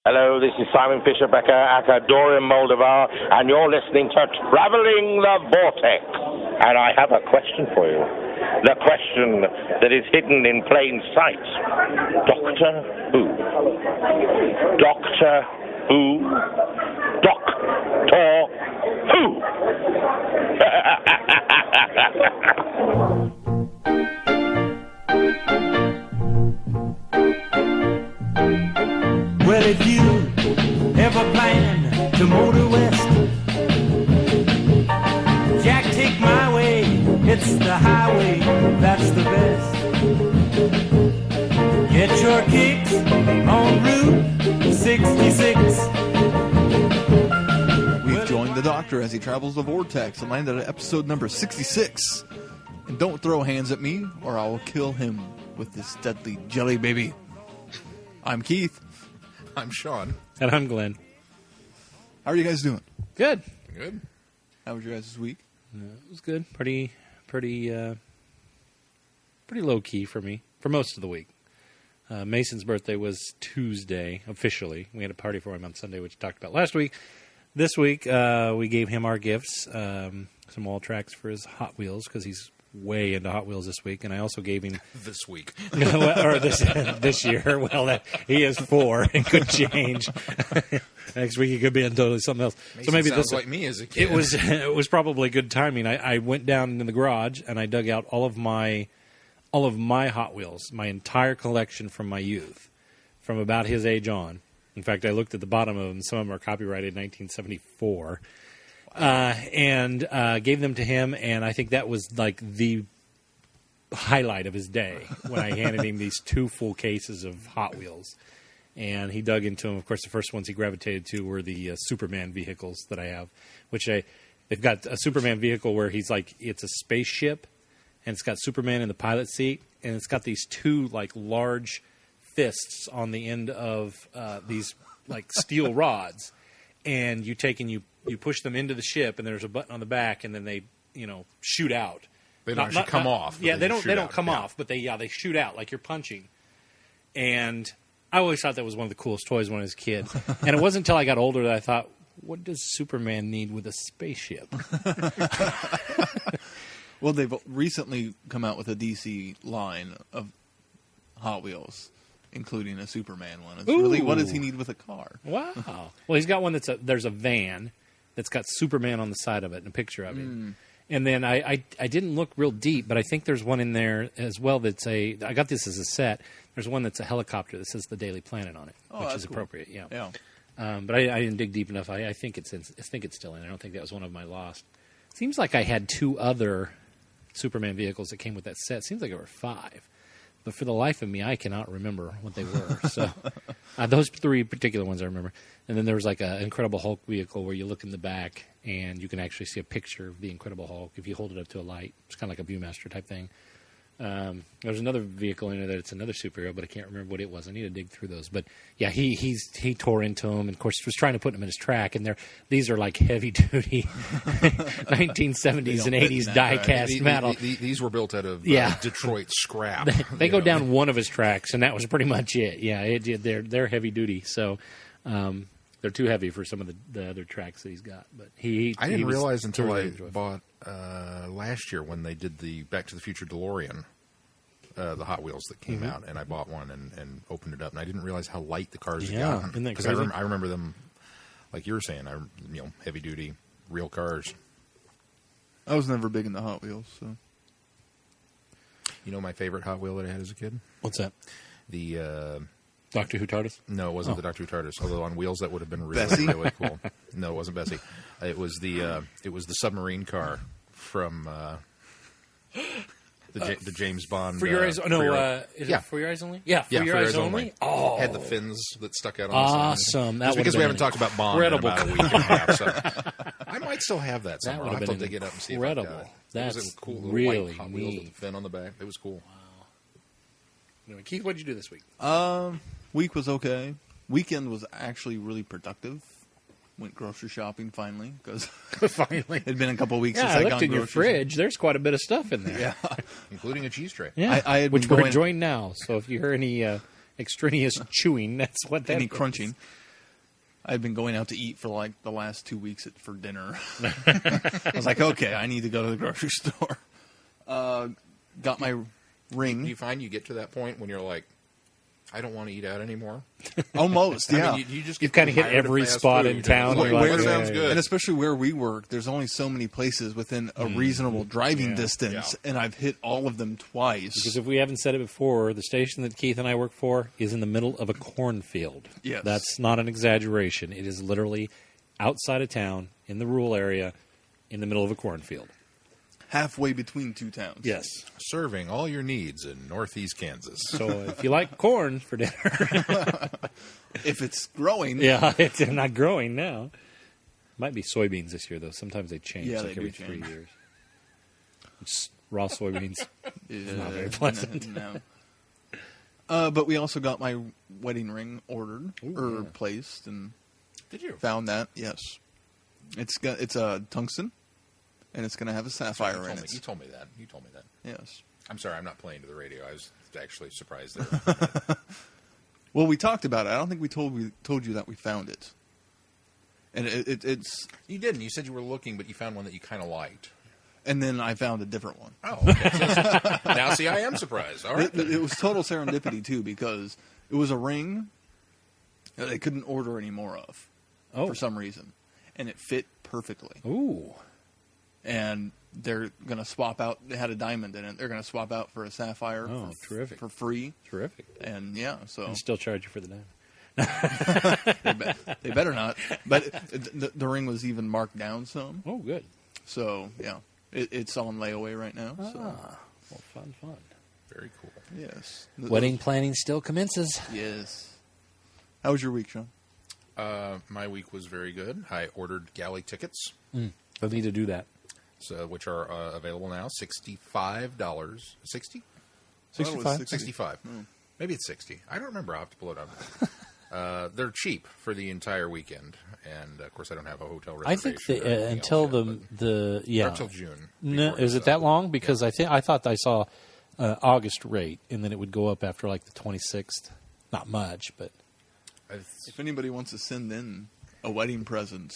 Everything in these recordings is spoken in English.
Hello, this is Simon Fisher-Becker at Dorian Moldovar, and you're listening to Traveling the Vortex. And I have a question for you. The question that is hidden in plain sight. Doctor Who? Doctor Who? Doctor Who? Well, if you ever plan to motor west, Jack, take my way, it's the highway, that's the best. Get your kicks on Route 66. We've joined the Doctor as he travels the Vortex and landed at episode number 66. And don't throw hands at me, or I will kill him with this deadly jelly baby. I'm Keith. I'm Sean. And I'm Glenn. How are you guys doing? Good. Good. How was your guys' week? It was good. Pretty low key for me for most of the week. Mason's birthday was Tuesday, officially. We had a party for him on Sunday, which we talked about last week. This week, we gave him our gifts, some wall tracks for his Hot Wheels, because he's way into Hot Wheels this week, and I also gave him this week or this year. Well, he is 4. It could change. Next week he could be in totally something else. Mason so maybe sounds this like me as a kid. It was probably good timing. I went down in the garage and I dug out all of my Hot Wheels, my entire collection from my youth, from about his age on. In fact, I looked at the bottom of them. Some of them are copyrighted 1974. And gave them to him, and I think that was like the highlight of his day when I handed him these 2 full cases of Hot Wheels. And he dug into them. Of course, the first ones he gravitated to were the Superman vehicles that I have, which they've got a Superman vehicle where he's like, it's a spaceship, and it's got Superman in the pilot seat, and it's got these 2 like large fists on the end of these like steel rods, and you take and you push them into the ship, and there's a button on the back, and then they, shoot out. They don't actually come off. Yeah, they don't come off, but they shoot out like you're punching. And I always thought that was one of the coolest toys when I was a kid. And it wasn't until I got older that I thought, what does Superman need with a spaceship? Well, they've recently come out with a DC line of Hot Wheels, including a Superman one. It's really, what does he need with a car? Wow. Well, he's got one there's a van that's got Superman on the side of it and a picture of him. And then I didn't look real deep, but I think there's one in there as well I got this as a set. There's one that's a helicopter that says the Daily Planet on it, which is appropriate. Yeah. But I didn't dig deep enough. I think it's still in. I don't think that was one of my lost. Seems like I had 2 other Superman vehicles that came with that set. Seems like there were 5. But for the life of me, I cannot remember what they were. So those 3 particular ones I remember. And then there was like an Incredible Hulk vehicle where you look in the back and you can actually see a picture of the Incredible Hulk if you hold it up to a light. It's kind of like a Viewmaster type thing. There's another vehicle in there that's another superhero, but I can't remember what it was. I need to dig through those. But yeah, he tore into them, and of course was trying to put them in his track. And these are like heavy duty 1970s and 80s die-cast metal. These were built out of Detroit scrap. They go down one of his tracks, and that was pretty much it. Yeah, they're heavy duty, so they're too heavy for some of the other tracks that he's got. But I didn't realize until I bought last year when they did the Back to the Future DeLorean, the Hot Wheels that came out, and I bought one and opened it up, and I didn't realize how light the cars had gotten. Because I remember them, like you were saying, heavy duty, real cars. I was never big into Hot Wheels, so. You know my favorite Hot Wheel that I had as a kid? What's that? The Doctor Who TARDIS? No, it wasn't the Doctor Who TARDIS. Although on wheels that would have been really cool. No, it wasn't Bessie. It was the submarine car from the James Bond. For Your Eyes? Is it For Your Eyes Only? Yeah, For Your Eyes Only. Oh, had the fins that stuck out on the side. Awesome! That's because we haven't talked about Bond in about a week and a half. So I might still have that somewhere. I'll have to dig it up and see. Incredible. That's a cool little really white Hot Wheels with the fin on the back. It was cool. Wow. Anyway, Keith, what did you do this week? Week was okay. Weekend was actually really productive. Went grocery shopping finally because finally it'd been a couple of weeks since I I looked got in your fridge. There's quite a bit of stuff in there. Yeah, including a cheese tray. Yeah, I had which we're enjoying now. So if you hear any extraneous chewing, that's what that any is. crunching. I'd been going out to eat for like the last 2 weeks for dinner. I was like, okay, I need to go to the grocery store. Got my ring. Do you find you get to that point when you're like, I don't want to eat out anymore? Almost, yeah. I mean, you just You've kind of hit tired every fast spot food. in town. Where, You're like, where sounds yeah, good? And especially where we work, there's only so many places within a reasonable driving distance, and I've hit all of them twice. Because if we haven't said it before, the station that Keith and I work for is in the middle of a cornfield. Yes. That's not an exaggeration. It is literally outside of town, in the rural area, in the middle of a cornfield. Halfway between two towns. Yes. Serving all your needs in northeast Kansas. So if you like corn for dinner, If it's growing. yeah, it's not growing now. Might be soybeans this year, though. Sometimes they change, Yeah, like they every do 3 change. years. It's raw soybeans. Not very pleasant. No. But we also got my wedding ring ordered or placed, and Did you? found that. Yes, it's a tungsten, and it's going to have a sapphire in it. You told me that. You told me that. Yes. I'm sorry, I'm not playing to the radio. I was actually surprised there. Well, we talked about it. I don't think we told you that we found it, and it's. You didn't. You said you were looking, but you found one that you kind of liked. And then I found a different one. Oh, okay. Now, see, I am surprised. All right. It was total serendipity too, because it was a ring that they couldn't order any more of for some reason, and it fit perfectly. Ooh. And they're going to swap out. They had a diamond in it. They're going to swap out for a sapphire. Oh, terrific. For free. Terrific. And yeah, so And still charge you for the diamond. they better not. But the ring was even marked down some. Oh, good. So yeah, it's on layaway right now. So Well, fun. Very cool. yes, Wedding planning still commences. Yes. How was your week, Sean? My week was very good. I ordered galley tickets, I need to do that. which are available now. $65. 60? 65? 65. Maybe it's 60. I don't remember. I'll have to pull it up. They're cheap for the entire weekend, and of course, I don't have a hotel I reservation. think or anything until else yet, until June. No, before is it it's that up. long? Because I thought I saw August rate, and then it would go up after like the 26th. Not much, but If anybody wants to send in a wedding present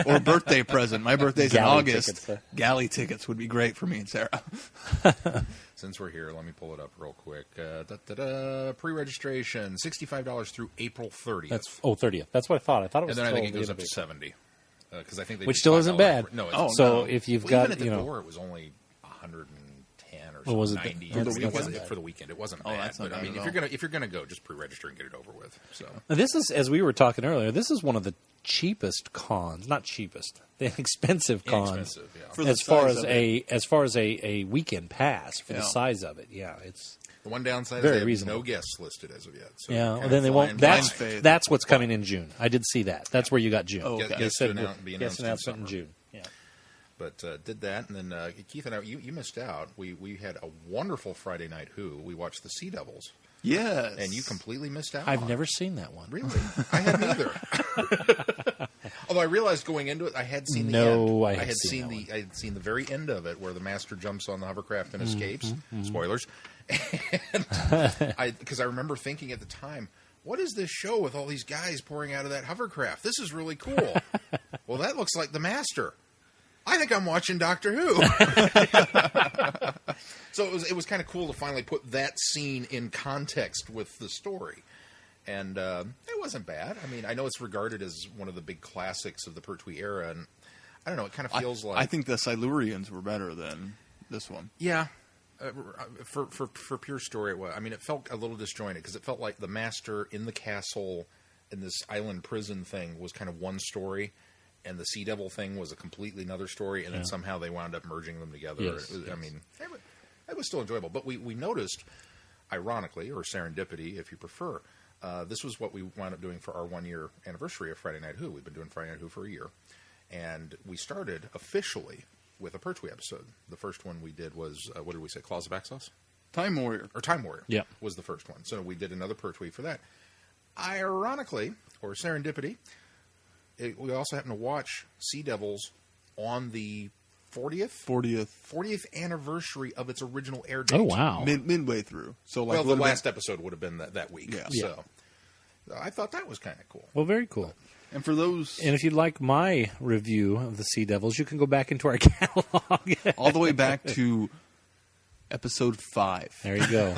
or birthday present, my birthday's in Galley August. tickets, Galley tickets would be great for me and Sarah. Since we're here, let me pull it up real quick. Pre-registration, $65 through April 30th. that's 30th. That's what I thought. I thought it was. And then I think it till goes the up to end of April. 70. Because I think they Which do still isn't $5 bad. No, it's Oh, So no. if you've Well, got, even at the you know, door, it was only 110 or Well, was something. it the- 90. that's- It that's wasn't not bad. for the weekend. It wasn't Oh, bad. that's not But I bad mean, at all. if you're gonna go, just pre-register and get it over with. So Now, this is, as we were talking earlier, this is one of the cheapest cons. Not cheapest, the expensive cons. inexpensive, yeah. For the As far size as of it. a weekend pass for the Yeah. size of it, yeah, it's The one downside Very is they have reasonable. no guests listed as of yet. So yeah. you're Well, kind then of they won't. flying That's blind. fade. That's what's coming in June. I did see that. That's where you got June. Oh, okay. They Guest said be guest announced in announcement in summer. June. Yeah. But did that, and then Keith and I, you missed out. We had a wonderful Friday night Who. We watched the Sea Devils, Yes. and you completely missed out. I've on never it. seen that one. Really? I hadn't either. Although I realized going into it, I had seen the No, end. I had seen that one. I had seen the very end of it, where the master jumps on the hovercraft and escapes. Spoilers. Because I remember thinking at the time, what is this show with all these guys pouring out of that hovercraft? This is really cool. Well, that looks like the master. I think I'm watching Doctor Who. So it was kind of cool to finally put that scene in context with the story. And it wasn't bad. I mean, I know it's regarded as one of the big classics of the Pertwee era, and I don't know, it kind of feels like... I think the Silurians were better than this one. Yeah. For pure story, it was. I mean, it felt a little disjointed, because it felt like the master in the castle in this island prison thing was kind of one story, and the Sea Devil thing was a completely another story, and then somehow they wound up merging them together. Yes, I mean, it was still enjoyable. But we noticed, ironically, or serendipity, if you prefer, this was what we wound up doing for our 1-year anniversary of Friday Night Who. We've been doing Friday Night Who for a year. And we started officially with a Pertwee episode. The first one we did was, what did we say, Claws of Axos? Time Warrior. Or Time Warrior Yeah. was the first one. So we did another Pertwee for that. Ironically, or serendipity, we also happened to watch Sea Devils on the 40th anniversary of its original air date. Oh wow. Midway through. So like Well, the would've last episode would have been that week. Yeah. So I thought that was kind of cool. Well, very cool. And for those... And if you'd like my review of the Sea Devils, you can go back into our catalog. all the way back to episode 5. There you go.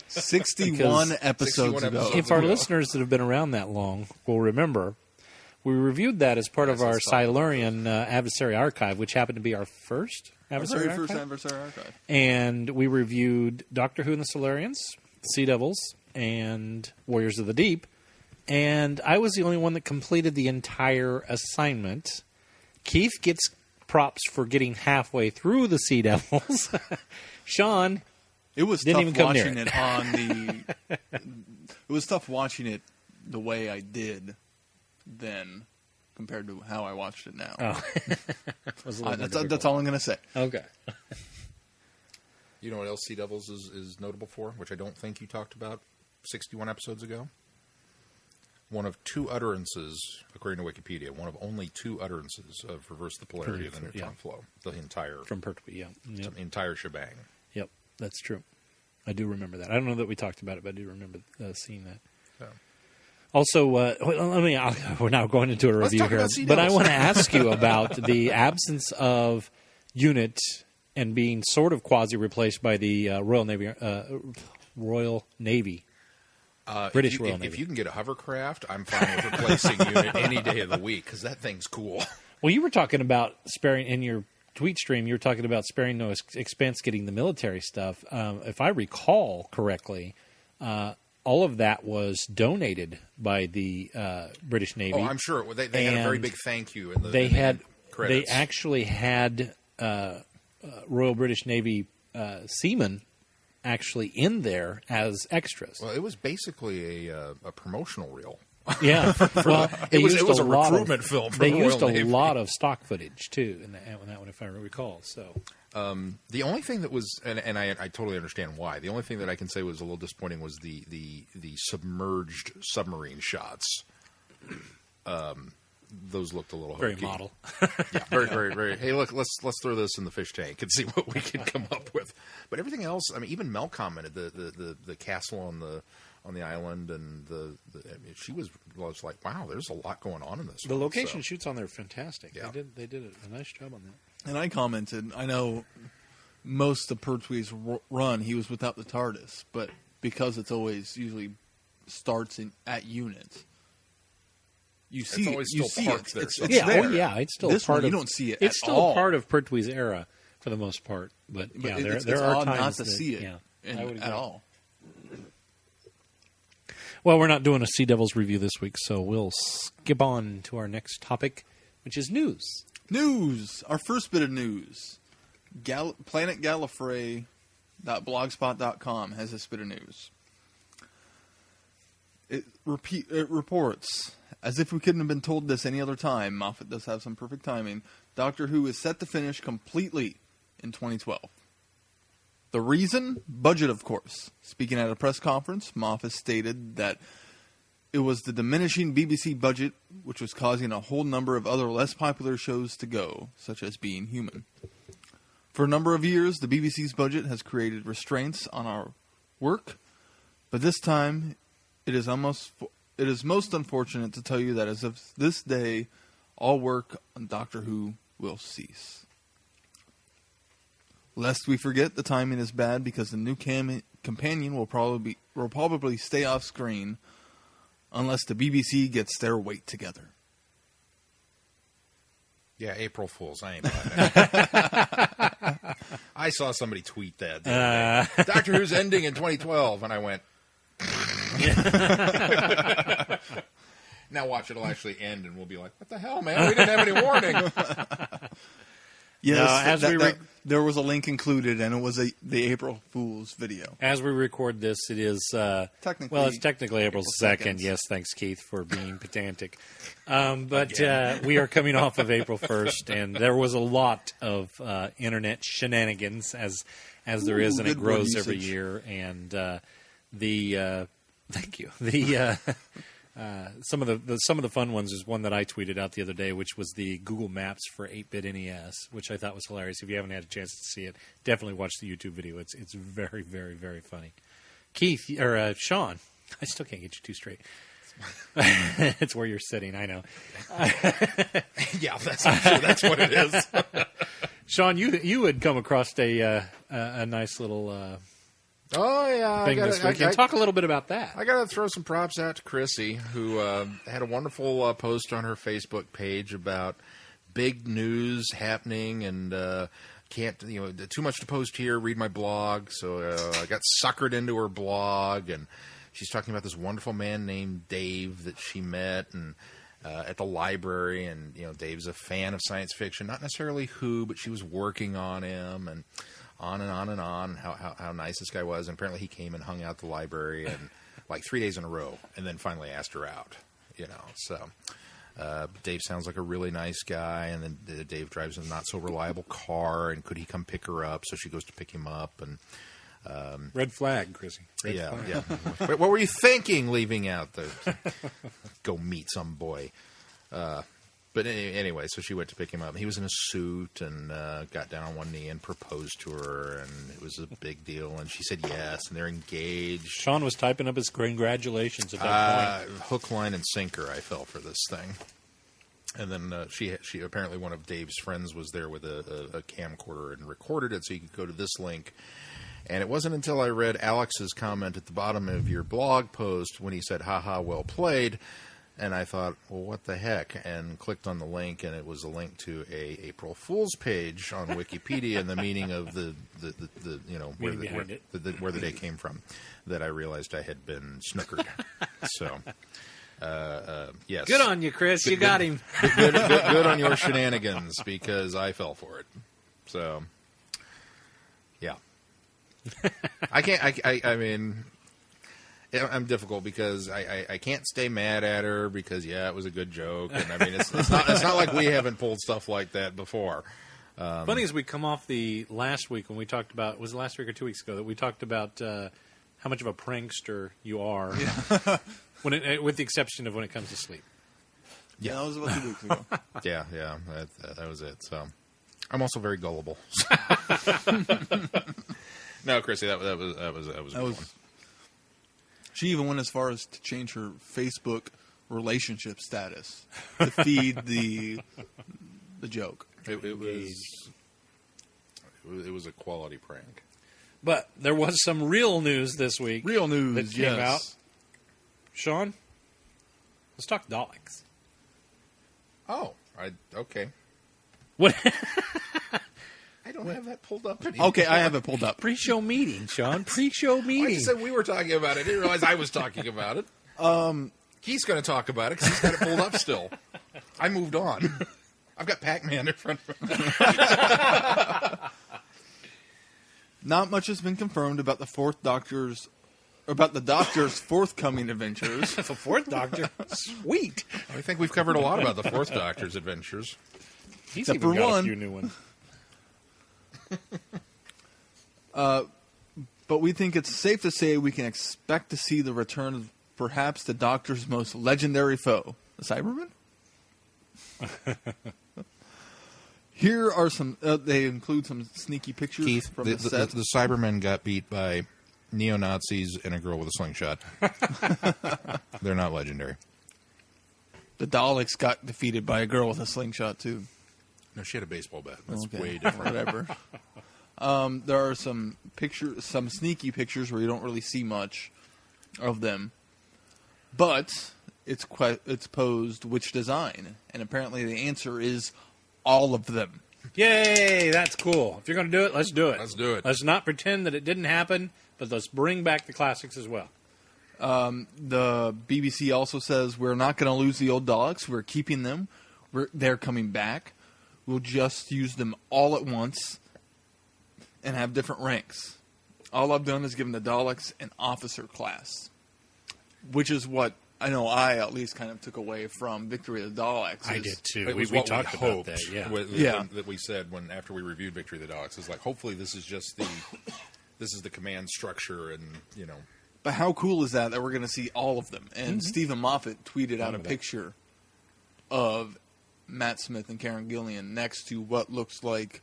61 episodes ago. If our listeners that have been around that long will remember, we reviewed that as part of our Silurian Adversary Archive, which happened to be our first Adversary Archive. First Adversary Archive. And we reviewed Doctor Who and the Silurians, Sea Devils, and Warriors of the Deep. And I was the only one that completed the entire assignment. Keith gets props for getting halfway through the Sea Devils. Sean It was didn't tough even come near watching it on the... It was tough watching it the way I did then compared to how I watched it now. Oh. That's all I'm going to say. Okay. You know what else Sea Devils is notable for, which I don't think you talked about 61 episodes ago? One of 2 utterances, according to Wikipedia, one of only 2 utterances of reverse the polarity of the neutron flow. The entire... From Pertwee, yeah. Yep. The entire shebang. Yep, that's true. I do remember that. I don't know that we talked about it, but I do remember seeing that. Yeah. Also, we're now going into a review here, but I want to ask you about the absence of UNIT and being sort of quasi-replaced by the Royal Navy. British Royal Navy. If you can get a hovercraft, I'm fine with replacing UNIT any day of the week, because that thing's cool. Well, you were talking about sparing, in your tweet stream, you were talking about sparing no expense getting the military stuff. If I recall correctly, all of that was donated by the British Navy. Oh, I'm sure. They had a very big thank you in the They credits. actually had Royal British Navy seamen actually in there as extras. Well, it was basically a promotional reel. Yeah, well, it was a recruitment film. They used a lot of stock footage too in that one, if I recall. So the only thing that was, and I totally understand why. The only thing that I can say was a little disappointing was the submerged submarine shots. Those looked a little very hokey. model. Yeah, very, very, very. Hey, look, let's throw this in the fish tank and see what we can come up with. But everything else, I mean, even Mel commented the castle on the island, and she was like, wow, there's a lot going on in this. The location shoots on there are fantastic. Yeah. They did a nice job on that. And I commented, I know most of Pertwee's run, he was without the TARDIS, but because it's always usually starts at units. You see it's always it. still parked there. It's Yeah, there. oh yeah, it's still This part one, of. you don't see it. It's at still all. part of Pertwee's era for the most part, but yeah, it's there are odd times not to that, see it yeah, at all. Well, we're not doing a Sea Devils review this week, so we'll skip on to our next topic, which is news. News. Our first bit of news. Planet Gallifrey.blogspot.com has this bit of news. It reports, as if we couldn't have been told this any other time, Moffat does have some perfect timing, Doctor Who is set to finish completely in 2012. The reason? Budget, of course. Speaking at a press conference, Moffat stated that it was the diminishing BBC budget which was causing a whole number of other less popular shows to go, such as Being Human. For a number of years, the BBC's budget has created restraints on our work, but this time it is most unfortunate to tell you that as of this day, all work on Doctor Who will cease. Lest we forget, the timing is bad because the new companion will probably stay off screen unless the BBC gets their weight together. Yeah, April Fools. I ain't buying that. I saw somebody tweet that. The other day. Doctor Who's ending in 2012, and I went. Now watch, it'll actually end, and we'll be like, "What the hell, man? We didn't have any warning." Yes, there was a link included, and it was the April Fool's video. As we record this, it is technically it's technically April 2nd. Yes, thanks, Keith, for being pedantic. But we are coming off of April 1st, and there was a lot of internet shenanigans, as there is, and it grows every year. And thank you. Some of the fun ones is one that I tweeted out the other day, which was the Google Maps for 8-bit NES, which I thought was hilarious. If you haven't had a chance to see it, definitely watch the YouTube video. It's very, very, very funny. Keith or Sean, I still can't get you two straight. It's where you're sitting, I know. Yeah, I'm sure that's what it is. Sean, you had come across a nice little Oh, yeah. thing this weekend. Talk a little bit about that. I got to throw some props out to Chrissy, who had a wonderful post on her Facebook page about big news happening and can't, too much to post here, read my blog. So I got suckered into her blog, and she's talking about this wonderful man named Dave that she met and at the library. And, Dave's a fan of science fiction, not necessarily who, but she was working on him and on and on and on, how nice this guy was. And apparently he came and hung out at the library and like 3 days in a row and then finally asked her out, So Dave sounds like a really nice guy. And then Dave drives a not so reliable car, and could he come pick her up? So she goes to pick him up. And red flag, Chrissy. Red yeah, flag. yeah. What were you thinking leaving out the go meet some boy? But anyway, so she went to pick him up. He was in a suit and got down on one knee and proposed to her, and it was a big deal. And she said yes, and they're engaged. Sean was typing up his congratulations at that point. Hook, line, and sinker, I fell for this thing. And then she apparently one of Dave's friends was there with a camcorder and recorded it, so you could go to this link. And it wasn't until I read Alex's comment at the bottom of your blog post when he said, "Ha, well played." And I thought, well, what the heck? And clicked on the link, and it was a link to a April Fool's page on Wikipedia and the meaning of the where the day came from. That I realized I had been snookered. So, yes. Good on you, Chris. You got him. Good on your shenanigans, because I fell for it. So, yeah. I can't. I mean, I'm difficult because I can't stay mad at her because it was a good joke, and I mean it's not like we haven't pulled stuff like that before. Funny as we come off the last week when we talked about, was it last week or 2 weeks ago, that we talked about how much of a prankster you are, with the exception of when it comes to sleep. Yeah, that was about 2 weeks ago. Yeah, that was it. So I'm also very gullible. No, Chrissy, that was a good one. She even went as far as to change her Facebook relationship status to feed the joke. It was a quality prank. But there was some real news this week. Real news that came out. Sean, let's talk Daleks. Oh, okay. What? I don't have that pulled up anymore. Okay, I have it pulled up. Pre-show meeting, Sean. Pre-show meeting. I just said we were talking about it. I didn't realize I was talking about it. He's going to talk about it because he's got it pulled up still. I moved on. I've got Pac-Man in front of me. Not much has been confirmed about the Doctor's forthcoming adventures. The Fourth Doctor? Sweet. I think we've covered a lot about the Fourth Doctor's adventures. He's Except even for got one. a few new ones. But we think it's safe to say we can expect to see the return of perhaps the Doctor's most legendary foe, the Cybermen. Here are some. They include some sneaky pictures Keith, from the set. The Cybermen got beat by neo-Nazis and a girl with a slingshot. They're not legendary. The Daleks got defeated by a girl with a slingshot too. No, she had a baseball bat. That's Okay. way different. Whatever. There are some sneaky pictures where you don't really see much of them, but it's posed which design, and apparently the answer is all of them. Yay, that's cool. If you're going to do it, let's do it. Let's do it. Let's not pretend that it didn't happen, but let's bring back the classics as well. The BBC also says we're not going to lose the old Daleks. We're keeping them. They're coming back. We'll just use them all at once and have different ranks. All I've done is given the Daleks an officer class, which is what I know I at least kind of took away from Victory of the Daleks. I did too. It was We what talked we about hoped. that. Yeah. That we said after we reviewed Victory of the Daleks is like, hopefully this is just this is the command structure, and But how cool is that we're going to see all of them? And Stephen Moffat tweeted out a picture of Matt Smith and Karen Gillian next to what looks like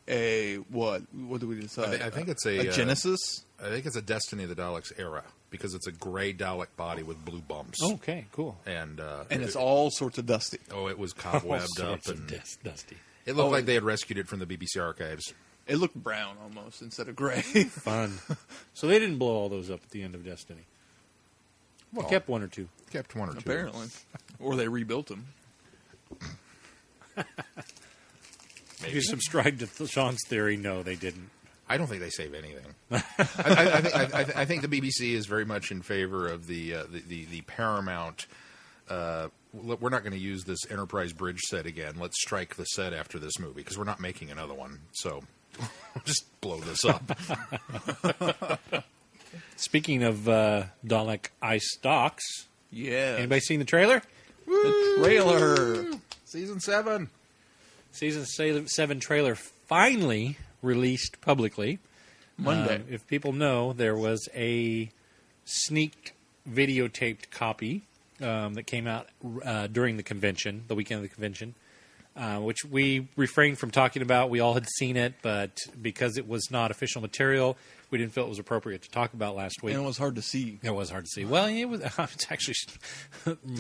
a what do we decide? I think it's a Genesis. I think it's a Destiny of the Daleks era, because it's a gray Dalek body with blue bumps. Okay, cool. And it's all sorts of dusty. Oh, it was All cobwebbed up. sorts of And dusty. it looked like they had rescued it from the BBC archives. It looked brown almost instead of gray. Fun. So they didn't blow all those up at the end of Destiny. Well, kept one or two. Kept one or two. Apparently. Or they rebuilt them. If you subscribe to Sean's theory, no, they didn't. I don't think they save anything. I think the BBC is very much in favor of the Paramount. We're not going to use this Enterprise bridge set again. Let's strike the set after this movie because we're not making another one. So just blow this up. Speaking of Dalek ice stocks, Yeah. anybody seen the trailer? The trailer. Season 7. Season 7 trailer finally released publicly. Monday. If people know, there was a sneak videotaped copy that came out during the convention, the weekend of the convention, which we refrained from talking about. We all had seen it, but because it was not official material, we didn't feel it was appropriate to talk about last week. And it was hard to see. It was hard to see. Well, it was it's actually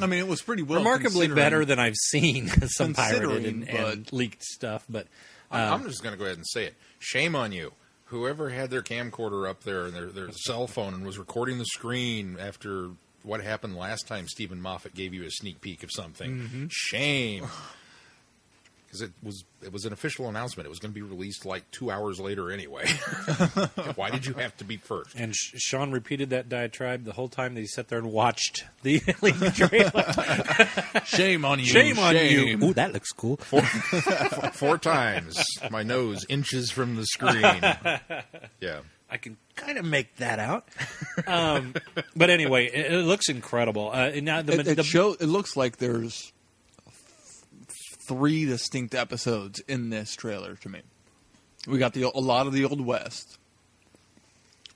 I mean, it was pretty well remarkably considering- better than I've seen some pirated and Considering, leaked stuff. But I'm just going to go ahead and say it. Shame on you. Whoever had their camcorder up there and their cell phone and was recording the screen after what happened last time Stephen Moffat gave you a sneak peek of something. Shame. Because it was an official announcement. It was going to be released like 2 hours later anyway. Why did you have to be first? And Sean repeated that diatribe the whole time that he sat there and watched the leaked trailer. Shame on you. Shame on you. Ooh, that looks cool. 4 times. My nose inches from the screen. Yeah. I can kind of make that out. But anyway, it looks incredible. Now It looks like there's 3 distinct episodes in this trailer to me. We got a lot of the Old West.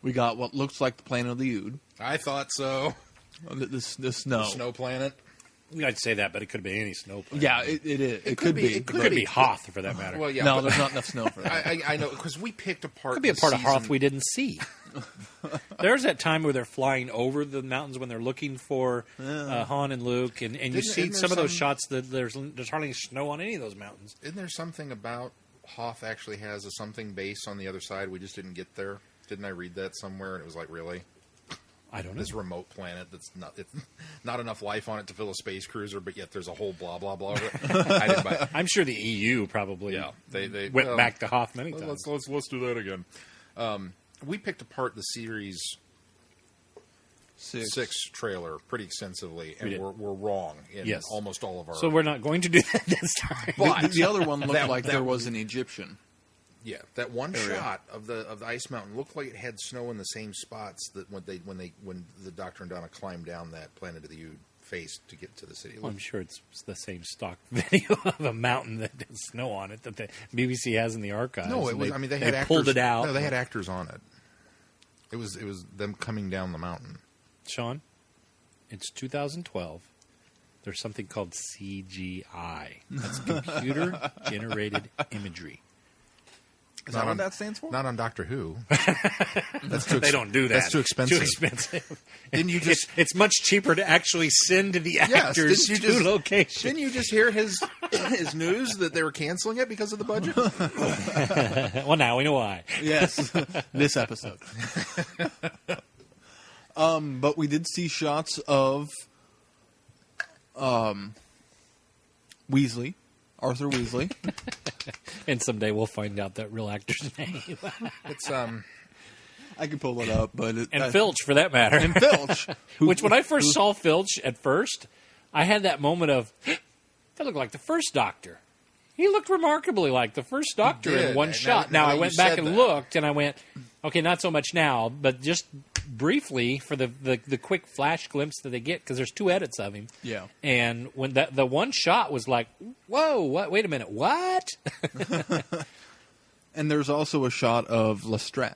We got what looks like the planet of the Ood. I thought so. The snow. The snow planet. I'd say that, but it could be any snow planet. Yeah, it is. It could be. It could be Hoth, for that matter. Well, yeah. No, but there's not enough snow for that. I know, because we picked apart. Could be a the part of Hoth season- we didn't see. There's that time where they're flying over the mountains when they're looking for Han and Luke, and you see isn't there some of those some- shots that there's hardly snow on any of those mountains. Isn't there something about Hoth actually has a something base on the other side? We just didn't get there. Didn't I read that somewhere? And it was like, really? I don't know. This remote planet that's not enough life on it to fill a space cruiser, but yet there's a whole blah blah blah. I didn't buy it. I'm sure the EU probably They went back to Hoth many times. Let's do that again. We picked apart the series 6 trailer pretty extensively, and did. we're wrong in Yes. almost all of our. So we're not going to do that this time. But The other one looked that- like that there was- was an Egyptian. Yeah, that one Area. shot of the ice mountain looked like it had snow in the same spots that when the Doctor and Donna climbed down that Planet of the Ood face to get to the city. I'm sure it's the same stock video of a mountain that has snow on it that the BBC has in the archives. No, it was. They had actors, pulled it out. No, they had actors on it. It was them coming down the mountain. Sean, it's 2012. There's something called CGI. That's computer generated imagery. Is that what that stands for? Not on Doctor Who. That's too They don't do that. That's too expensive. Too expensive. Didn't you just? It's much cheaper to actually send the actors didn't to you just- location. Didn't you just hear his news that they were canceling it because of the budget? Well, now we know why. Yes, this episode. But we did see shots of Weasley, Arthur Weasley. And someday we'll find out that real actor's name. It's I could pull it up, but And Filch, for that matter. and Filch, Which, when I first saw Filch at first, I had that moment of, that looked like the first Doctor. He looked remarkably like the first Doctor did. in one And shot. now Now, I you went back said and that. looked, and I went, okay, not so much now, but just briefly for the quick flash glimpse that they get, because there's 2 edits of him. Yeah. And when the one shot was like, whoa, what? Wait a minute, what? and there's also a shot of Lestat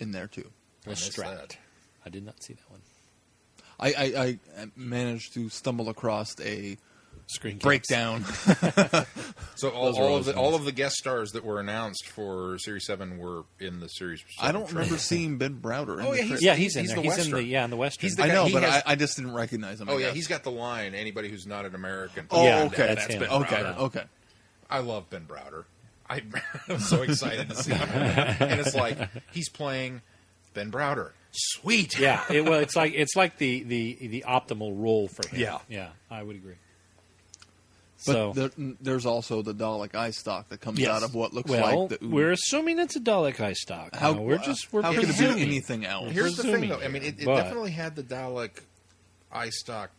in there too. missed Lestrade. that. I did not see that one. I managed to stumble across a Screen caps. breakdown. So Those are all always of nice. the guest stars that were announced for Series 7 were in the Series 7 I don't remember trailer. seeing Ben Browder. In Oh, the yeah, trailer. Yeah, he's in He's there. the He's in Western. the in the Western. He's the I guy- know, he but has- I just didn't recognize him. I Oh, yeah, guess. he's got the line, anybody who's not an American. Oh, Yeah, okay. that's him. Ben Okay. Browder. Okay. I love Ben Browder. I'm so excited to see him. And it's like, he's playing Ben Browder. Sweet. Yeah, it's like the optimal role for him. Yeah. I would agree. But So there's also the Dalek eye stock that comes yes. out of what looks well, like the ooze. we're assuming it's a Dalek eye stock. How, we're how presuming. could it be anything else? Here's the thing, presuming though. I mean, it here, but definitely had the Dalek eye stock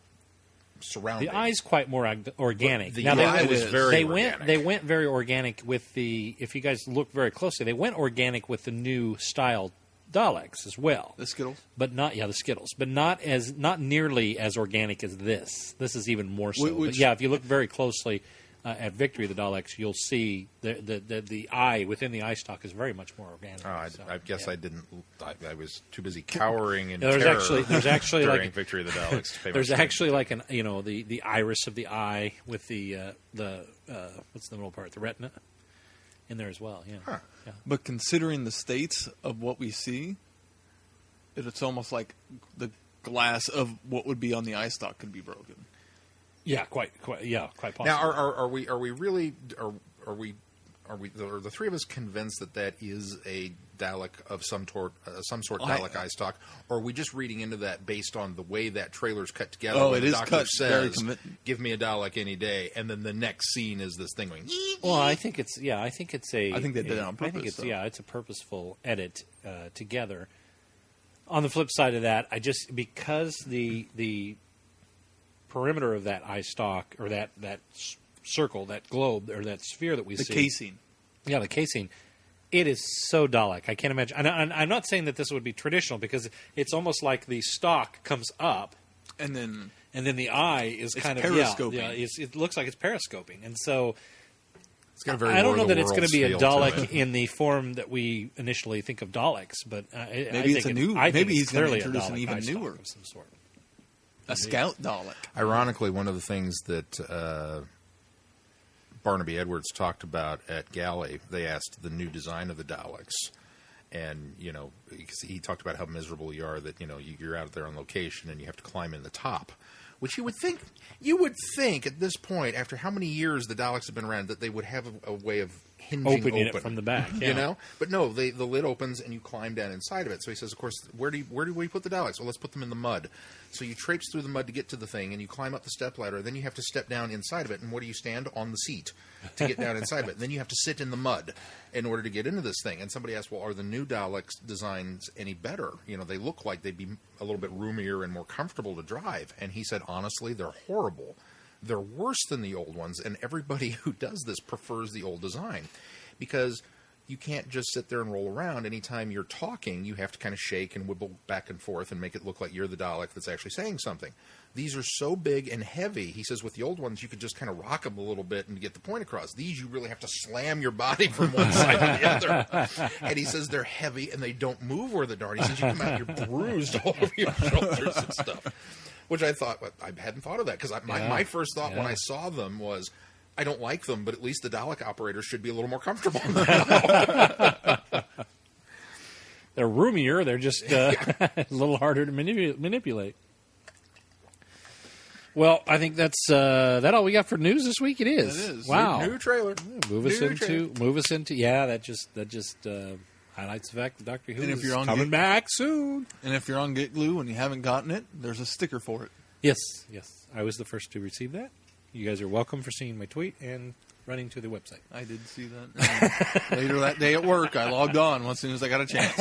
surrounding. the eye's quite more organic. The now eye was very they organic. went very organic with the. If you guys look very closely, they went organic with the new style Daleks as well. The Skittles? But not the Skittles, but not nearly as organic as this. This is even more so. Which- But yeah, if you look very closely at Victory of the Daleks, you'll see the eye within the eye stock is very much more organic. So, I guess yeah. I didn't. I was too busy cowering in There's terror actually during like Victory of the Daleks. to pay my there's attention. actually like an the iris of the eye with the what's the middle part, the retina in there as well. Yeah. Huh. Yeah. But considering the states of what we see, it's almost like the glass of what would be on the eye stock could be broken. Yeah, quite possible. Now, are we really are the three of us convinced that is a Dalek of some sort Dalek eye stock, or are we just reading into that based on the way that trailer's cut together? Oh, where it the is doctor cut very says, convincing. "Give me a Dalek any day," and then the next scene is this thing going. Well, I think it's a. I think they did it on I think purpose, it's though. it's a purposeful edit together. On the flip side of that, I just because the perimeter of that eye stalk or that circle, that globe or that sphere that we The see, casing. yeah, the casing. It is so Dalek. I can't imagine. And I'm not saying that this would be traditional because it's almost like the stalk comes up And then and then the eye is It's kind of periscoping. it looks like it's periscoping, and so It's got a very I don't War know of that the it's going to Worlds be a feel to Dalek it. in the form that we initially think of Daleks, but Maybe it's a new- I think maybe it's he's gonna clearly a introduce an Dalek even eye stock newer. of some sort. a scout Dalek. Ironically, one of the things that Barnaby Edwards talked about at Galley, they asked the new design of the Daleks. And, because he talked about how miserable you are that, you're out there on location and you have to climb in the top. Which you would think at this point, after how many years the Daleks have been around, that they would have a way of hinging Opening open. it from the back, yeah. But no, the lid opens and you climb down inside of it. So he says, of course, where do we put the Daleks? Well, let's put them in the mud. So you traipse through the mud to get to the thing, and you climb up the stepladder. Then you have to step down inside of it. And where do you stand? On the seat to get down inside of it. And then you have to sit in the mud in order to get into this thing. And somebody asked, well, are the new Daleks designs any better? They look like they'd be a little bit roomier and more comfortable to drive. And he said, honestly, they're horrible. They're worse than the old ones, and everybody who does this prefers the old design. Because you can't just sit there and roll around. Anytime you're talking, you have to kind of shake and wibble back and forth and make it look like you're the Dalek that's actually saying something. These are so big and heavy. He says with the old ones, you could just kind of rock them a little bit and get the point across. These, you really have to slam your body from one side to the other. And he says they're heavy and they don't move where the dart. He says you come out, you're bruised all over your shoulders and stuff. Which I thought, I hadn't thought of that, because my first thought when I saw them was, I don't like them, but at least the Dalek operators should be a little more comfortable. They're roomier. They're just a little harder to manipulate. Well, I think that's that all we got for news this week. It is. It is. Wow. New trailer. Move us into. Yeah, that just highlights the fact that Doctor Who And if is you're on coming Get- back soon. And if you're on Get Glue and you haven't gotten it, there's a sticker for it. Yes. I was the first to receive that. You guys are welcome for seeing my tweet and running to the website. I did see that. And later that day at work, I logged on as soon as I got a chance.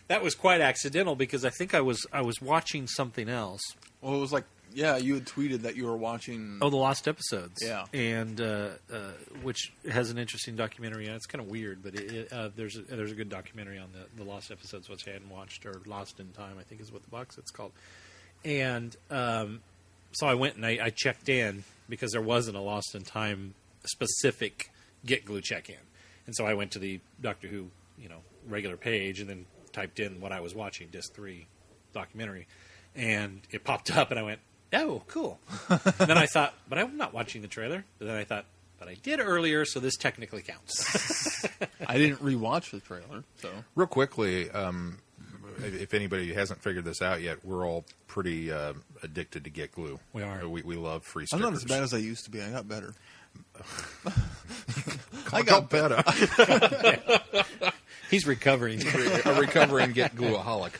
That was quite accidental because I think I was watching something else. Well, it was like, yeah, you had tweeted that you were watching. Oh, the Lost Episodes. Yeah. And which has an interesting documentary on it. It's kind of weird, but there's a good documentary on the Lost Episodes, which I hadn't watched, or Lost in Time, I think is what the box it's called. And so I went and I checked in because there wasn't a Lost in Time specific Get Glue check-in. And so I went to the Doctor Who, regular page and then typed in what I was watching, Disc 3 documentary. And it popped up and I went, oh, cool. Then I thought, but I'm not watching the trailer. But then I thought, but I did earlier, so this technically counts. I didn't rewatch the trailer, so Real quickly, if anybody hasn't figured this out yet, we're all pretty addicted to Get Glue. We are. We love free I'm stickers. not as bad as I used to be. I got better. I got better. He's recovering. A recovering Get Glueaholic.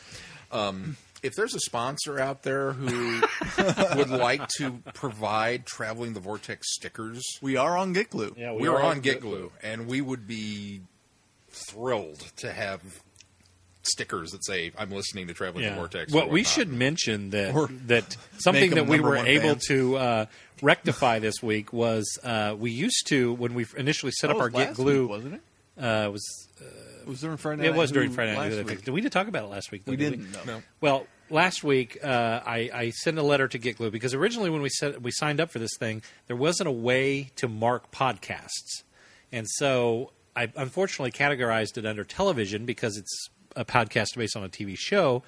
If there's a sponsor out there who would like to provide Traveling the Vortex stickers, We are on Get Glue. Yeah, we are on Get Glue, and we would be thrilled to have stickers that say, "I'm listening to Traveling the Vortex." Well, or we whatnot. should mention that Or that something make 'em that we number were one able fans. to rectify this week was we used to, when we initially set That up our was Get last Glue, week, wasn't it? was during Friday it Night was Who during Friday Night last Who, I think. week. Did we talk about it last week? Though, We did didn't. No. Well, last week I sent a letter to Get Glue because originally when we signed up for this thing, there wasn't a way to mark podcasts, and so I unfortunately categorized it under television because it's a podcast based on a TV show.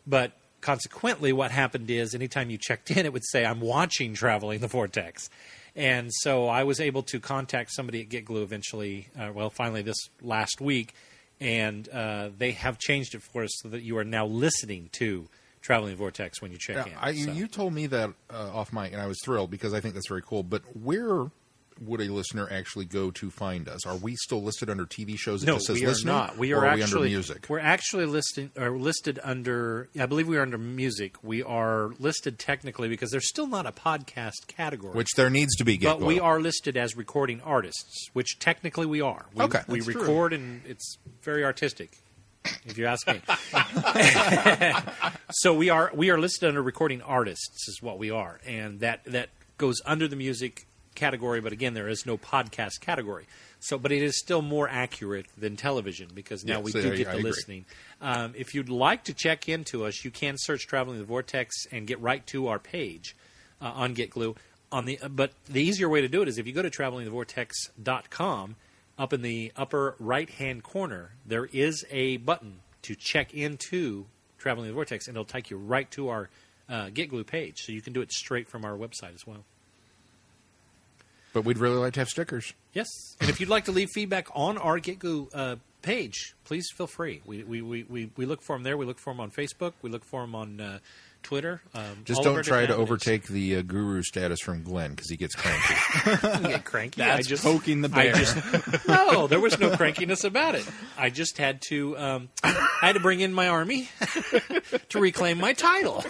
But consequently, what happened is anytime you checked in, it would say, "I'm watching Traveling the Vortex." And so I was able to contact somebody at Get Glue eventually, finally this last week, and they have changed it for us so that you are now listening to Traveling the Vortex when you check in. So. You told me that off mic, and I was thrilled because I think that's very cool. But where would a listener actually go to find us? Are we still listed under TV shows? It No, just says we are listening, not. We or are are we actually under music. We're actually listed under. I believe we are under music. We are listed technically because there's still not a podcast category, Which there needs to be. but we are listed as recording artists, which technically we are. Okay, we that's true. record, and it's very artistic, if you ask me. So we are listed under recording artists, is what we are, and that goes under the music category. But again, there is no podcast category. So, but it is still more accurate than television because now Yes, we do I get the agree. listening. If you'd like to check into us, you can search Traveling the Vortex and get right to our page on Get Glue. But the easier way to do it is if you go to travelingthevortex.com, up in the upper right-hand corner, there is a button to check into Traveling the Vortex, and it'll take you right to our Get Glue page. So you can do it straight from our website as well. But we'd really like to have stickers. Yes, and if you'd like to leave feedback on our Get Glue page, please feel free. We look for them there. We look for them on Facebook. We look for them on Twitter. Just all of don't our try to different avenues. overtake the guru status from Glenn because he gets cranky. You get cranky. That's I just poking the bear. No, there was no crankiness about it. I just had to bring in my army to reclaim my title.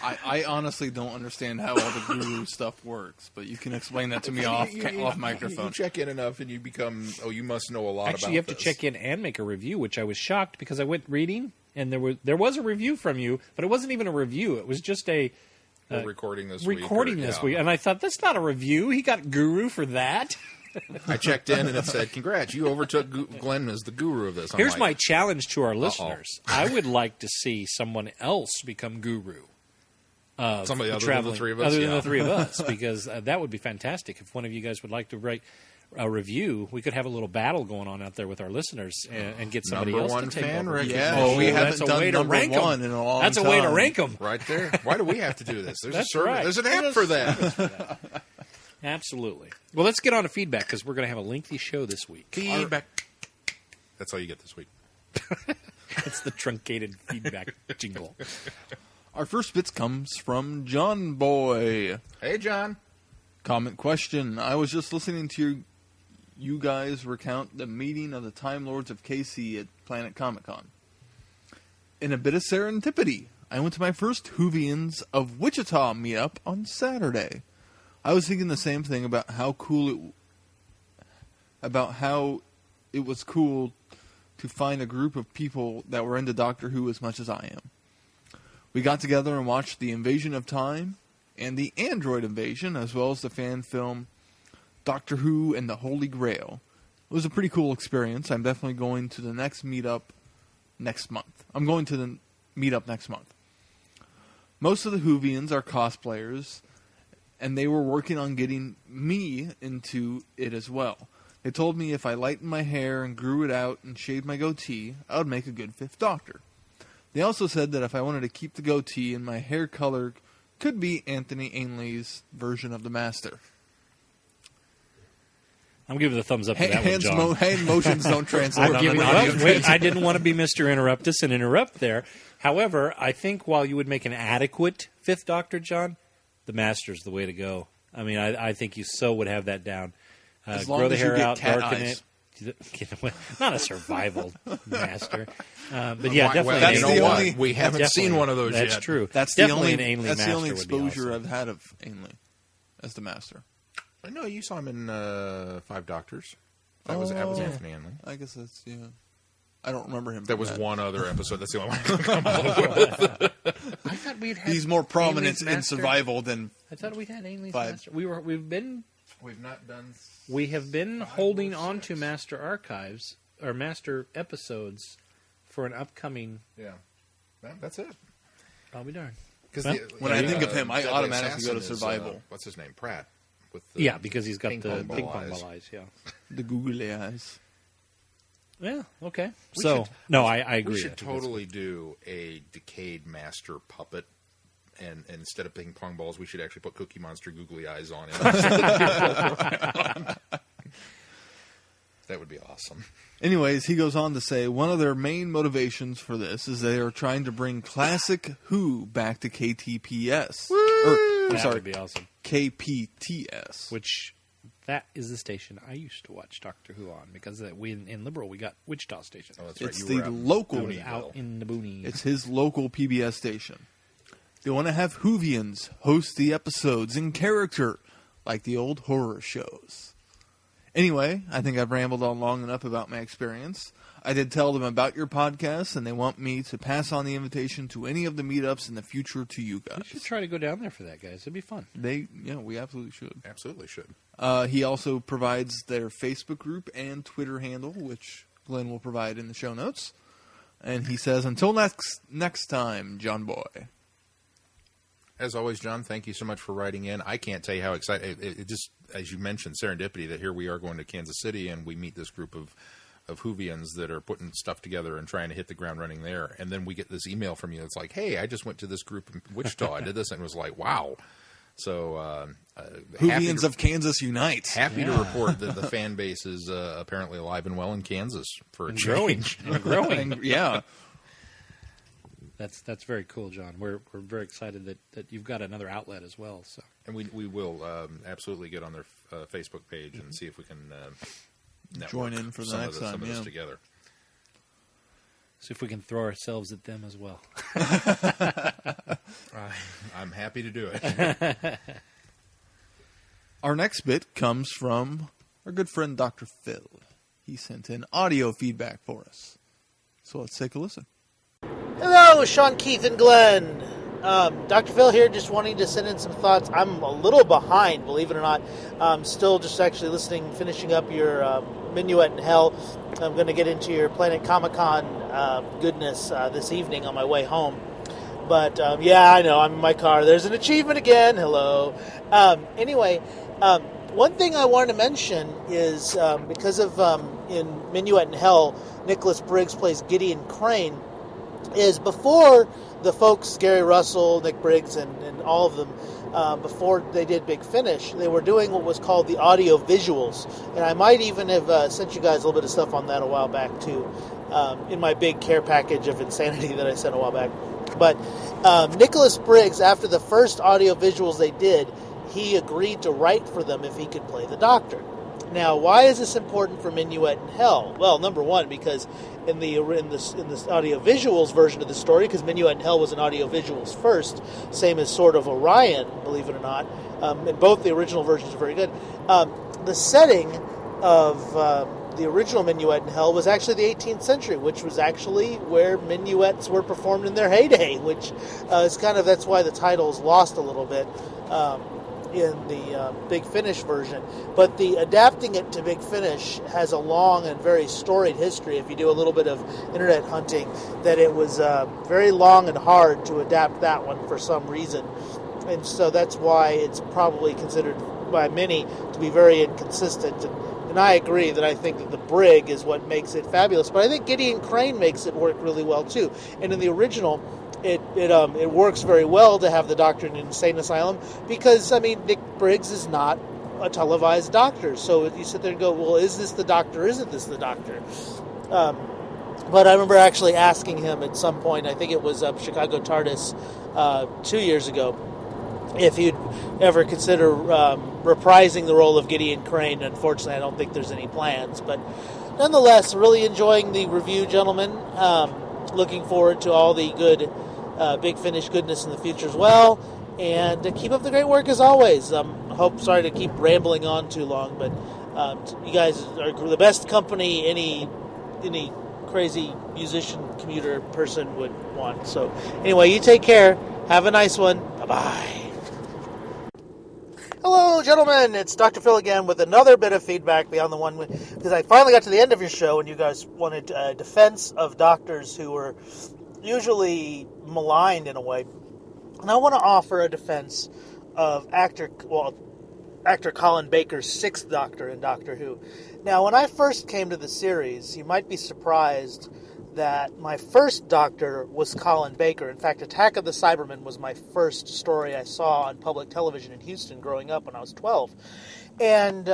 I honestly don't understand how all the guru stuff works, but you can explain that to me off microphone. You check in enough and you become, you must know a lot about Actually, you have this. to check in and make a review, which I was shocked because I went reading and there was a review from you, but it wasn't even a review. It was just a We're recording this week, yeah. and I thought that's not a review. He got guru for that. I checked in and it said, "Congrats, you overtook Glenn as the guru of this." I'm Here's like, my challenge to our listeners: I would like to see someone else become guru. somebody other Traveling, than the three of us. other than yeah. the three of us, because that would be fantastic. If one of you guys would like to write a review, we could have a little battle going on out there with our listeners and get somebody Number else one to take fan over. recognition. Yeah, we that's haven't a way done to number rank 'em. one in a long That's a time. way to rank them. Right there. Why do we have to do this? There's That's a service. right. There's an app for that. Absolutely. Well, let's get on to feedback because we're going to have a lengthy show this week. Feedback. That's all you get this week. It's the truncated feedback jingle. Our first bits comes from John Boy. Hey, John. Comment question. I was just listening to you guys recount the meeting of the Time Lords of KC at Planet Comic Con. In a bit of serendipity, I went to my first Whovians of Wichita meetup on Saturday. I was thinking the same thing about how it was cool to find a group of people that were into Doctor Who as much as I am. We got together and watched The Invasion of Time and The Android Invasion, as well as the fan film Doctor Who and the Holy Grail. It was a pretty cool experience. I'm definitely going to the next meetup next month. I'm going to the meetup next month. Most of the Whovians are cosplayers, and they were working on getting me into it as well. They told me if I lightened my hair and grew it out and shaved my goatee, I would make a good Fifth Doctor. They also said that if I wanted to keep the goatee and my hair color could be Anthony Ainley's version of the Master. I'm giving the thumbs up to that one, John. Hand motions don't translate on an audio. Wait, I didn't want to be Mr. Interruptus and interrupt there. However, I think while you would make an adequate Fifth Doctor, John, the Master's the way to go. I mean, I think you so would have that down. As long grow the as you hair get out, cat darken eyes. it. Not a survival Master. But yeah, definitely. Well, That's you the know what? only- We haven't Definitely. seen one of those That's yet. true. That's Definitely the only. an Ainley That's the only Master would be exposure awesome. I've had of Ainley as the Master. No, you saw him in Five Doctors. That was Anthony Ainley. I guess that's I don't remember him. There from was that. one other episode. That's the only one I can come up with. I thought we'd had He's more prominent Ainley's in Master. survival than I thought we'd had Ainley's Five. Master. We've We've not done. We have been holding on to Master Archives or Master episodes for an upcoming. Yeah, that's it. I'll be darned. Because when I think of him, I Deadly automatically go to Assassin is, survival. what's his name? Pratt. With the Yeah, because he's got ping the pong ping ball pong eyes. ball eyes. Yeah. the googly eyes. Yeah. Okay. We So should- no, I agree. We I should think that's totally do a decayed master puppet, and instead of ping pong balls, we should actually put Cookie Monster googly eyes on it. That would be awesome. Anyways, he goes on to say one of their main motivations for this is they are trying to bring classic Who back to KTPS. that would be awesome. KPTS. Which that is the station I used to watch Doctor Who on because we in Liberal we got Wichita Station. Oh, that's right. It's You the were out in local. Booneyville. Out in the boonies. It's his local PBS station. They want to have Whovians host the episodes in character, like the old horror shows. Anyway, I think I've rambled on long enough about my experience. I did tell them about your podcast, and they want me to pass on the invitation to any of the meetups in the future to you guys. We should try to go down there for that, guys. It'd be fun. We absolutely should. Absolutely should. He also provides their Facebook group and Twitter handle, which Glenn will provide in the show notes. And he says, until next time, John Boy. As always, John, thank you so much for writing in. I can't tell you how excited it just, as you mentioned, serendipity that here we are going to Kansas City and we meet this group of Whovians that are putting stuff together and trying to hit the ground running there. And then we get this email from you. It's like, hey, I just went to this group in Wichita. I did this, and it was like, wow. So, Whovians of Kansas Unite. happy to report that the fan base is apparently alive and well in Kansas for a Growing. change. Growing. Yeah. That's very cool, John. We're very excited that you've got another outlet as well. So And we will absolutely get on their Facebook page and see if we can network Join in for the some next of time, some of this yeah. together. see if we can throw ourselves at them as well. I'm happy to do it. Our next bit comes from our good friend Dr. Phil. He sent in audio feedback for us. So let's take a listen. Hello, Sean, Keith, and Glenn. Dr. Phil here, just wanting to send in some thoughts. I'm a little behind, believe it or not. I'm still just actually finishing up your Minuet in Hell. I'm going to get into your Planet Comic-Con goodness this evening on my way home. But, yeah, I know, I'm in my car. There's an achievement again. Hello. Anyway, one thing I wanted to mention is because of in Minuet in Hell, Nicholas Briggs plays Gideon Crane, is before the folks, Gary Russell, Nick Briggs, and all of them, before they did Big Finish, they were doing what was called the audio visuals. And I might even have sent you guys a little bit of stuff on that a while back, too, in my big care package of insanity that I sent a while back. But Nicholas Briggs, after the first audio visuals they did, he agreed to write for them if he could play the Doctor. Now, why is this important for Minuet in Hell? Well, number one, because in this audio visuals version of the story, because Minuet in Hell was an audio visuals first, same as Sword of Orion, believe it or not, and both the original versions are very good. The setting of the original Minuet in Hell was actually the 18th century, which was actually where minuets were performed in their heyday, which is that's why the title is lost a little bit in the Big Finish version. But the adapting it to Big Finish has a long and very storied history. If you do a little bit of internet hunting, that it was very long and hard to adapt that one for some reason. And so that's why it's probably considered by many to be very inconsistent. And I agree that I think that the Brig is what makes it fabulous. But I think Gideon Crane makes it work really well, too. And in the original, it works very well to have the Doctor in an insane asylum because, I mean, Nick Briggs is not a televised doctor. So you sit there and go, well, is this the Doctor? Isn't this the Doctor? But I remember actually asking him at some point, I think it was Chicago TARDIS 2 years ago, if he'd ever consider reprising the role of Gideon Crane. Unfortunately, I don't think there's any plans. But nonetheless, really enjoying the review, gentlemen. Looking forward to all the good Big Finish goodness in the future as well. And keep up the great work as always. Sorry to keep rambling on too long, but you guys are the best company any crazy musician, commuter person would want. So anyway, you take care. Have a nice one. Bye-bye. Hello, gentlemen. It's Dr. Phil again with another bit of feedback beyond the one, because I finally got to the end of your show and you guys wanted a defense of doctors who were usually maligned in a way. And I want to offer a defense of actor Colin Baker's sixth Doctor in Doctor Who. Now, when I first came to the series, you might be surprised that my first Doctor was Colin Baker. In fact, Attack of the Cybermen was my first story I saw on public television in Houston growing up when I was 12. And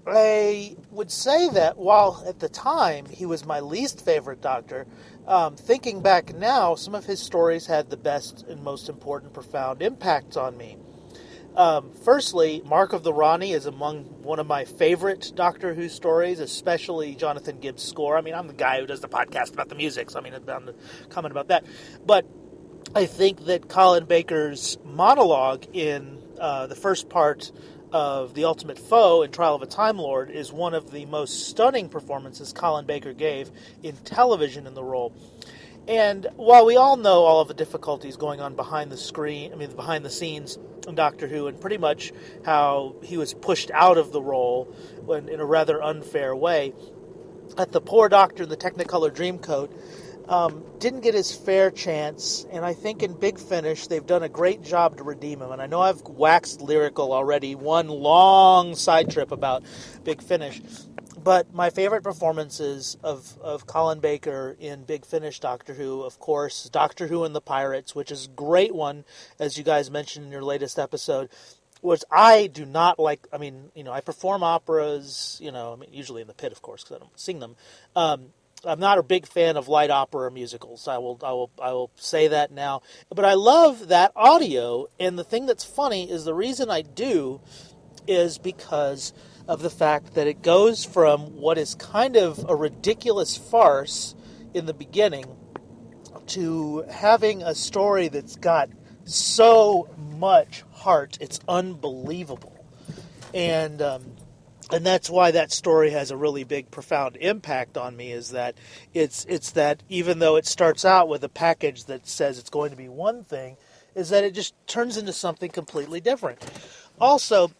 I would say that while at the time he was my least favorite Doctor, thinking back now, some of his stories had the best and most important profound impacts on me. Firstly, Mark of the Rani is among one of my favorite Doctor Who stories, especially Jonathan Gibbs' score. I mean, I'm the guy who does the podcast about the music, so I mean, I'm bound to comment about that. But I think that Colin Baker's monologue in the first part of The Ultimate Foe and Trial of a Time Lord is one of the most stunning performances Colin Baker gave in television in the role. And while we all know all of the difficulties going on behind the scenes in Doctor Who, and pretty much how he was pushed out of the role in a rather unfair way, that the poor Doctor in the Technicolor Dreamcoat didn't get his fair chance, and I think in Big Finish they've done a great job to redeem him. And I know I've waxed lyrical already, one long side trip about Big Finish, but my favorite performances of Colin Baker in Big Finish Doctor Who, of course, Doctor Who and the Pirates, which is a great one, as you guys mentioned in your latest episode, which I do not like. I mean, I perform operas, usually in the pit, of course, because I don't sing them. I'm not a big fan of light opera musicals. I will say that now. But I love that audio, and the thing that's funny is the reason I do is because of the fact that it goes from what is kind of a ridiculous farce in the beginning to having a story that's got so much heart. It's unbelievable. And that's why that story has a really big, profound impact on me, is that it's that even though it starts out with a package that says it's going to be one thing, is that it just turns into something completely different. Also,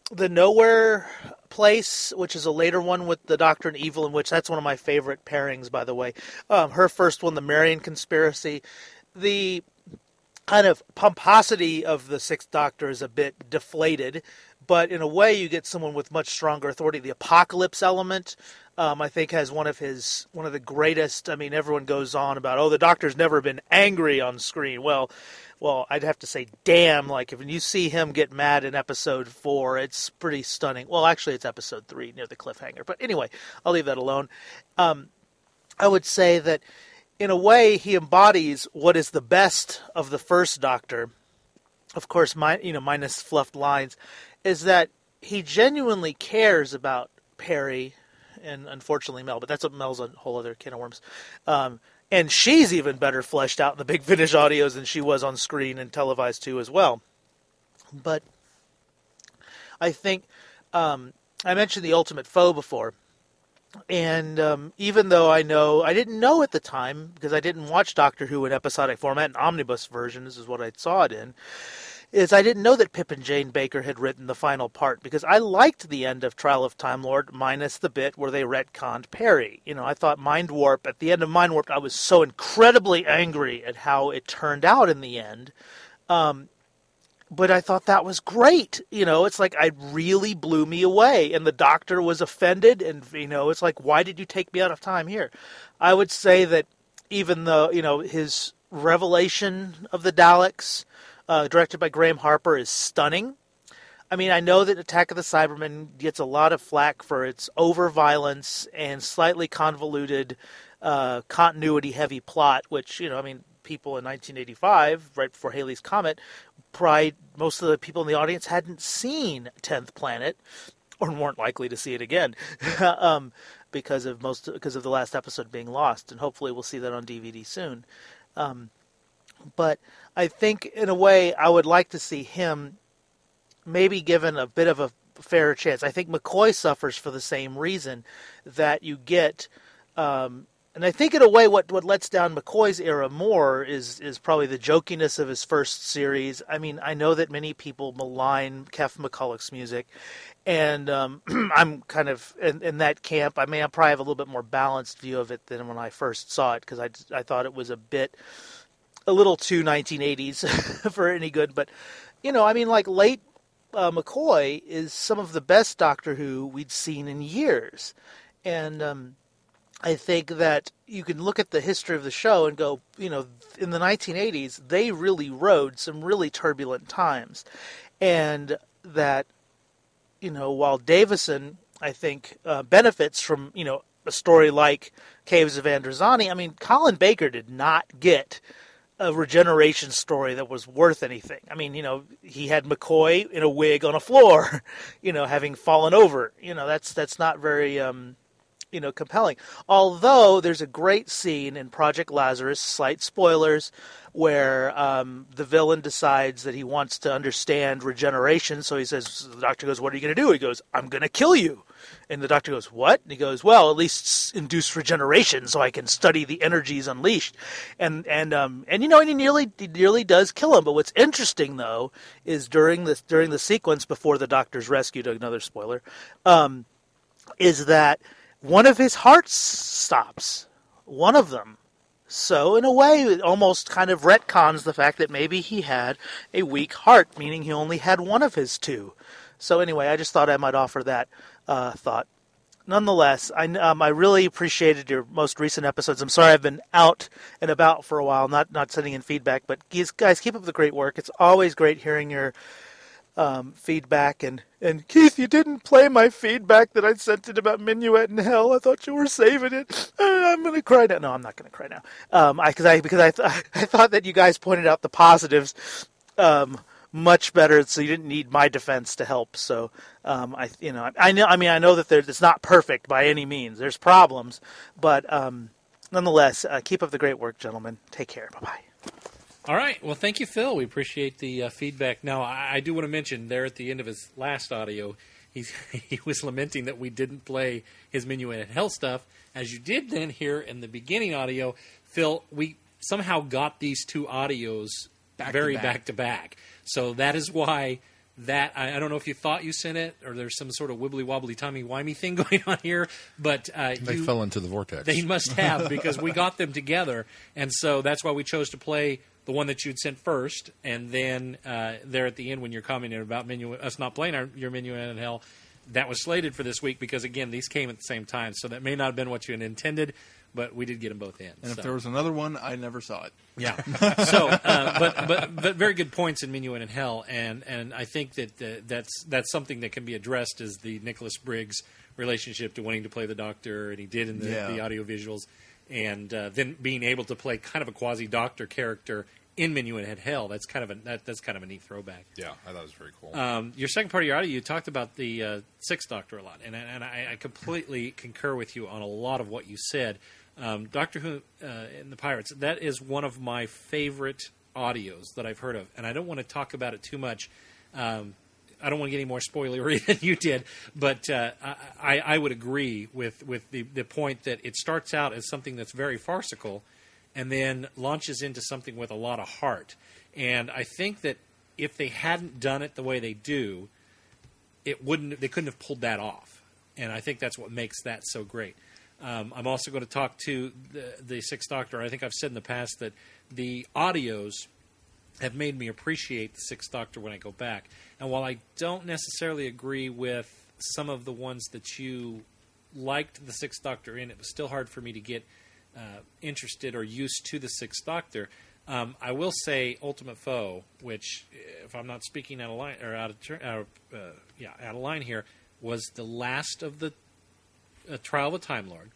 the Nowhere Place, which is a later one with the Doctor and Evil, in which that's one of my favorite pairings, by the way. Her first one, the Marian Conspiracy. The kind of pomposity of the Sixth Doctor is a bit deflated, but in a way you get someone with much stronger authority. The Apocalypse element, I think, has one of the greatest. I mean, everyone goes on about, the Doctor's never been angry on screen. Well, I'd have to say, damn, like, if you see him get mad in episode 4, it's pretty stunning. Well, actually, it's episode 3, near the cliffhanger. But anyway, I'll leave that alone. I would say that, in a way, he embodies what is the best of the first Doctor. Of course, minus fluffed lines, is that he genuinely cares about Perry, and unfortunately Mel, but Mel's a whole other can of worms. And she's even better fleshed out in the Big Finish audios than she was on screen and televised too as well. But I think I mentioned The Ultimate Foe before. And even though I didn't know at the time, because I didn't watch Doctor Who in episodic format, an omnibus version, this is what I saw it in, is I didn't know that Pip and Jane Baker had written the final part, because I liked the end of Trial of Time Lord, minus the bit where they retconned Perry. I thought at the end of Mind Warp, I was so incredibly angry at how it turned out in the end. But I thought that was great. It's like, it really blew me away. And the Doctor was offended, and, it's like, why did you take me out of time here? I would say that even though, his revelation of the Daleks, directed by Graham Harper, is stunning. I mean, I know that Attack of the Cybermen gets a lot of flack for its over-violence and slightly convoluted, continuity-heavy plot, which, people in 1985, right before Halley's Comet, most of the people in the audience hadn't seen 10th Planet, or weren't likely to see it again, because of the last episode being lost, and hopefully we'll see that on DVD soon. But I think, in a way, I would like to see him maybe given a bit of a fairer chance. I think McCoy suffers for the same reason, that you get, and I think in a way what lets down McCoy's era more is probably the jokiness of his first series. I mean, I know that many people malign Kef McCulloch's music, and I'm kind of in that camp. I mean, I probably have a little bit more balanced view of it than when I first saw it, because I thought it was a little too 1980s for any good. But, late McCoy is some of the best Doctor Who we'd seen in years. And I think that you can look at the history of the show and go, in the 1980s, they really rode some really turbulent times. And that, while Davison, I think, benefits from, a story like Caves of Androzani, I mean, Colin Baker did not get a regeneration story that was worth anything. I mean, he had McCoy in a wig on a floor, having fallen over. That's not very, compelling. Although there's a great scene in Project Lazarus, slight spoilers, where the villain decides that he wants to understand regeneration. So he says, the Doctor goes, "What are you going to do?" He goes, "I'm going to kill you." And the Doctor goes, "What?" And he goes, "Well, at least induce regeneration so I can study the energies unleashed." And he nearly does kill him. But what's interesting, though, is during the sequence before the Doctor's rescued, another spoiler, is that one of his hearts stops. One of them. So, in a way, it almost kind of retcons the fact that maybe he had a weak heart, meaning he only had one of his two. So anyway, I just thought I might offer that thought. Nonetheless, I really appreciated your most recent episodes. I'm sorry I've been out and about for a while, not sending in feedback, but guys, keep up the great work. It's always great hearing your feedback. And Keith, you didn't play my feedback that I sent in about Minuet in Hell. I thought you were saving it. I'm going to cry now. No, I'm not going to cry now. Because I thought that you guys pointed out the positives much better, so you didn't need my defense to help. So I know that it's not perfect by any means. There's problems, but nonetheless, keep up the great work, gentlemen. Take care. Bye-bye. All right. Well, thank you, Phil. We appreciate the feedback. Now, I do want to mention there at the end of his last audio, he was lamenting that we didn't play his Minuet and Hell stuff. As you did then hear in the beginning audio, Phil, we somehow got these two audios back to back. So that is why I don't know if you thought you sent it or there's some sort of wibbly-wobbly, timey-wimey thing going on here, but they fell into the vortex. They must have, because we got them together, and so that's why we chose to play the one that you'd sent first, and then there at the end when you're commenting about us not playing your Minuet in Hell, that was slated for this week because, again, these came at the same time, so that may not have been what you had intended, but we did get them both in. And if there was another one, I never saw it. Yeah. So, but very good points in Minuet in Hell, and I think that that's something that can be addressed as the Nicholas Briggs relationship to wanting to play the Doctor, and he did in the audio visuals, and then being able to play kind of a quasi-Doctor character in Minuet in Hell. That's kind of a neat throwback. Yeah, I thought it was very cool. Your second part of your audio, you talked about the Sixth Doctor a lot, and I completely concur with you on a lot of what you said. Doctor Who and the Pirates, that is one of my favorite audios that I've heard of, and I don't want to talk about it too much. I don't want to get any more spoilery than you did, but I would agree with the point that it starts out as something that's very farcical and then launches into something with a lot of heart. And I think that if they hadn't done it the way they do, they couldn't have pulled that off. And I think that's what makes that so great. I'm also going to talk to the Sixth Doctor. I think I've said in the past that the audios have made me appreciate the Sixth Doctor when I go back. And while I don't necessarily agree with some of the ones that you liked the Sixth Doctor in, it was still hard for me to get interested or used to the Sixth Doctor. I will say Ultimate Foe, which, if I'm not speaking out of line or out of line here, was the last of the Trial of a Time Lord.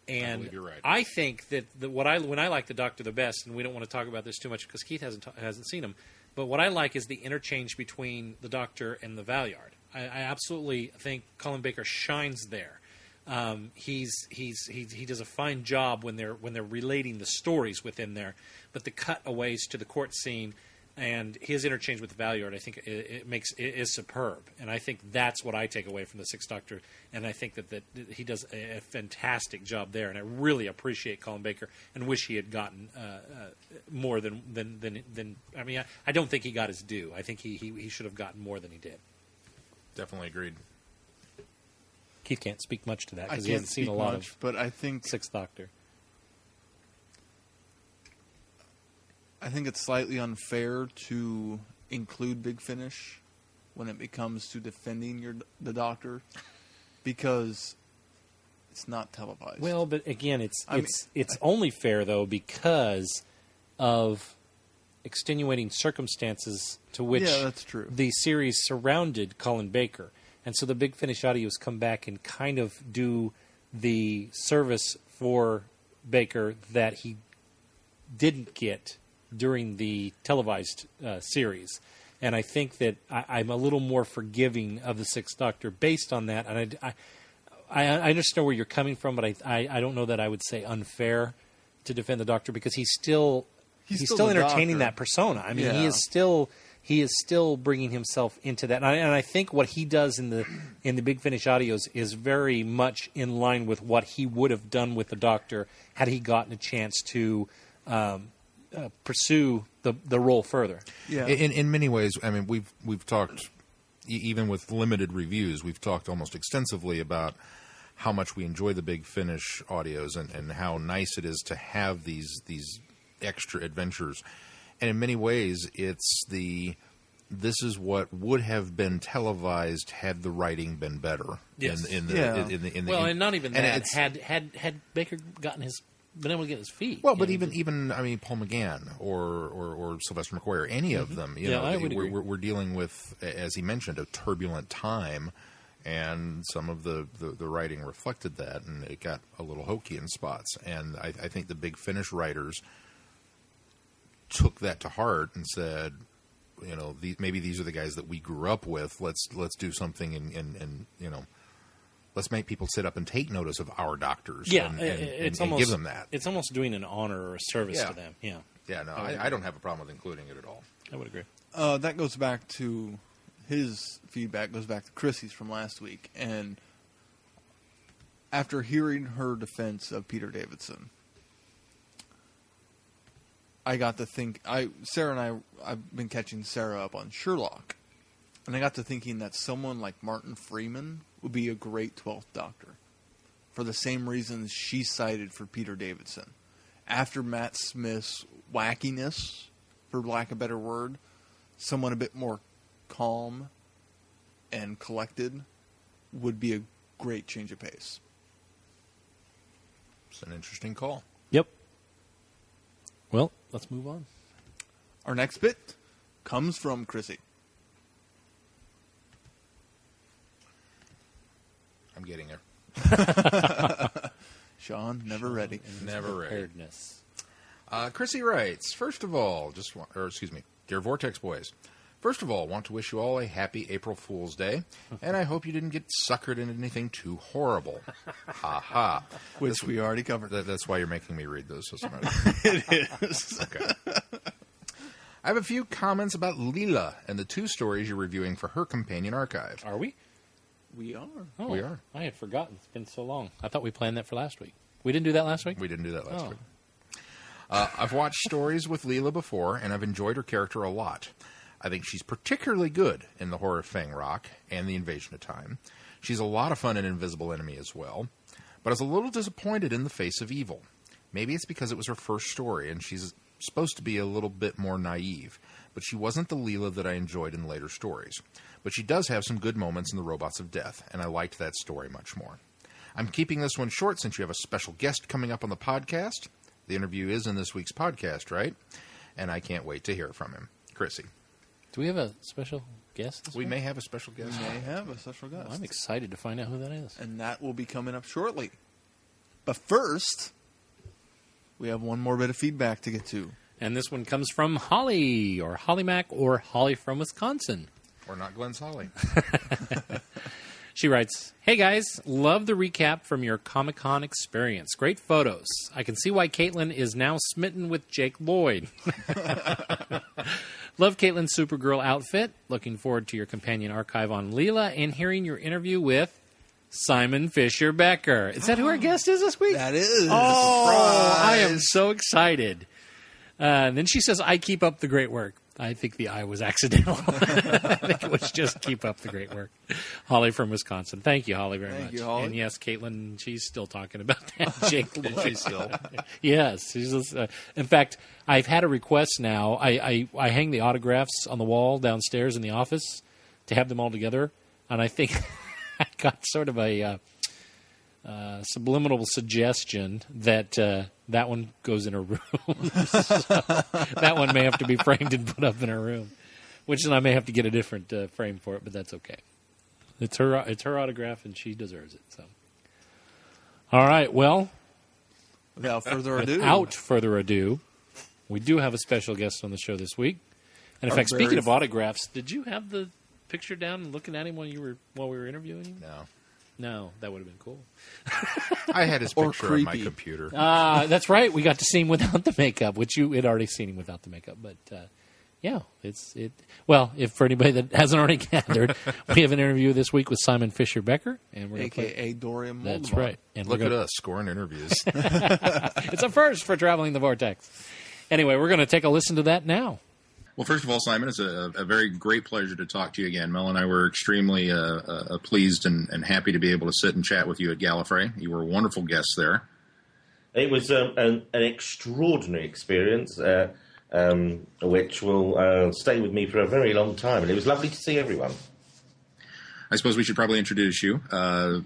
And I believe you're right. I think that when I like the Doctor the best, and we don't want to talk about this too much because Keith hasn't seen him, but what I like is the interchange between the Doctor and the Valyard. I absolutely think Colin Baker shines there. He does a fine job when they're relating the stories within there, but the cutaways to the court scene and his interchange with the Valyard, I think it is superb, and I think that's what I take away from the Sixth Doctor, and I think that he does a fantastic job there, and I really appreciate Colin Baker and wish he had gotten more than I mean, I don't think he got his due. I think he should have gotten more than he did. Definitely agreed. Keith can't speak much to that I because he can't hasn't seen speak a lot much, of but I think Sixth Doctor. I think it's slightly unfair to include Big Finish when it becomes to defending the Doctor, because it's not televised. Well, but again, it's only fair though because of extenuating circumstances to which that's true. The series surrounded Colin Baker, and so the Big Finish audios come back and kind of do the service for Baker that he didn't get during the televised series. And I think that I'm a little more forgiving of the Sixth Doctor based on that. And I understand where you're coming from, but I don't know that I would say unfair to defend the Doctor because he's still entertaining that persona. I mean, he is still bringing himself into that. And I think what he does in the Big Finish audios is very much in line with what he would have done with the Doctor had he gotten a chance to pursue the role further. Yeah. In many ways, I mean, we've talked, even with limited reviews, we've talked almost extensively about how much we enjoy the Big Finish audios and how nice it is to have these extra adventures. And in many ways, this is what would have been televised had the writing been better. Yes. And not even that. Had Baker been able to get his feet. Well, but even I mean, Paul McGann or Sylvester McCoy or any of them, we're dealing with, as he mentioned, a turbulent time, and some of the writing reflected that, and it got a little hokey in spots. And I think the Big Finish writers took that to heart and said, maybe these are the guys that we grew up with. Let's do something and let's make people sit up and take notice of our doctors. And give them that. It's almost doing an honor or a service to them. Yeah. Yeah. No, I don't have a problem with including it at all. I would agree. That goes back to his feedback. Goes back to Chrissy's from last week, and after hearing her defense of Peter Davidson, I got to think. Sarah and I've been catching Sarah up on Sherlock, and I got to thinking that someone like Martin Freeman would be a great 12th Doctor, for the same reasons she cited for Peter Davidson. After Matt Smith's wackiness, for lack of a better word, someone a bit more calm and collected would be a great change of pace. It's an interesting call. Yep. Well, let's move on. Our next bit comes from Chrissy. I'm getting her. Sean, never ready. Never ready. Preparedness. Chrissy writes, first of all, dear Vortex boys, first of all, want to wish you all a happy April Fool's Day, and I hope you didn't get suckered into anything too horrible. Ha ha. Which we already covered. That's why you're making me read those. So It is. Okay. I have a few comments about Leela and the 2 stories you're reviewing for her companion archive. Are we? We are. Oh, We are. I had forgotten. It's been so long. I thought we planned that for last week. We didn't do that last week? We didn't do that last Oh. week. I've watched stories with Leela before, and I've enjoyed her character a lot. I think she's particularly good in The Horror of Fang Rock and The Invasion of Time. She's a lot of fun in Invisible Enemy as well, but I was a little disappointed in The Face of Evil. Maybe it's because it was her first story, and she's supposed to be a little bit more naive, but she wasn't the Leela that I enjoyed in later stories. But she does have some good moments in The Robots of Death, and I liked that story much more. I'm keeping this one short since you have a special guest coming up on the podcast. The interview is in this week's podcast, right? And I can't wait to hear from him. Chrissy. Do we have a special guest this We week? may have a special guest. We may have a special guest. I'm excited to find out who that is. And that will be coming up shortly. But first, we have one more bit of feedback to get to. And this one comes from Holly, or Holly Mac, or Holly from Wisconsin. Or not Glenn's Holly. She writes, "Hey guys, love the recap from your Comic-Con experience. Great photos. I can see why Caitlin is now smitten with Jake Lloyd. Love Caitlin's Supergirl outfit. Looking forward to your companion archive on Leela and hearing your interview with Simon Fisher Becker." Is that who our guest is this week? That is. Oh, I am so excited. And then she says, "I keep up the great work." I think the I was accidental. I think it was just keep up the great work. Holly from Wisconsin. Thank you, Holly, very much. Thank you, Holly. And yes, Caitlin, she's still talking about that. Jake Lloyd. Is she still? Yes. She's just, in fact, I've had a request now. I hang the autographs on the wall downstairs in the office to have them all together. And I think I got sort of a subliminal suggestion that that one goes in her room. So that one may have to be framed and put up in her room, which then I may have to get a different frame for it, but that's okay. It's her autograph, and she deserves it. So, all right. Well, Without further ado, we do have a special guest on the show this week. And in fact, speaking of autographs, did you have the picture down and looking at him while we were interviewing him? No, that would have been cool. I had his Or picture on my creepy. computer. That's right. We got to see him without the makeup, which you had already seen him without the makeup. But yeah, it. Well, if for anybody that hasn't already gathered, we have an interview this week with Simon Fisher Becker, and we're a.k.a. Dorian Moldovan. That's right. And Look at us scoring interviews. It's a first for Traveling the Vortex. Anyway, we're going to take a listen to that now. Well, first of all, Simon, it's a very great pleasure to talk to you again. Mel and I were extremely pleased and happy to be able to sit and chat with you at Gallifrey. You were a wonderful guest there. It was an extraordinary experience, which will stay with me for a very long time. And it was lovely to see everyone. I suppose we should probably introduce you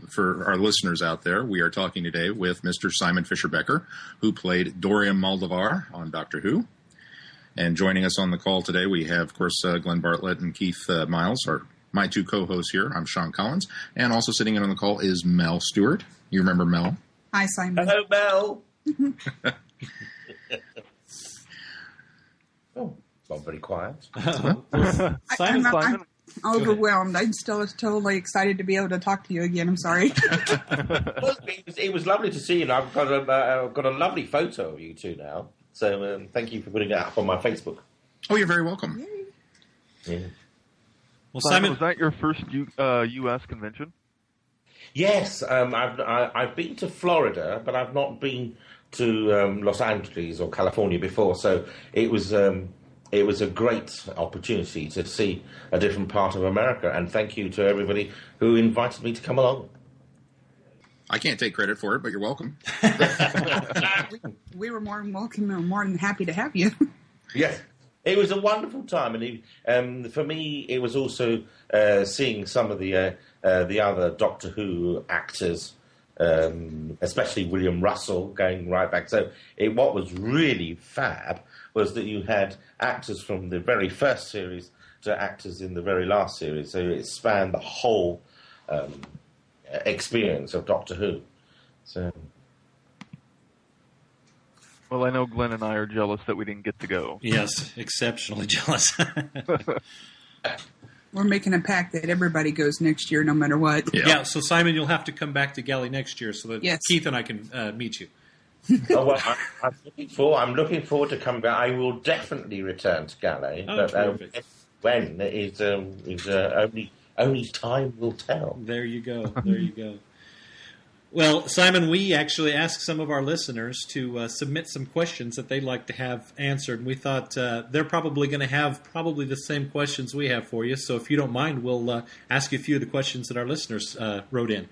for our listeners out there. We are talking today with Mr. Simon Fisher Becker, who played Dorian Moldovar on Doctor Who. And joining us on the call today, we have, of course, Glenn Bartlett and Keith Miles, are my two co-hosts here. I'm Sean Collins. And also sitting in on the call is Mel Stewart. You remember Mel? Hi, Simon. Hello, Mel. Oh, it's not very quiet. I'm overwhelmed. I'm still totally excited to be able to talk to you again. I'm sorry. It was lovely to see you. And I've got a lovely photo of you two now. So thank you for putting it up on my Facebook. Oh, you're very welcome. Yeah. Well, Simon, was that your first U.S. convention? Yes, I've been to Florida, but I've not been to Los Angeles or California before. So it was a great opportunity to see a different part of America. And thank you to everybody who invited me to come along. I can't take credit for it, but you're welcome. We were more than welcome and more than happy to have you. Yes, it was a wonderful time, and for me, it was also seeing some of the other Doctor Who actors, especially William Russell, going right back. So what was really fab was that you had actors from the very first series to actors in the very last series. So it spanned the whole experience of Doctor Who. So, well, I know Glenn and I are jealous that we didn't get to go. Yes, exceptionally jealous. We're making a pact that everybody goes next year, no matter what. Yeah. So Simon, you'll have to come back to Galley next year so that Keith and I can meet you. I'm looking forward to coming back. I will definitely return to Galley, but when is only time will tell. There you go. There you go. Well, Simon, we actually asked some of our listeners to submit some questions that they'd like to have answered. And we thought they're probably going to have the same questions we have for you. So if you don't mind, we'll ask you a few of the questions that our listeners wrote in.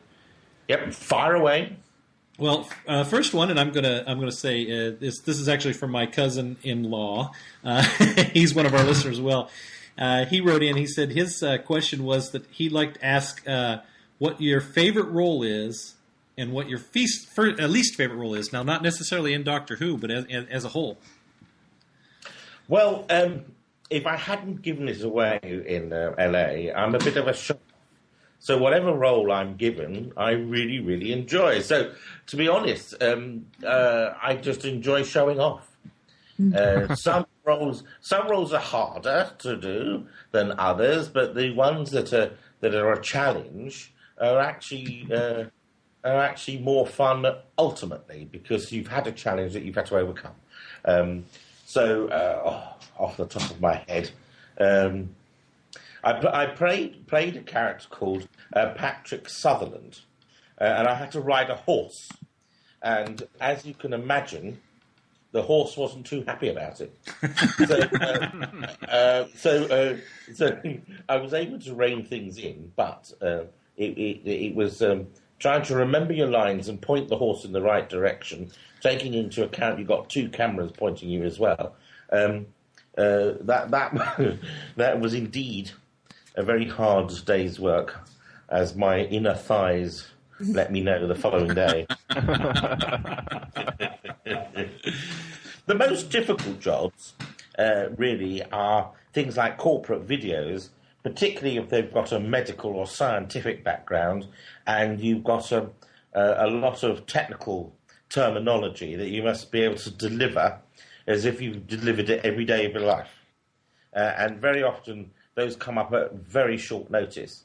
Yep, fire away. Well, first one, and I'm gonna say this is actually from my cousin-in-law. He's one of our listeners as well. He wrote in. He said his question was that he'd like to ask what your favorite role is and what your least favorite role is. Now, not necessarily in Doctor Who, but as a whole. Well, if I hadn't given this away in LA, I'm a bit of a shock. So whatever role I'm given, I really, really enjoy. So to be honest, I just enjoy showing off. Some roles are harder to do than others, but the ones that are a challenge are actually more fun ultimately, because you've had a challenge that you've had to overcome. Off the top of my head, I played a character called Patrick Sutherland, and I had to ride a horse. And as you can imagine, the horse wasn't too happy about it. So I was able to rein things in, but it was trying to remember your lines and point the horse in the right direction, taking into account you've got two cameras pointing you as well. That was indeed a very hard day's work, as my inner thighs let me know the following day. The most difficult jobs really are things like corporate videos, particularly if they've got a medical or scientific background, and you've got a lot of technical terminology that you must be able to deliver as if you've delivered it every day of your life. And very often those come up at very short notice.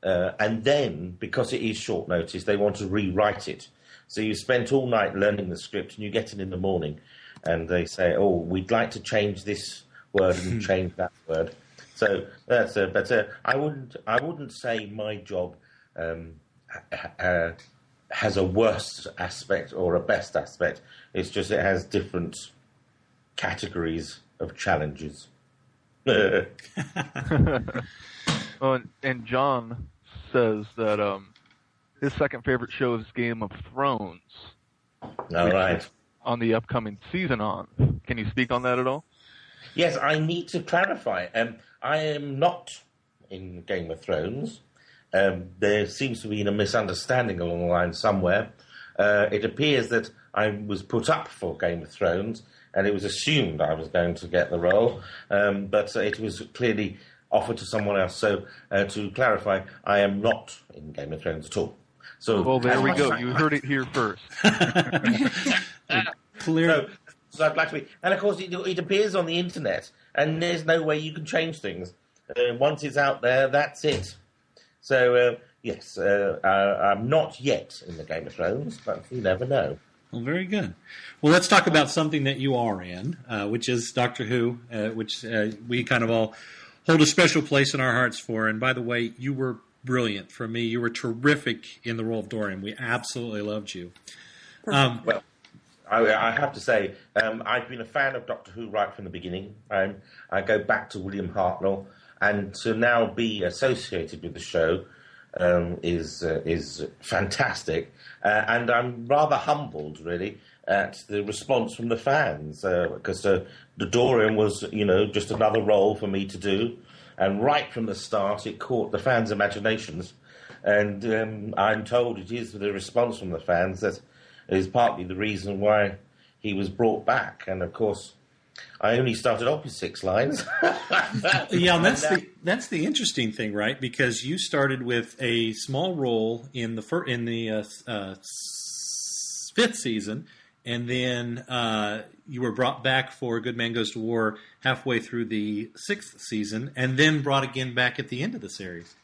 And then, because it is short notice, they want to rewrite it. So you spent all night learning the script, and you get in the morning, and they say, "Oh, we'd like to change this word and change that word." So that's but I wouldn't say my job has a worst aspect or a best aspect. It's just it has different categories of challenges. And John says that his second favorite show is Game of Thrones. All right. On the upcoming season on. Can you speak on that at all? Yes, I need to clarify. I am not in Game of Thrones. There seems to be a misunderstanding along the line somewhere. It appears that I was put up for Game of Thrones, and it was assumed I was going to get the role, but it was clearly offered to someone else. So, to clarify, I am not in Game of Thrones at all. So, well, there we go. You heard it here first. Clear. So I'd like to be, and of course, it appears on the internet, and there's no way you can change things. Once it's out there, that's it. So, yes, I'm not yet in the Game of Thrones, but you never know. Well, very good. Well, let's talk about something that you are in, which is Doctor Who, which we kind of all hold a special place in our hearts for. And by the way, you were brilliant for me. You were terrific in the role of Dorian. We absolutely loved you. Well, I have to say, I've been a fan of Doctor Who right from the beginning. I go back to William Hartnell, and to now be associated with the show is fantastic. And I'm rather humbled, really, at the response from the fans, because the Dorian was, just another role for me to do. And right from the start, it caught the fans' imaginations. And I'm told it is the response from the fans that is partly the reason why he was brought back. And, of course, I only started off with 6 lines. Yeah, and that's the interesting thing, right? Because you started with a small role in the 5th season, and then you were brought back for Good Man Goes to War halfway through the 6th season, and then brought again back at the end of the series.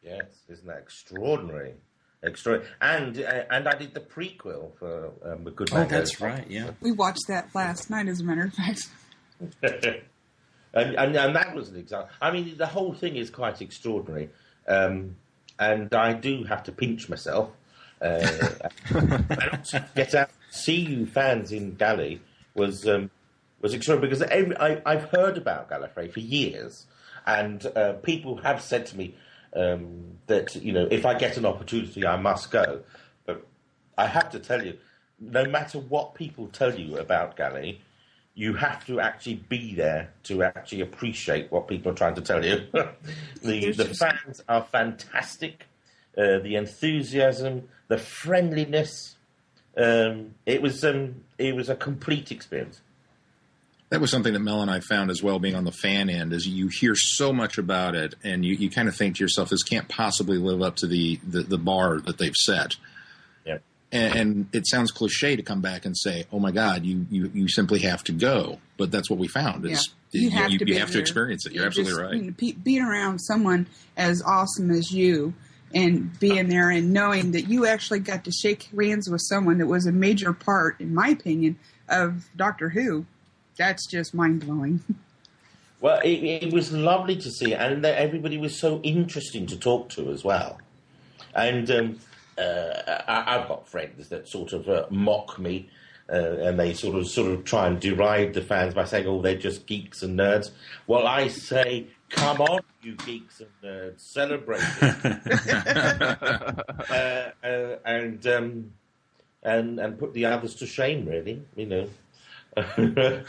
Yes, isn't that extraordinary? And I did the prequel for Good Man. Oh, that's right. Yeah, we watched that last night, as a matter of fact. and that was an example. I mean, the whole thing is quite extraordinary, and I do have to pinch myself. Get out, see you fans in Galley was extraordinary, because I've heard about Gallifrey for years, and people have said to me that if I get an opportunity, I must go. But I have to tell you, no matter what people tell you about Galley, you have to actually be there to actually appreciate what people are trying to tell you. The fans are fantastic. the enthusiasm, the friendliness. It was a complete experience. That was something that Mel and I found as well, being on the fan end, is you hear so much about it, and you kind of think to yourself, this can't possibly live up to the bar that they've set. Yeah. And it sounds cliche to come back and say, oh, my God, you simply have to go. But that's what we found. Is You have to experience it. You're absolutely right. Being around someone as awesome as you and being there and knowing that you actually got to shake hands with someone that was a major part, in my opinion, of Doctor Who. That's just mind-blowing. Well, it was lovely to see, and everybody was so interesting to talk to as well. And I've got friends that sort of mock me, and they sort of try and deride the fans by saying, "Oh, they're just geeks and nerds." Well, I say, "Come on, you geeks and nerds, celebrate it," and put the others to shame, really. You know. I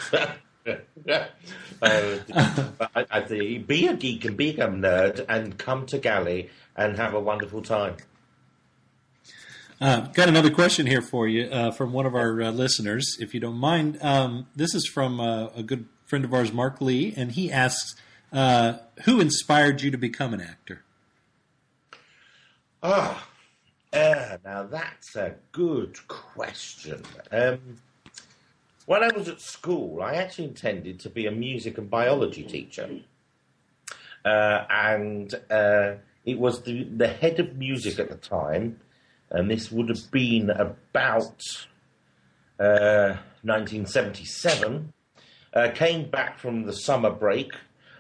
think be a geek and be a nerd and come to Galley and have a wonderful time. Got another question here for you from one of our listeners, if you don't mind. This is from a good friend of ours, Mark Lee, and he asks, who inspired you to become an actor? Now that's a good question. When I was at school, I actually intended to be a music and biology teacher. And it was the head of music at the time, and this would have been about 1977, came back from the summer break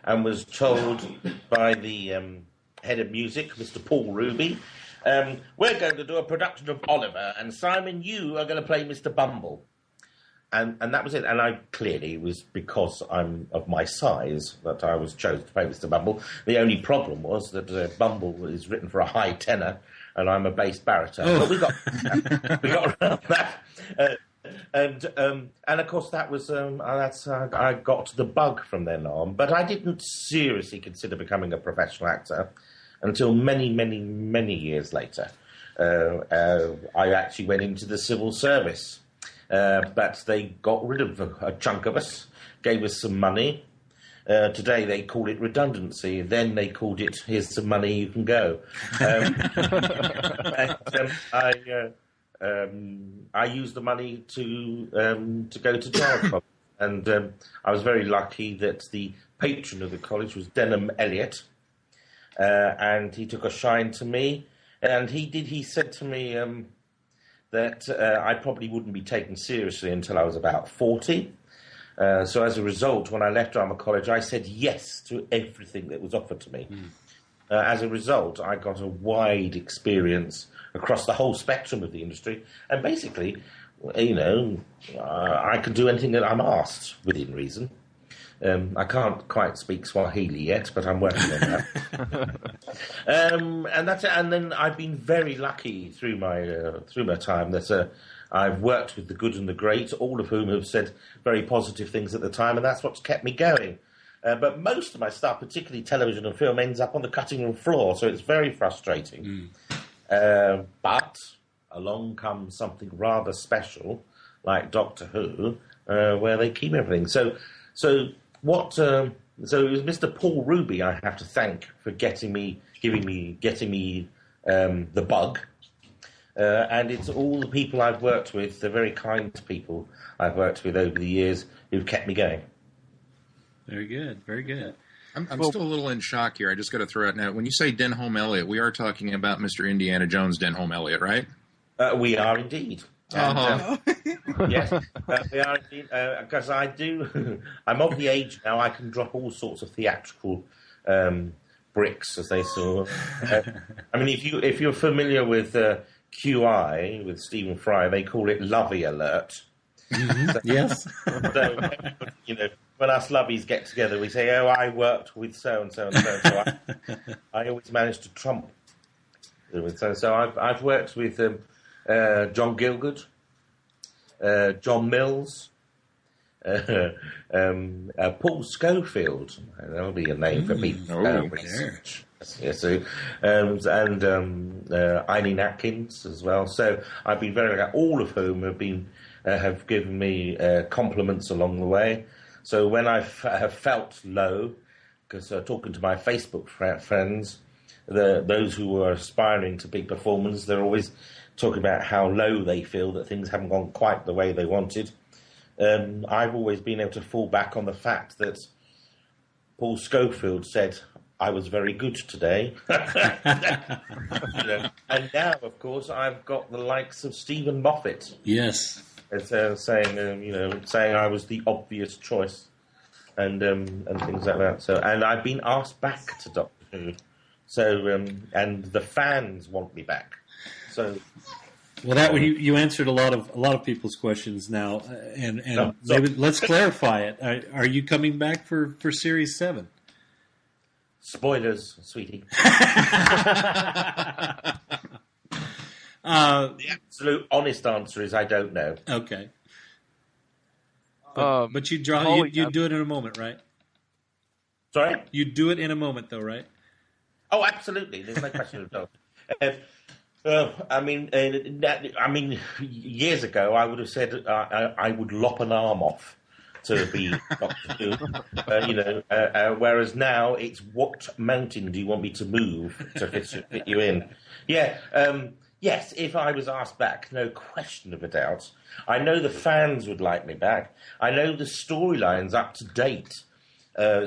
and was told by the head of music, Mr. Paul Ruby, we're going to do a production of Oliver, and Simon, you are going to play Mr. Bumble. And that was it. And it was because I'm of my size that I was chosen to play Mr. Bumble. The only problem was that Bumble is written for a high tenor, and I'm a bass baritone. Oh. But we got around that. And of course that was I got the bug from then on. But I didn't seriously consider becoming a professional actor until many, many, many years later. I actually went into the civil service. But they got rid of a chunk of us, gave us some money. Today they call it redundancy. Then they called it, here's some money, you can go. I used the money to go to jail college. And I was very lucky that the patron of the college was Denham Elliott. And he took a shine to me. And he said to me... that I probably wouldn't be taken seriously until I was about 40. So as a result, when I left drama college, I said yes to everything that was offered to me. As a result, I got a wide experience across the whole spectrum of the industry. And basically, I can do anything that I'm asked within reason. I can't quite speak Swahili yet, but I'm working on that. And that's it. And then I've been very lucky through my time that I've worked with the good and the great, all of whom have said very positive things at the time, and that's what's kept me going. But most of my stuff, particularly television and film, ends up on the cutting room floor, so it's very frustrating. But along comes something rather special, like Doctor Who, where they keep everything. So it was Mr. Paul Ruby I have to thank for getting me the bug, and it's all the people I've worked with, the very kind people I've worked with over the years who've kept me going. Very good, very good. I'm still a little in shock here. I just got to throw out now. When you say Denholm Elliott, we are talking about Mr. Indiana Jones Denholm Elliott, right? We are indeed. Yes, we are indeed, because I'm of the age now I can drop all sorts of theatrical bricks, as they say. I mean, if you're familiar with QI, with Stephen Fry, they call it Lovey Alert. Mm-hmm. Yes. So, when us lovies get together, we say, oh, I worked with so-and-so and so. So I always manage to trump. So I've worked with... John Gielgud, John Mills, Paul Schofield. That'll be a name for people. Yes, so, and Eileen Atkins as well. So I've been very, all of whom have given me compliments along the way. So when I have felt low, because talking to my Facebook friends, those who were aspiring to big performance, they're always talking about how low they feel, that things haven't gone quite the way they wanted. I've always been able to fall back on the fact that Paul Schofield said, I was very good today. And now, of course, I've got the likes of Stephen Moffat. Yes. Saying I was the obvious choice, and things like that. So, and I've been asked back to Doctor Who. So, and the fans want me back. So, well, that you answered a lot of people's questions now, and maybe let's clarify it. Are you coming back for Series 7? Spoilers, sweetie. The absolute honest answer is I don't know. Okay. But you'd do it in a moment, right? Sorry? You'd do it in a moment, though, right? Oh, absolutely. There's no question of doubt. Years ago, I would have said I would lop an arm off to be Doctor Who. Whereas now it's what mountain do you want me to move to fit you in? Yeah. Yes, if I was asked back, no question of a doubt. I know the fans would like me back. I know the storylines up to date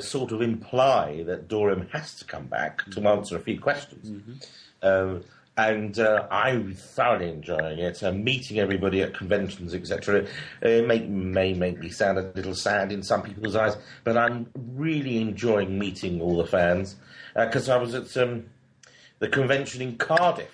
sort of imply that Dorham has to come back to answer a few questions. Mm-hmm. I'm thoroughly enjoying it. Meeting everybody at conventions, etc. May make me sound a little sad in some people's eyes, but I'm really enjoying meeting all the fans. Because I was at the convention in Cardiff,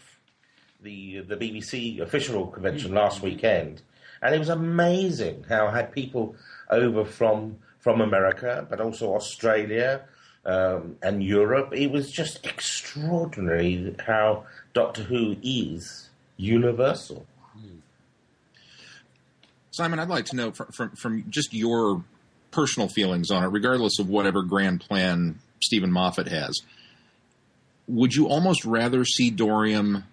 the BBC official convention last weekend, and it was amazing how I had people over from America, but also Australia and Europe. It was just extraordinary how Doctor Who is universal. Simon, I'd like to know from just your personal feelings on it, regardless of whatever grand plan Stephen Moffat has, would you almost rather see Dorham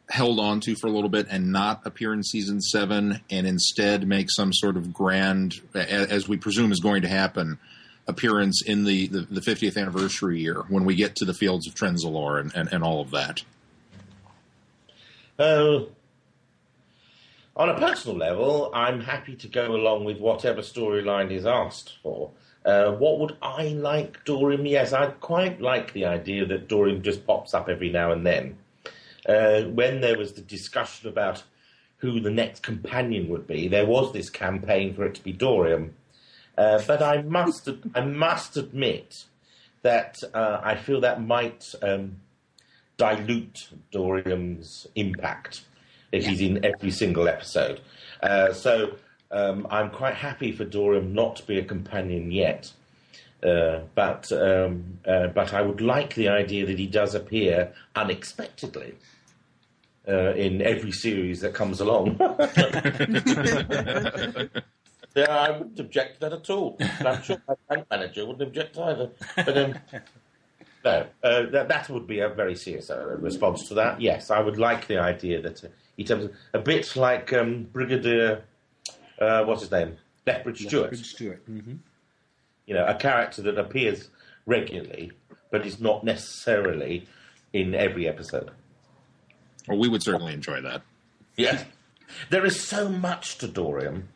held on to for a little bit and not appear in season 7 and instead make some sort of grand, as we presume is going to happen, appearance in the 50th anniversary year when we get to the Fields of Trenzalore and all of that? On a personal level, I'm happy to go along with whatever storyline is asked for. What would I like Dorham? Yes, I quite like the idea that Dorham just pops up every now and then. When there was the discussion about who the next companion would be, there was this campaign for it to be Dorham. But I must admit that I feel that might dilute Dorham's impact if he's in every single episode. So I'm quite happy for Dorham not to be a companion yet. But I would like the idea that he does appear unexpectedly in every series that comes along. Yeah, I wouldn't object to that at all. And I'm sure my bank manager wouldn't object either. But no, that would be a very serious response to that. Yes, I would like the idea that he turns a bit like Brigadier, what's his name? Lethbridge Stewart. Mm-hmm. You know, a character that appears regularly, but is not necessarily in every episode. Well, we would certainly enjoy that. Yes. There is so much to Dorham.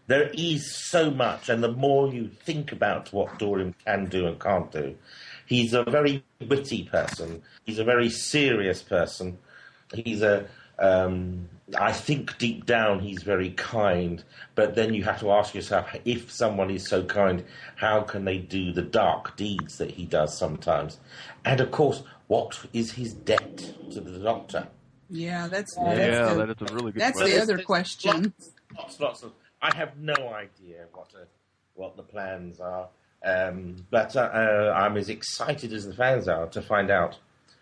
There is so much, and the more you think about what Dorham can do and can't do, he's a very witty person. He's a very serious person. He's I think deep down he's very kind, but then you have to ask yourself, if someone is so kind, how can they do the dark deeds that he does sometimes? And of course, what is his debt to the Doctor? Yeah, that is a really good question. That's the other question. Lots of. I have no idea what the plans are, but I'm as excited as the fans are to find out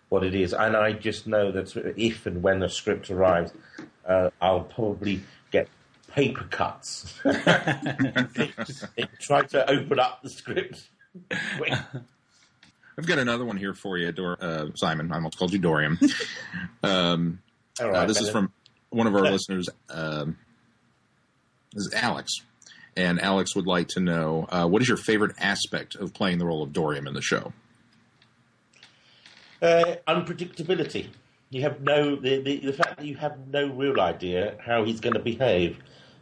what it is. And I just know that if and when the script arrives, I'll probably get paper cuts. Try to open up the script. I've got another one here for you, Simon. I almost called you Dorian. This is from one of our listeners. This is Alex. And Alex would like to know, what is your favorite aspect of playing the role of Dorian in the show? Unpredictability. You have the fact that you have no real idea how he's going to behave,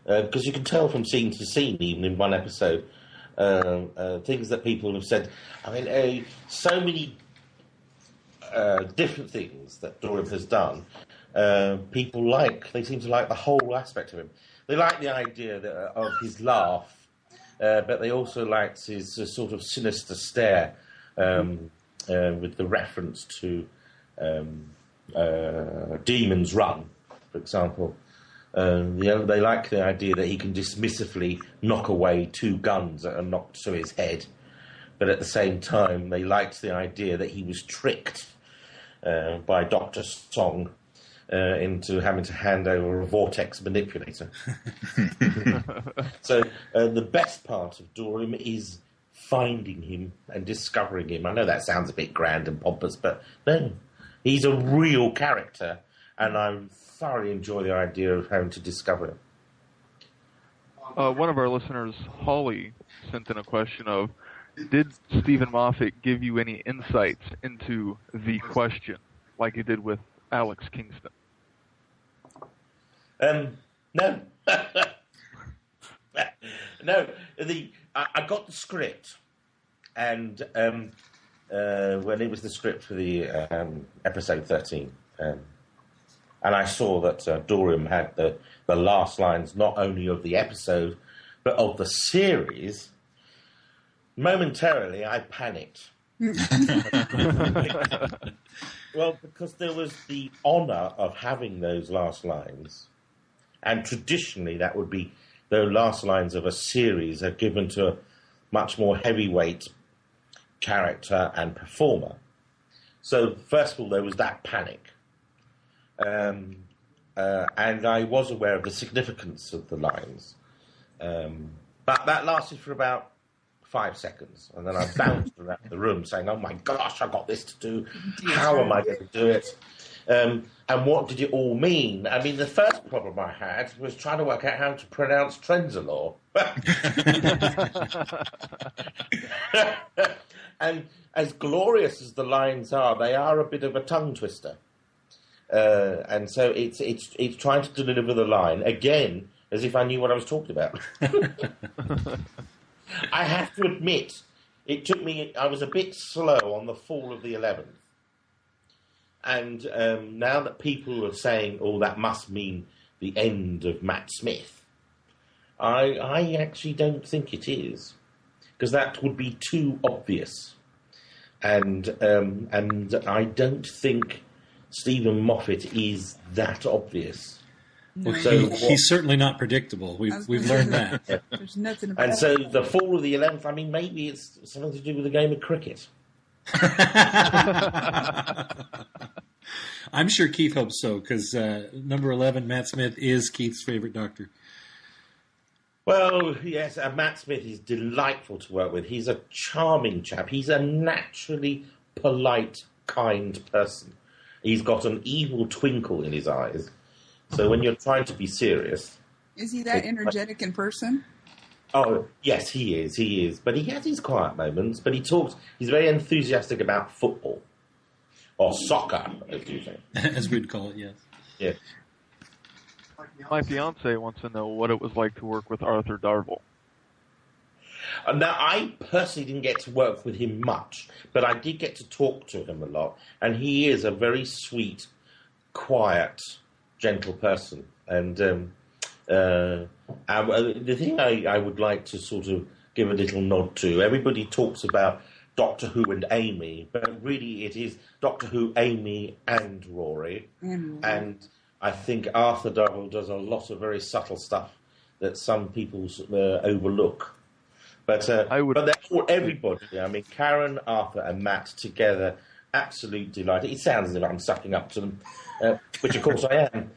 because you can tell from scene to scene, even in one episode, things that people have said. I mean, so many different things that Dorian has done. People they seem to like the whole aspect of him. They like the idea of his laugh, but they also liked his sort of sinister stare, with the reference to Demon's Run, for example. They like the idea that he can dismissively knock away 2 guns that are knocked to his head, but at the same time, they liked the idea that he was tricked by Dr. Song into having to hand over a Vortex manipulator. So the best part of Dorian is finding him and discovering him. I know that sounds a bit grand and pompous, but no, he's a real character, and I thoroughly enjoy the idea of having to discover him. One of our listeners, Holly, sent in a question of, did Stephen Moffat give you any insights into the question, like he did with Alex Kingston? No. No. I got the script, and when it was the script for the episode 13, and I saw that Dorian had the last lines not only of the episode but of the series. Momentarily, I panicked. Well, because there was the honour of having those last lines, and traditionally that would be the last lines of a series are given to a much more heavyweight character and performer. So, first of all, there was that panic. And I was aware of the significance of the lines. But that lasted for about 5 seconds. And then I bounced around the room saying, oh my gosh, I've got this to do. How am I going to do it? And what did it all mean? I mean, the first problem I had was trying to work out how to pronounce Trenzalore. And as glorious as the lines are, they are a bit of a tongue twister. And so it's trying to deliver the line, again, as if I knew what I was talking about. I have to admit, I was a bit slow on the fall of the 11th. And now that people are saying, oh, that must mean the end of Matt Smith, I actually don't think it is, because that would be too obvious. And I don't think Stephen Moffat is that obvious. Well, he's certainly not predictable. We've learned that. Yeah. There's nothing about and so the fall of the 11th, I mean, maybe it's something to do with the game of cricket. I'm sure Keith hopes so, because number 11, Matt Smith, is Keith's favorite Doctor. Well, yes, Matt Smith is delightful to work with. He's a charming chap. He's a naturally polite, kind person. He's got an evil twinkle in his eyes. So when you're trying to be serious... Is he that energetic in person? Oh, yes, he is. But he has his quiet moments, but he's very enthusiastic about football. Or soccer, as you say. As we'd call it, yes. Yeah. My fiance wants to know what it was like to work with Arthur Darvill. Now, I personally didn't get to work with him much, but I did get to talk to him a lot, and he is a very sweet, quiet, gentle person. And the thing I would like to sort of give a little nod to, everybody talks about Doctor Who and Amy, but really it is Doctor Who, Amy, and Rory. And I think Arthur Darvill does a lot of very subtle stuff that some people overlook. But everybody, I mean, Karen, Arthur, and Matt together, absolute delight. It sounds as if I'm sucking up to them, which of course I am.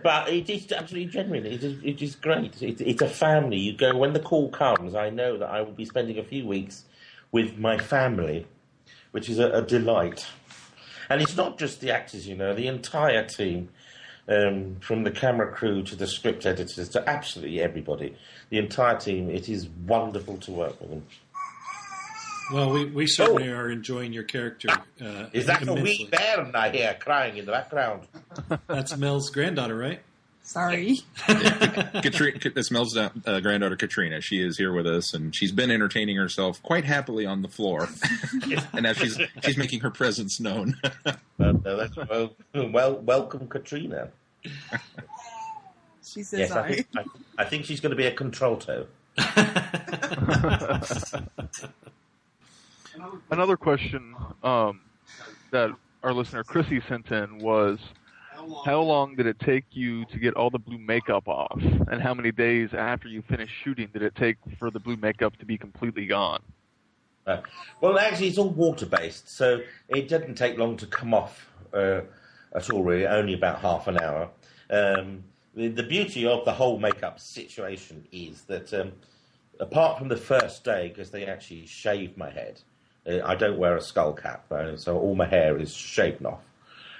But it is absolutely genuine. It is great. It's a family. You go when the call comes. I know that I will be spending a few weeks with my family, which is a delight. And it's not just the actors, the entire team, from the camera crew to the script editors to absolutely everybody. The entire team, it is wonderful to work with them. Well, we certainly are enjoying your character. Is that immensely. a wee bairn I hear crying in the background? That's Mel's granddaughter, right? Sorry. Katrina, that's Mel's granddaughter, Katrina. She is here with us, and she's been entertaining herself quite happily on the floor. And now she's making her presence known. Welcome, Katrina. She says, Yes, I think she's going to be a contralto. Another question that our listener Chrissy sent in was, how long did it take you to get all the blue makeup off? And how many days after you finished shooting did it take for the blue makeup to be completely gone? Well, actually, it's all water-based, so it didn't take long to come off at all, really, only about half an hour. The beauty of the whole makeup situation is that apart from the first day, because they actually shaved my head, I don't wear a skull cap, so all my hair is shaven off.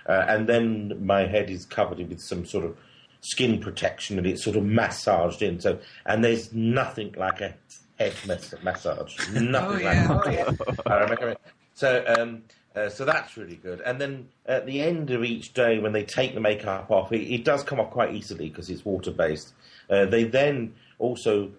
And then my head is covered with some sort of skin protection, and it's sort of massaged in. And there's nothing like a head massage. Nothing like it. I remember it. So that's really good. And then at the end of each day, when they take the makeup off, it does come off quite easily because it's water-based. They then also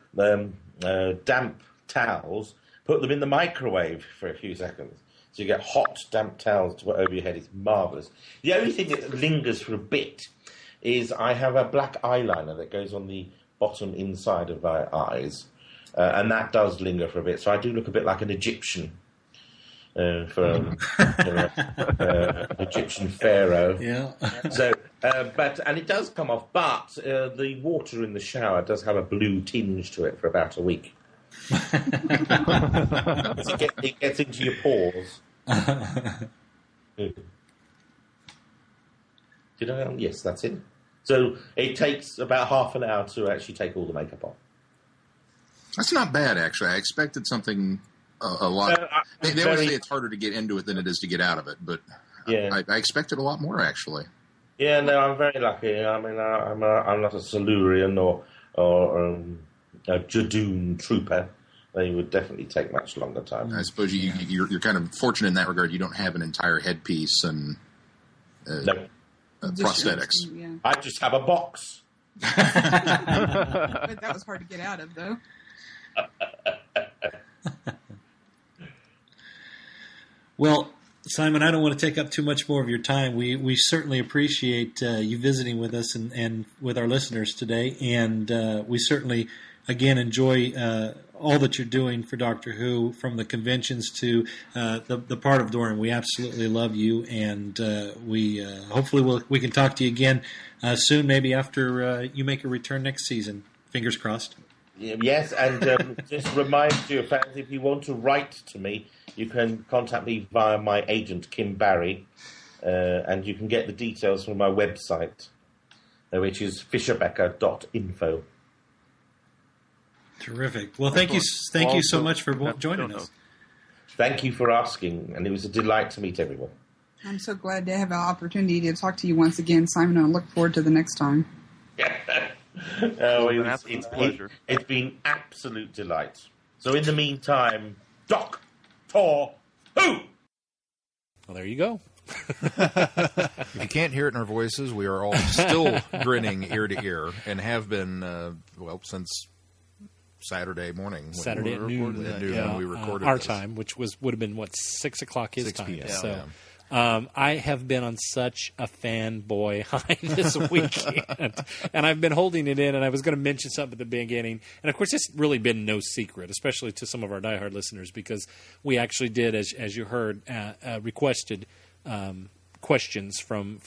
damp towels, put them in the microwave for a few seconds. So you get hot, damp towels to put over your head. It's marvellous. The only thing that lingers for a bit is I have a black eyeliner that goes on the bottom inside of my eyes, and that does linger for a bit. So I do look a bit like an Egyptian, an Egyptian pharaoh. Yeah. So, and it does come off, but the water in the shower does have a blue tinge to it for about a week. It gets into your pores. Did I? Yes, that's it. So it takes about half an hour to actually take all the makeup off. That's not bad, actually. I expected something a lot. They always say it's harder to get into it than it is to get out of it, but yeah. I expected a lot more, actually. Yeah, no, I'm very lucky. I mean, I'm not a Silurian or a Jadoon trooper. They would definitely take much longer time. I suppose you're kind of fortunate in that regard. You don't have an entire headpiece and prosthetics. Yeah. I just have a box. But that was hard to get out of, though. Well, Simon, I don't want to take up too much more of your time. We certainly appreciate you visiting with us and with our listeners today, and we certainly, again, enjoy all that you're doing for Doctor Who, from the conventions to the part of Dorian. We absolutely love you, and we hopefully we can talk to you again soon, maybe after you make a return next season. Fingers crossed. Yes, and just remind your fans, if you want to write to me, you can contact me via my agent, Kim Barry, and you can get the details from my website, which is fisherbecker.info. Terrific. Well, thank you so much for joining us. Thank you for asking, and it was a delight to meet everyone. I'm so glad to have an opportunity to talk to you once again, Simon, and I look forward to the next time. It's been absolute delight. So in the meantime, Doctor Who! Well, there you go. If you can't hear it in our voices, we are all still grinning ear to ear, and have been, since Saturday morning. Saturday at noon. When we recorded our this. time, which would have been, 6 o'clock his 6 time. p.m. So. Yeah. I have been on such a fanboy high this weekend, and I've been holding it in, and I was going to mention something at the beginning. And, of course, it's really been no secret, especially to some of our diehard listeners, because we actually did, as you heard, requested questions from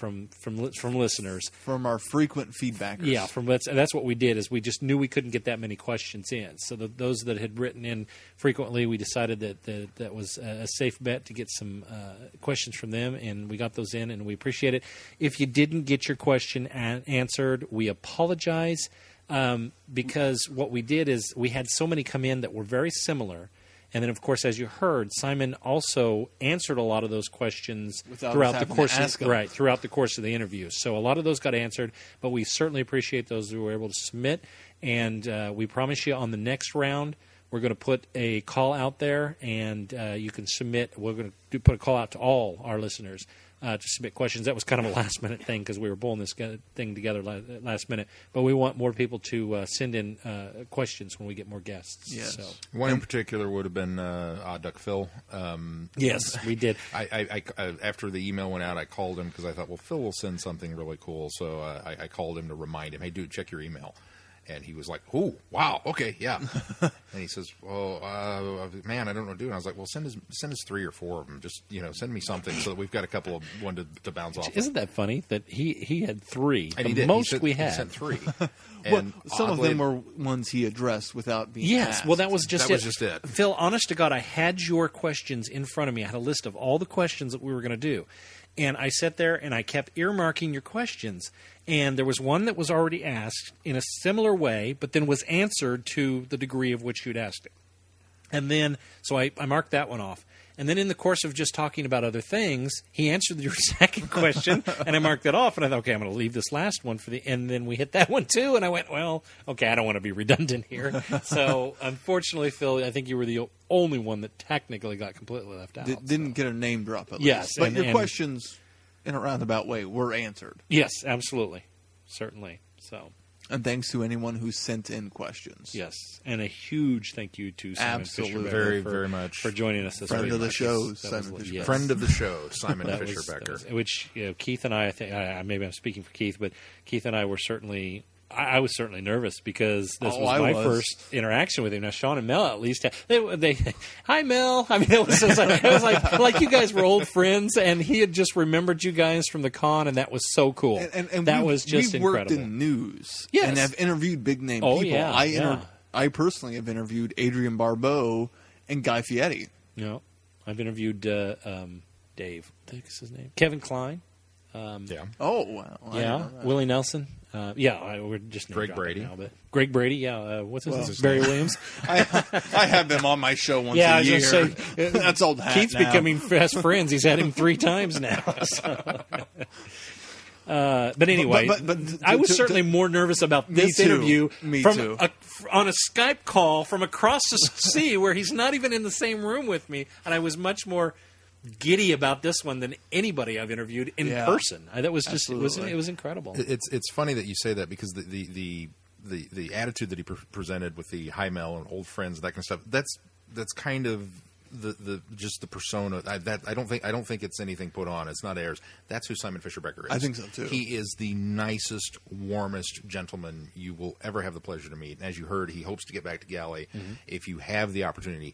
listeners. From our frequent feedbackers. Yeah, that's what we did, is we just knew we couldn't get that many questions in. So those that had written in frequently, we decided that was a safe bet to get some questions from them, and we got those in, and we appreciate it. If you didn't get your question answered, we apologize, because what we did is we had so many come in that were very similar, And then, of course, as you heard, Simon also answered a lot of those questions Without throughout us the having course to ask them. throughout the course of the interview. So a lot of those got answered, but we certainly appreciate those who were able to submit. And we promise you on the next round, we're going to put a call out there, and you can submit. We're going to put a call out to all our listeners to submit questions. That was kind of a last-minute thing because we were pulling this thing together last minute. But we want more people to send in questions when we get more guests. Yes. So. One in particular would have been Odd Duck Phil. Yes, we did. I after the email went out, I called him because I thought, well, Phil will send something really cool. So I called him to remind him, hey, dude, check your email. And he was like, oh, wow, okay, yeah. And he says, well, man, I don't know what to do. And I was like, well, send us 3 or 4 of them. Just, send me something so that we've got a couple of one to bounce off. Isn't that funny that he had 3? And the most we He had. sent 3. Well, some of them were ones he addressed without being asked. Well, that was just it. Phil, honest to God, I had your questions in front of me. I had a list of all the questions that we were going to do. And I sat there and I kept earmarking your questions. And there was one that was already asked in a similar way, but then was answered to the degree of which you'd asked it. And then, so I marked that one off. And then in the course of just talking about other things, he answered your second question, and I marked that off. And I thought, okay, I'm going to leave this last one for the. And then we hit that one too, and I went, well, okay, I don't want to be redundant here. So unfortunately, Phil, I think you were the only one that technically got completely left out. Didn't get a name drop at Yes, least. But and- your and- questions, in a roundabout way, were answered. Yes, absolutely, certainly. So. And thanks to anyone who sent in questions. Yes, and a huge thank you to Simon Absolutely. Fisher Very, for, very much. for joining us this Friend week. of the show, That Simon was- Fisher. yes. Friend of the show, Simon That Fisher was- Becker. which Keith and I think maybe I'm speaking for Keith, but Keith and I were certainly. I was certainly nervous because this was my first interaction with him. Now Sean and Mel at least they hi Mel. I mean it was like you guys were old friends, and he had just remembered you guys from the con, and that was so cool. And that was just we've worked incredible. in news, Yes. and have interviewed big name Oh, people. yeah, I personally have interviewed Adrian Barbeau and Guy Fieri. I've interviewed Dave. I think is his name. Kevin Klein. Yeah. Oh wow! I didn't know that. Willie Nelson. We're just Greg name dropping Brady. now, but Greg Brady. Yeah, what's his name? Barry Williams. I have them on my show once Yeah, I a was year. gonna say, That's old hat Keith's now. becoming best friends. He's had him 3 times now. So. But anyway, But I was certainly more nervous about this too. interview Me from too. on a Skype call from across the sea where he's not even in the same room with me, and I was much more giddy about this one than anybody I've interviewed in person. That was just it was incredible. It's funny that you say that because the attitude that he presented with the high Mel and old friends, that kind of stuff. That's kind of the just the persona. I don't think it's anything put on. It's not airs. That's who Simon Fisher Becker is. I think so too. He is the nicest, warmest gentleman you will ever have the pleasure to meet. And as you heard, he hopes to get back to Galley. Mm-hmm. If you have the opportunity,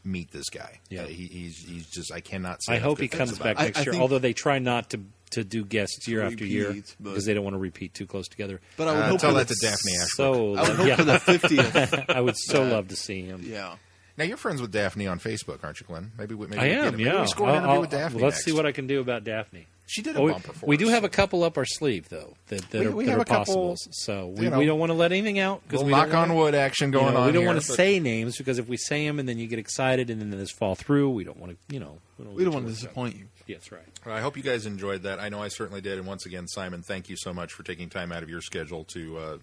meet this guy. Yeah. He's just, I cannot say I enough hope good he things comes about back him. next I year, think- although they try not to do guests year after year Repeat, but- because they don't want to repeat too close together. But I would hope Tell for that the- to Daphne Ashbrook. So I would hope for the 50th. I would so love to see him. Yeah. Now you're friends with Daphne on Facebook, aren't you, Glenn? Maybe I we am, maybe we score an interview with Daphne. Let's next. see what I can do about Daphne. She did a we, bumper for we us. do have a couple up our sleeve, though, that We are have a couple, possible. So we you know, don't want to let anything out because Little we knock on wood action going on. We don't here, want to but- say names because if we say them and then you get excited and then this fall through, we don't want to. We don't want to disappoint you. Yeah, that's right. Well, I hope you guys enjoyed that. I know I certainly did. And once again, Simon, thank you so much for taking time out of your schedule to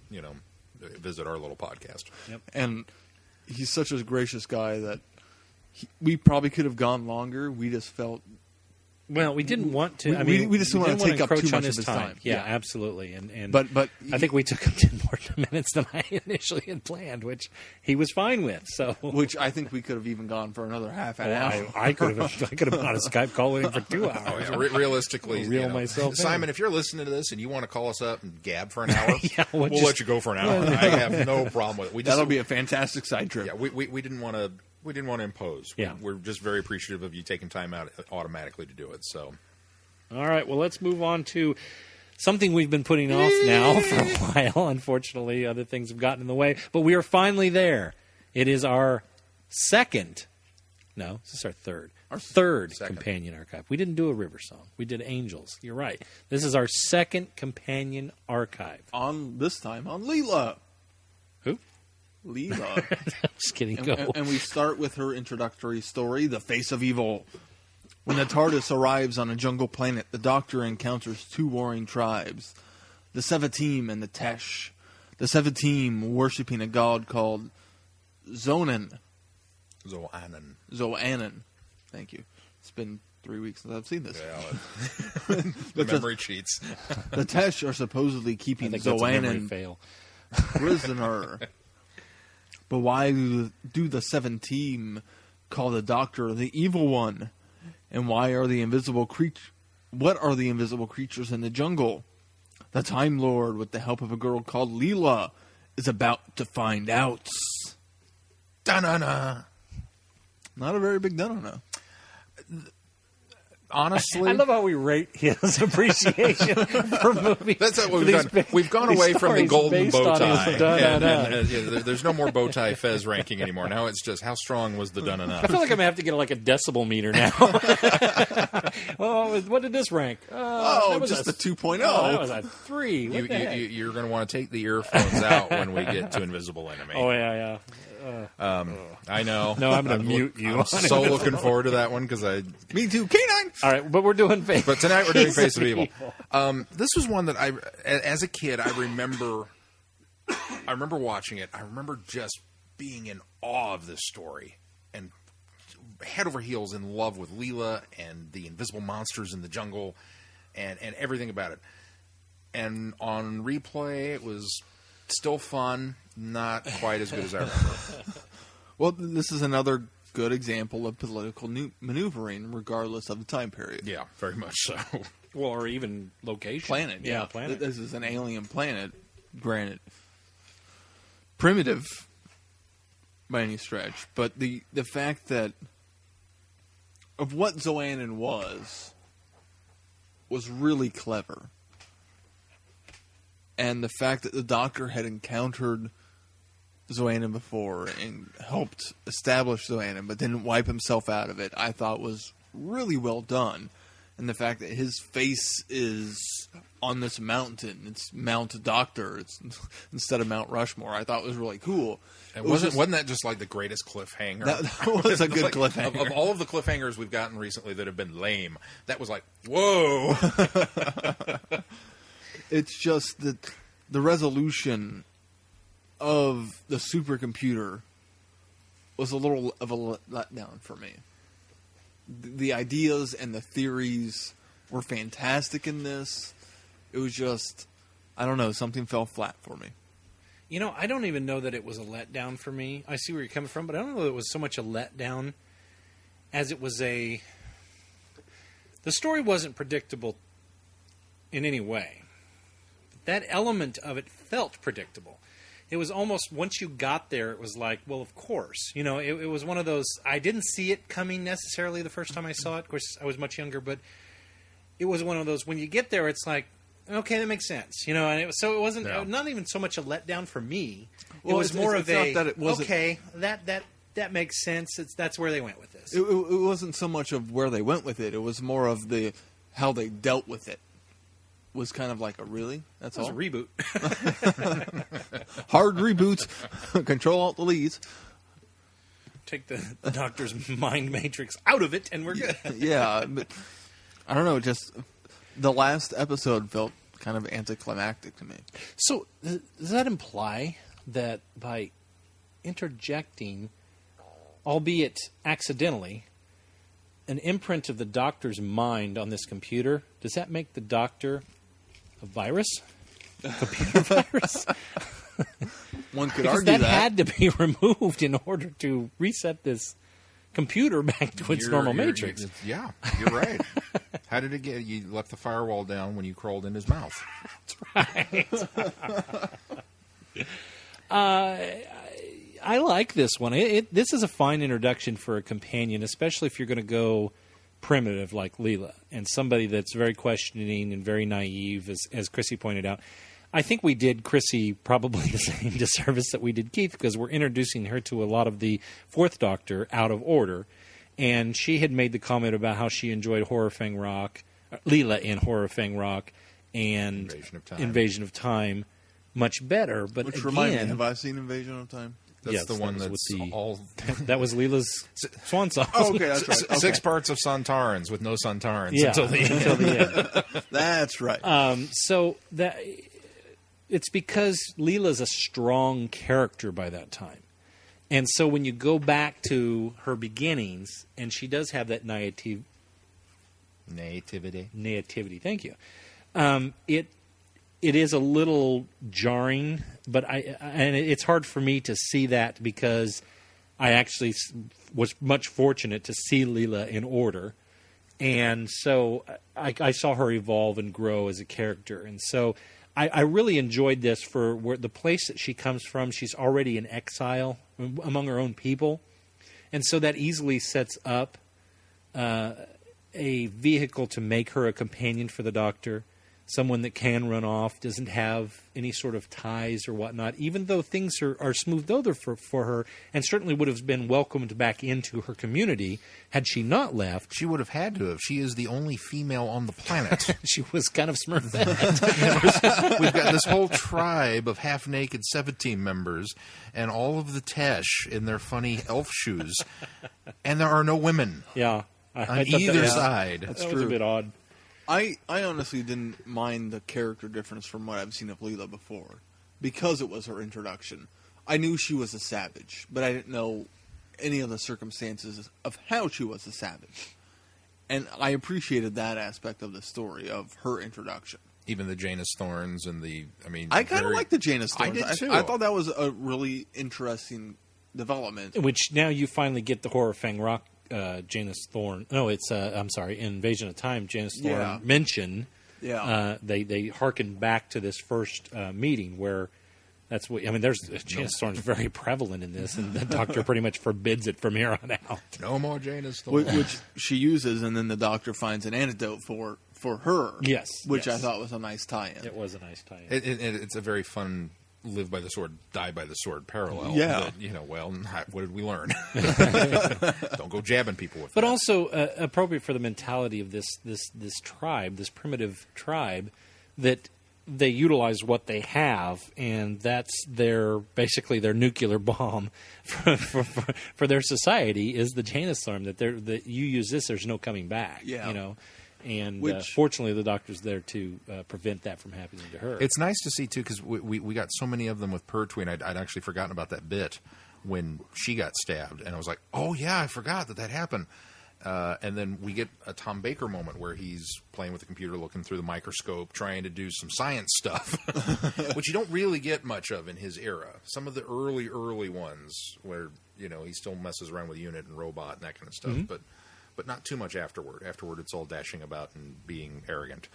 visit our little podcast. And he's such a gracious guy that we probably could have gone longer. We just felt Well, we didn't want to. We just didn't want to take up too encroach on much of his time. Yeah, absolutely. And But I think we took him 10 more minutes than I initially had planned, which he was fine with. So, which I think we could have even gone for another half an hour. I could have been on a Skype call with him for 2 hours. Oh, yeah. Realistically, Reel myself in. Simon, if you're listening to this and you want to call us up and gab for an hour, we'll we'll let you go for an hour. I have no problem with it. We just, That'll be a fantastic side trip. Yeah, we didn't want to. We didn't want to impose. Yeah. We're just very appreciative of you taking time out automatically to do it. So, All right, well, let's move on to something we've been putting off now for a while. Unfortunately, other things have gotten in the way, but we are finally there. It is our second. No, this is our third. Our third companion archive. We didn't do a river song. We did Angels. You're right. This is our second companion archive. This time on Leela. Who? Leela. Just kidding. Go. And we start with her introductory story, The Face of Evil. When the TARDIS arrives on a jungle planet, the Doctor encounters two warring tribes, the Sevatim and the Tesh. The Sevatim worshipping a god called Zoanan. Thank you. It's been 3 weeks since I've seen this. Yeah, the memory cheats. The Tesh are supposedly keeping Zoanan prisoner. But why do the Sevatim call the Doctor the Evil One? And why are the invisible what are the invisible creatures in the jungle? The Time Lord, with the help of a girl called Leela, is about to find out. Da-na-na. Not a very big da-na-na. Honestly, I love how we rate his appreciation for movies. That's what we've done. We've gone away from the golden bow tie. There's no more bow tie Fez ranking anymore. Now it's just how strong was the dun-na-na. I feel like I'm going to have to get like a decibel meter now. Well, what did this rank? That was just the 2.0. Oh, that was a 3. You're going to want to take the earphones out when we get to Invisible Enemy. Oh, yeah. I know. No, I'm going to mute you. I'm so looking forward to that one because Me too. Canine. All right, but we're doing Face. But tonight we're doing Face of Evil. This was one that as a kid, I remember watching it. I remember just being in awe of this story and head over heels in love with Leela and the invisible monsters in the jungle and everything about it. And on replay, it was still fun, not quite as good as I remember. Well, this is another good example of political maneuvering, regardless of the time period. Yeah, very much so. Well, or even location. Planet. Yeah, planet. This is an alien planet, granted. Primitive, by any stretch. But the fact that of what Zoanan was really clever. And the fact that the Doctor had encountered Zoanan before and helped establish Zoanan, but didn't wipe himself out of it, I thought was really well done. And the fact that his face is on this mountain, it's Mount Doctor, it's instead of Mount Rushmore, I thought was really cool. And wasn't that just like the greatest cliffhanger? That was a good cliffhanger. Of all of the cliffhangers we've gotten recently that have been lame, that was like, whoa! It's just that the resolution of the supercomputer was a little of a letdown for me. The ideas and the theories were fantastic in this. It was just, I don't know, something fell flat for me. You know, I don't even know that it was a letdown for me. I see where you're coming from, but I don't know that it was so much a letdown as it was the story wasn't predictable in any way. That element of it felt predictable. It was almost, once you got there, it was like, well, of course. You know, it was one of those, I didn't see it coming necessarily the first time I saw it. Of course, I was much younger, but it was one of those, when you get there, it's like, okay, that makes sense. You know, and it wasn't, not even so much a letdown for me. Well, it was more of okay, that makes sense. That's where they went with this. It wasn't so much of where they went with it. It was more of how they dealt with it. Was kind of like a really? That's all? It was a reboot. Hard reboot. Control-Alt-Delete. Take the Doctor's mind matrix out of it, and we're good. Yeah, but I don't know. Just the last episode felt kind of anticlimactic to me. So does that imply that by interjecting, albeit accidentally, an imprint of the Doctor's mind on this computer, does that make the Doctor a virus? A computer virus? One could because argue that had to be removed in order to reset this computer back to its normal matrix. You're right. How did it get? You left the firewall down when you crawled in his mouth. That's right. I like this one. This is a fine introduction for a companion, especially if you're going to go primitive like Leela and somebody that's very questioning and very naive, as Chrissy pointed out. I think we did Chrissy probably the same disservice that we did Keith, because we're introducing her to a lot of the Fourth Doctor out of order. And she had made the comment about how she enjoyed Horror Fang Rock, Leela in Horror Fang Rock, and Invasion of Time much better. But Which again, remind me, have I seen Invasion of Time? That's Yes, the one that that's was with the- all That was Leela's swan song. Oh, okay, that's right. Okay. 6 parts of Santarans with no Santarans Yeah, until the end. end. That's right. So that it's because Leela's a strong character by that time. And so when you go back to her beginnings, and she does have that naivety. Thank you. It is a little jarring, but and it's hard for me to see that because I actually was much fortunate to see Leela in Order, and so I saw her evolve and grow as a character, and so I really enjoyed this for where the place that she comes from. She's already in exile among her own people, and so that easily sets up a vehicle to make her a companion for the Doctor. Someone that can run off, doesn't have any sort of ties or whatnot, even though things are smoothed over for her, and certainly would have been welcomed back into her community had she not left. She would have had to have. She is the only female on the planet. She was kind of smurfed. We've got this whole tribe of half-naked 17 members and all of the Tesh in their funny elf shoes, and there are no women Yeah. on thought either that, side. That was a bit odd. I honestly didn't mind the character difference from what I've seen of Leela before, because it was her introduction. I knew she was a savage, but I didn't know any of the circumstances of how she was a savage. And I appreciated that aspect of the story, of her introduction. Even the Janus Thorns and I kind of like the Janus I Thorns. did too. I thought that was a really interesting development. Which now you finally get the Horror Fang Rock Janus Thorn. No, it's I'm sorry, Invasion of Time. Janus Thorn mention. Yeah. They harken back to this first meeting where that's what I mean. There's Janus Thorn's very prevalent in this, and the Doctor pretty much forbids it from here on out. No more Janus Thorns. Which she uses, and then the Doctor finds an antidote for her. Yes, which yes. I thought was a nice tie-in. It was a nice tie-in. It's a very fun live by the sword, die by the sword parallel. Yeah. That, what did we learn? Don't go jabbing people with But that. also appropriate for the mentality of this tribe, this primitive tribe, that they utilize what they have, and that's basically their nuclear bomb for their society is the Janus Thorn. That you use this, there's no coming back. Yeah. And Which- fortunately, the Doctor's there to prevent that from happening to her. It's nice to see, too, because we got so many of them with Pertwee, and I'd actually forgotten about that bit when she got stabbed. And I was like, oh, yeah, I forgot that happened. And then we get a Tom Baker moment where he's playing with the computer, looking through the microscope, trying to do some science stuff, which you don't really get much of in his era. Some of the early ones where, he still messes around with Unit and Robot and that kind of stuff, but not too much afterward. Afterward, it's all dashing about and being arrogant.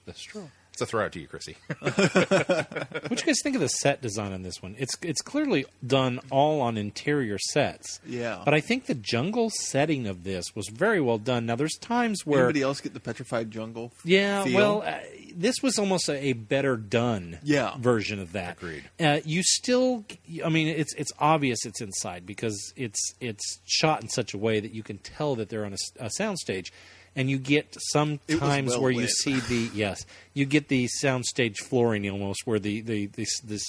That's true. It's a throw out to you, Chrissy. What you guys think of the set design on this one? It's clearly done all on interior sets. Yeah. But I think the jungle setting of this was very well done. Now, there's times where... Anybody else get the petrified jungle Yeah, feel? well, this was almost a better done version of that. Agreed. You still... I mean, it's obvious it's inside because it's shot in such a way that you can tell that they're on a soundstage. And you get some times well where you lit. see you get the soundstage flooring almost where the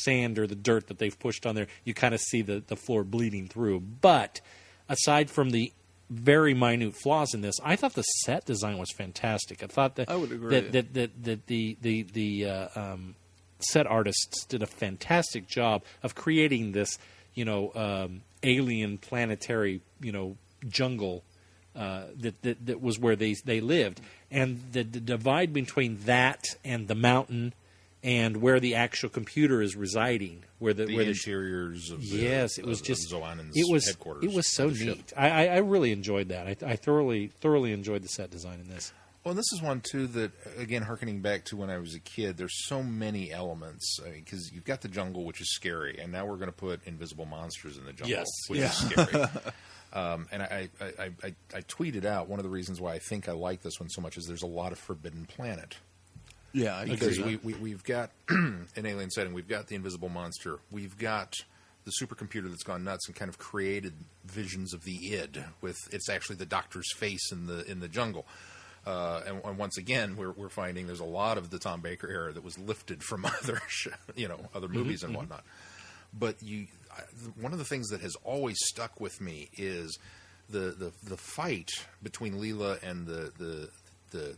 sand or the dirt that they've pushed on there, you kind of see the floor bleeding through. But aside from the very minute flaws in this, I thought the set design was fantastic. I thought that I would agree. that the set artists did a fantastic job of creating this alien planetary jungle. That was where they lived, and the divide between that and the mountain, and where the actual computer is residing, where the interiors of it was just Zoanen's headquarters. It was so neat. I really enjoyed that. I thoroughly enjoyed the set design in this. Well, and this is one too that, again, harkening back to when I was a kid, there's so many elements because you've got the jungle, which is scary, and now we're going to put invisible monsters in the jungle, which is scary. And I tweeted out one of the reasons why I think I like this one so much is there's a lot of Forbidden Planet. Yeah, I because agree. we've got an alien setting, we've got the invisible monster, we've got the supercomputer that's gone nuts and kind of created visions of the id with it's actually the Doctor's face in the jungle. And once again, we're finding there's a lot of the Tom Baker era that was lifted from other other movies and whatnot. But one of the things that has always stuck with me is the fight between Leela and the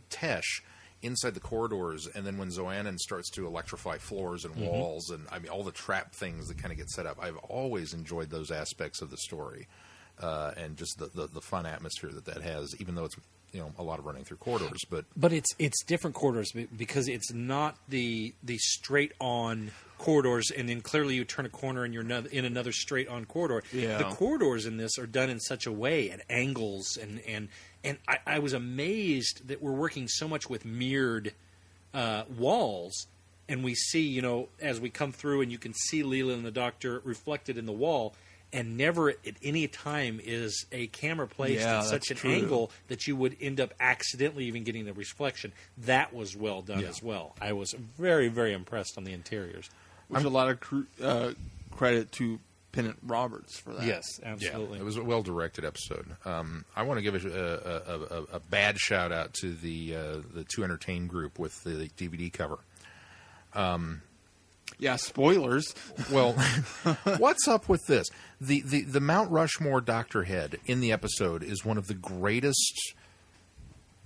Tesh inside the corridors, and then when Zoannon starts to electrify floors and walls, and I mean all the trap things that kind of get set up. I've always enjoyed those aspects of the story, and just the fun atmosphere that has, even though it's a lot of running through corridors. But it's different corridors because it's not the straight on corridors, and then clearly you turn a corner and you're in another straight on corridor. Yeah. The corridors in this are done in such a way at angles, and I was amazed that we're working so much with mirrored walls, and we see, as we come through, and you can see Leela and the Doctor reflected in the wall, and never at any time is a camera placed at such an angle that you would end up accidentally even getting the reflection. That was well done as well. I was very, very impressed on the interiors. There's a lot of credit to Pennant Roberts for that. Yes, absolutely. Yeah, it was a well-directed episode. I want to give a bad shout-out to the To Entertain group with the DVD cover. Yeah, spoilers. Well, what's up with this? The Mount Rushmore Doctor head in the episode is one of the greatest.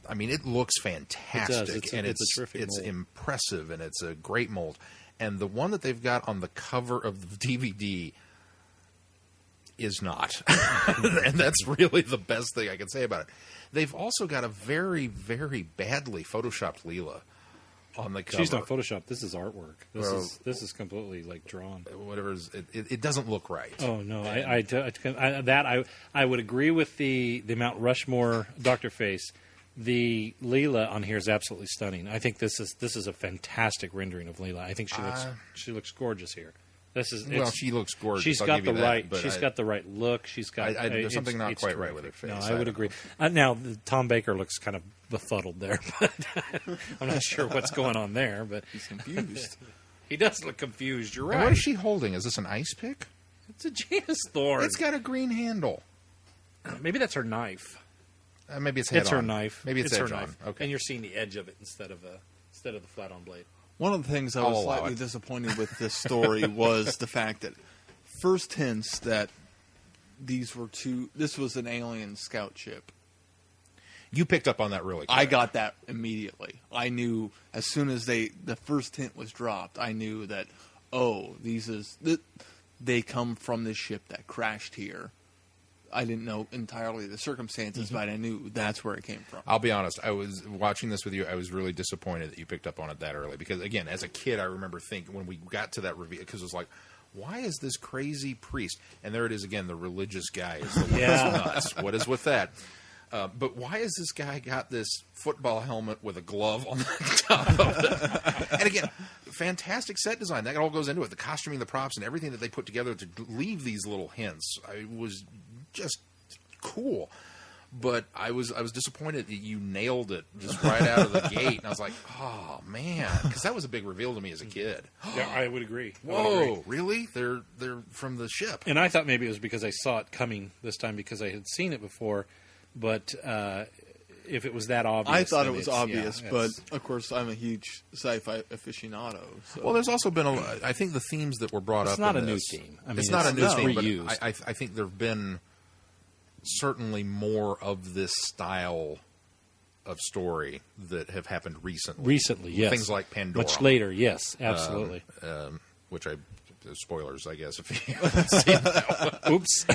I mean, it looks fantastic. It does. And it's a terrific it's mold. impressive, and it's a great mold. And the one that they've got on the cover of the DVD is not. And that's really the best thing I can say about it. They've also got a very, very badly photoshopped Leela on the cover. She's not photoshopped. This is artwork. This is completely drawn. Whatever it doesn't look right. Oh no, I would agree with the Mount Rushmore Doctor face. The Leela on here is absolutely stunning. I think this is a fantastic rendering of Leela. I think she looks gorgeous here. She looks gorgeous. She's got the right look. She's got there's something not quite right with her face. No, I would agree. Now Tom Baker looks kind of befuddled there, but I'm not sure what's going on there. But he's confused. He does look confused. You're right. And what is she holding? Is this an ice pick? It's a Janus thorn. It's got a green handle. Maybe that's her knife. Maybe it's head on. Her knife. Maybe it's her edge knife. on. Okay. And you're seeing the edge of it instead of the flat on blade. One of the things I was slightly disappointed with this story was the fact that first hints that this was an alien scout ship. You picked up on that really quick. I got that immediately. I knew as soon as the first hint was dropped, I knew that, they come from this ship that crashed here. I didn't know entirely the circumstances, but I knew that's where it came from. I'll be honest. I was watching this with you. I was really disappointed that you picked up on it that early. Because, again, as a kid, I remember thinking when we got to that reveal, because it was like, why is this crazy priest? And there it is again, the religious guy is the one that's nuts. What is with that? But why has this guy got this football helmet with a glove on the top of it? And again, fantastic set design. That all goes into it. The costuming, the props, and everything that they put together to leave these little hints. I was just cool. But I was disappointed that you nailed it just right out of the gate. And I was like, oh, man. Because that was a big reveal to me as a kid. Yeah, I would agree. Whoa, really? They're from the ship. And I thought maybe it was because I saw it coming this time because I had seen it before. But if it was that obvious... I thought it was obvious, but of course I'm a huge sci-fi aficionado. So. Well, there's also been I think the themes that were brought up in this... It's not a new theme. I mean, it's not a new theme, reused. but I think there have been certainly more of this style of story that have happened recently. Recently, yes. Things like Pandora. Much later, yes, absolutely. Which spoilers, I guess, if you haven't seen that one. Oops.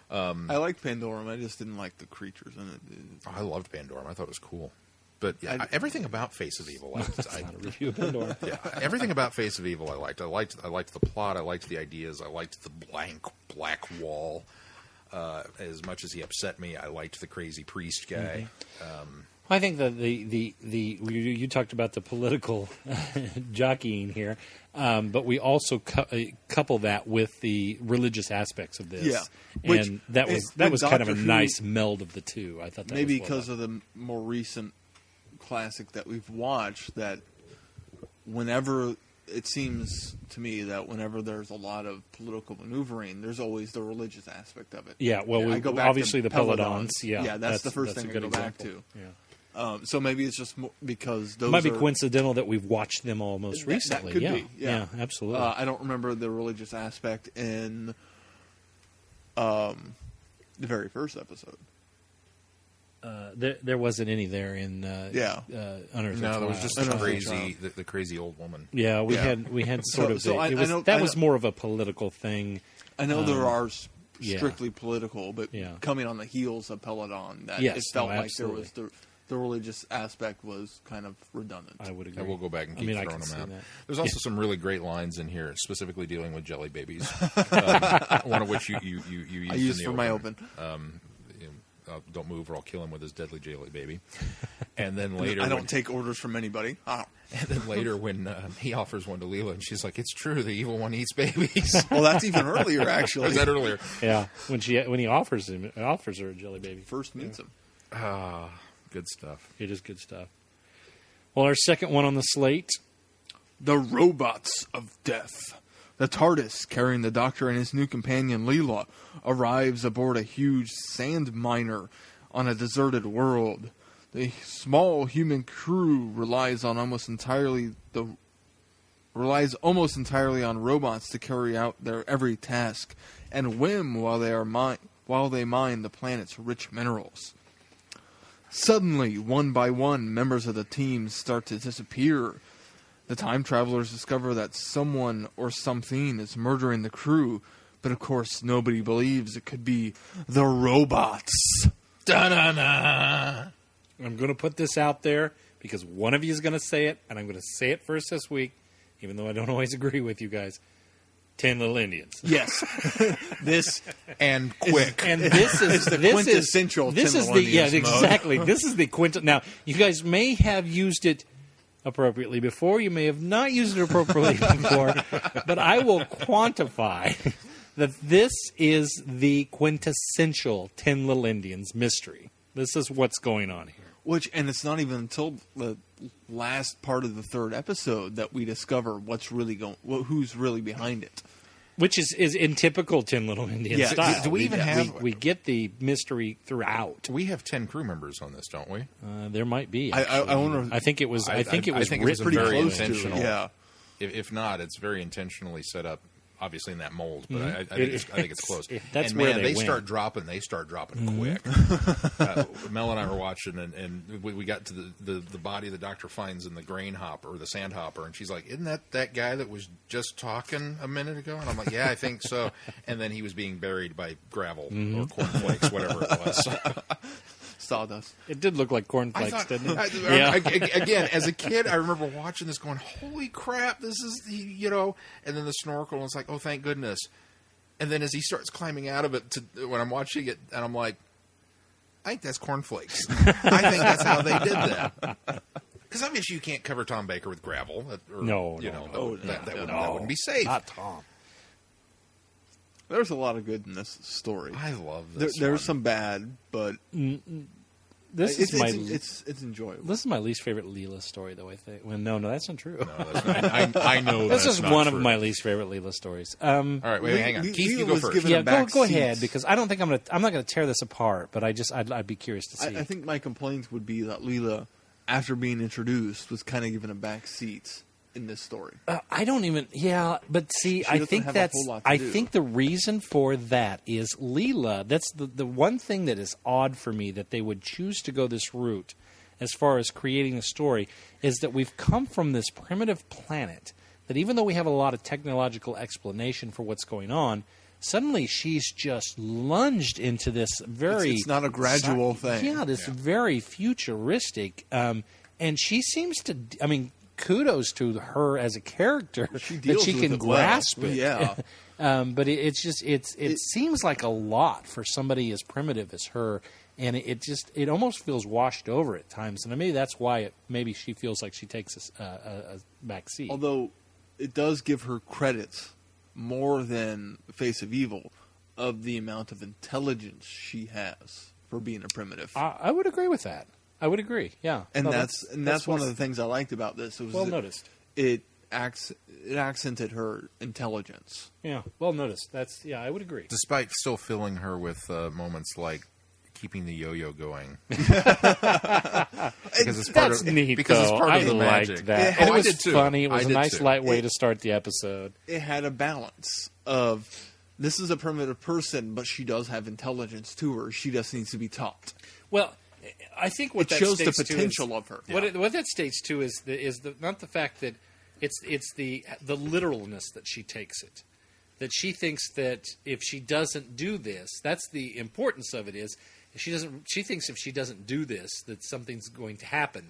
I liked Pandorum. I just didn't like the creatures in it. I loved Pandorum. I thought it was cool. But yeah, everything about Face of Evil, not a review of Pandora. Yeah, everything about Face of Evil, I liked. I liked the plot. I liked the ideas. I liked the black wall. As much as he upset me, I liked the crazy priest guy. Mm-hmm. I think that you talked about the political jockeying here, but we also couple that with the religious aspects of this. Yeah, and that was kind of a nice meld of the two. I thought that maybe was well because of the more recent classic that we've watched, that whenever it seems to me that whenever there's a lot of political maneuvering, there's always the religious aspect of it. Yeah, well, I go back obviously to the Peladons. Yeah, that's the first thing I go back to. Yeah. So maybe it's just because those It might be are, coincidental that we've watched them all most recently. That could yeah. be. Yeah, Absolutely. I don't remember the religious aspect in the very first episode. There wasn't any there in Unearthed. No, there was just Unearthed the crazy old woman. Yeah, we had sort of so I know- that was more of a political thing. I know there are yeah. strictly political, but Yeah. coming on the heels of Peloton, that Yes, it felt no, like there was absolutely. the religious aspect was kind of redundant. I would agree. And we'll go back and keep I throwing can see them out. that. There's also some really great lines in here, specifically dealing with jelly babies. One of which you used I used in the for my open. open. Don't move or I'll kill him with his deadly jelly baby. And then later, I don't take orders from anybody. Oh. And then later, when he offers one to Leela, and she's like, "It's true, the evil one eats babies." Well, that's even earlier, actually. Was that earlier? Yeah, when he offers her a jelly baby. First meets him. Good stuff. It is good stuff. Well, our second one on the slate, The Robots of Death. The TARDIS, carrying the Doctor and his new companion Leela, arrives aboard a huge sand miner on a deserted world. The small human crew relies almost entirely on robots to carry out their every task and whim while they mine the planet's rich minerals. Suddenly, one by one, members of the team start to disappear. The time travelers discover that someone or something is murdering the crew, but of course nobody believes it could be the robots. Da-na-na. I'm going to put this out there because one of you is going to say it, and I'm going to say it first this week, even though I don't always agree with you guys. 10 Little Indians. Yes. This and quick. And this is the this quintessential Is, this 10 is Little the yeah Indians mode. exactly. This is the quintessential. Now you guys may have used it appropriately before. You may have not used it appropriately before, but I will quantify that this is the quintessential 10 Little Indians mystery. This is what's going on here. And it's not even until the last part of the third episode that we discover what's really who's really behind it. Which is in typical 10 Little Indians Yeah. style. Do we even have... We get the mystery throughout. We have 10 crew members on this, don't we? There might be. I wonder. I think it was. I think it was it's pretty very close intentional. to it. Yeah. If not, it's very intentionally set up, obviously in that mold. But Mm-hmm. I think it's close. That's and where man, they they win. start dropping quick. Mel and I were watching, and we got to the body the Doctor finds in the grain hopper or the sand hopper, and she's like, "Isn't that guy that was just talking a minute ago?" And I'm like, "Yeah, I think so." And then he was being buried by gravel or cornflakes, whatever it was. Sawdust. It did look like I cornflakes, thought, didn't it? again, as a kid, I remember watching this going, holy crap, this is and then the snorkel, and it's like, oh, thank goodness. And then as he starts climbing out of it, when I'm watching it, and I'm like, I think that's cornflakes. I think that's how they did that. Because obviously you can't cover Tom Baker with gravel. No. That wouldn't be safe. Not Tom. There's a lot of good in this story. I love this. There's some bad, but This it's is enjoyable. This is my least favorite Leela story, though. I think. Well, no, that's not true. No, that's not, I know This that's is not one true. of my least favorite Leela stories. All right, wait, hang on. Keith, you go was first. given Yeah, a back go seat. ahead because I don't think I'm not gonna tear this apart, but I'd be curious to see. I think my complaints would be that Leela, after being introduced, was kind of given a back seat in this story. I don't even. Yeah, but see, I doesn't think have a that's. whole lot to I do. think the reason for that is Leela. That's the one thing that is odd for me that they would choose to go this route, as far as creating a story, is that we've come from this primitive planet that even though we have a lot of technological explanation for what's going on, suddenly she's just lunged into this very. It's not a gradual thing. Yeah, this very futuristic, and she seems to. I mean. Kudos to her as a character that deals she with can it well. grasp it. Yeah. But it seems like a lot for somebody as primitive as her, and it almost feels washed over at times. And maybe that's why maybe she feels like she takes a back seat. Although it does give her credit more than Face of Evil of the amount of intelligence she has for being a primitive. I would agree with that. I would agree. Yeah, And No, that's one of the things I liked about this. It was well noticed. It accented her intelligence. Yeah, well noticed. I would agree. Despite still filling her with moments like keeping the yo-yo going. That's neat, because it's though. part I of the liked magic. that. Oh, And it I was did too. funny. It was I a did nice too. light way to start the episode. It had a balance of this is a primitive person, but she does have intelligence to her. She just needs to be taught. Well, I think what It that shows the states to potential is, of her. What that states too is not the fact that it's the literalness that she takes it. That she thinks that if she doesn't do this, that's the importance of it. Is she thinks if she doesn't do this, that something's going to happen,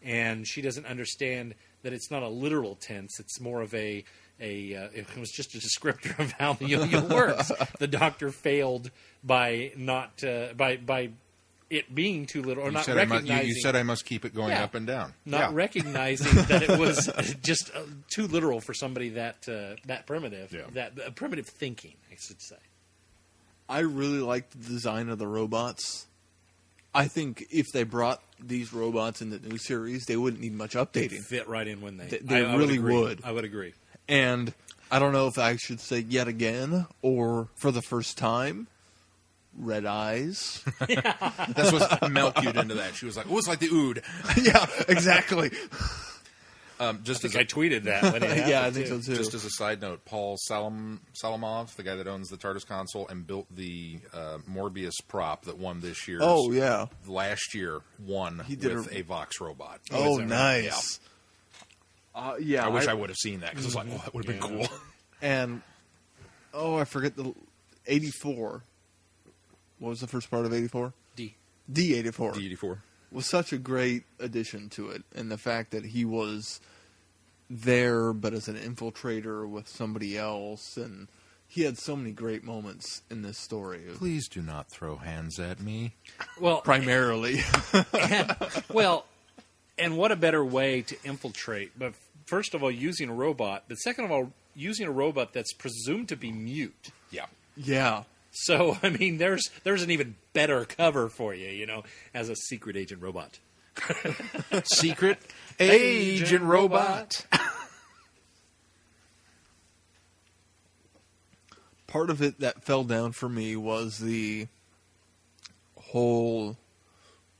and she doesn't understand that it's not a literal tense. It's more of it was just a descriptor of how the yo-yo works. The doctor failed by not by it being too little, or not recognizing. You said I must keep it going up and down. Not recognizing that it was just too literal for somebody that primitive, that primitive thinking, I should say. I really liked the design of the robots. I think if they brought these robots in the new series, they wouldn't need much updating. Fit right in when they I really would. I would agree. And I don't know if I should say yet again or for the first time, red eyes. That's what Mel cued into that. She was like, "Oh, it's like the Ood." Yeah, exactly. I tweeted that when it happened. Yeah, I think so too. Just as a side note, Paul Salamov, the guy that owns the TARDIS console and built the Morbius prop that won this year. Oh, yeah. Last year won with a Vox robot. Oh, nice. Yeah. I wish I would have seen that because I was like, oh, that would have been cool. And, I forget the 84. What was the first part of 84? D84. D84. Was such a great addition to it. And the fact that he was there, but as an infiltrator with somebody else. And he had so many great moments in this story. Please do not throw hands at me. Well, primarily. And what a better way to infiltrate. But first of all, using a robot. But second of all, using a robot that's presumed to be mute. Yeah. Yeah. So, I mean, there's an even better cover for you, as a secret agent robot. Secret agent robot. Part of it that fell down for me was the whole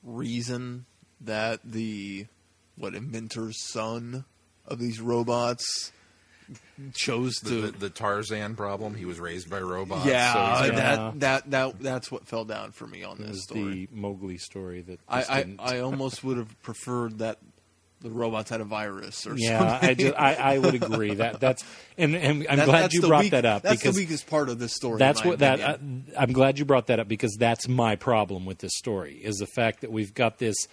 reason that the inventor's son of these robots chose to the Tarzan problem. He was raised by robots. Yeah, that's what fell down for me on this story. The Mowgli story that I almost would have preferred that the robots had a virus or something. Yeah, I would agree that's and I'm glad you brought that up. That's because the weakest part of this story. That's what I'm glad you brought that up because that's my problem with this story is the fact that we've got this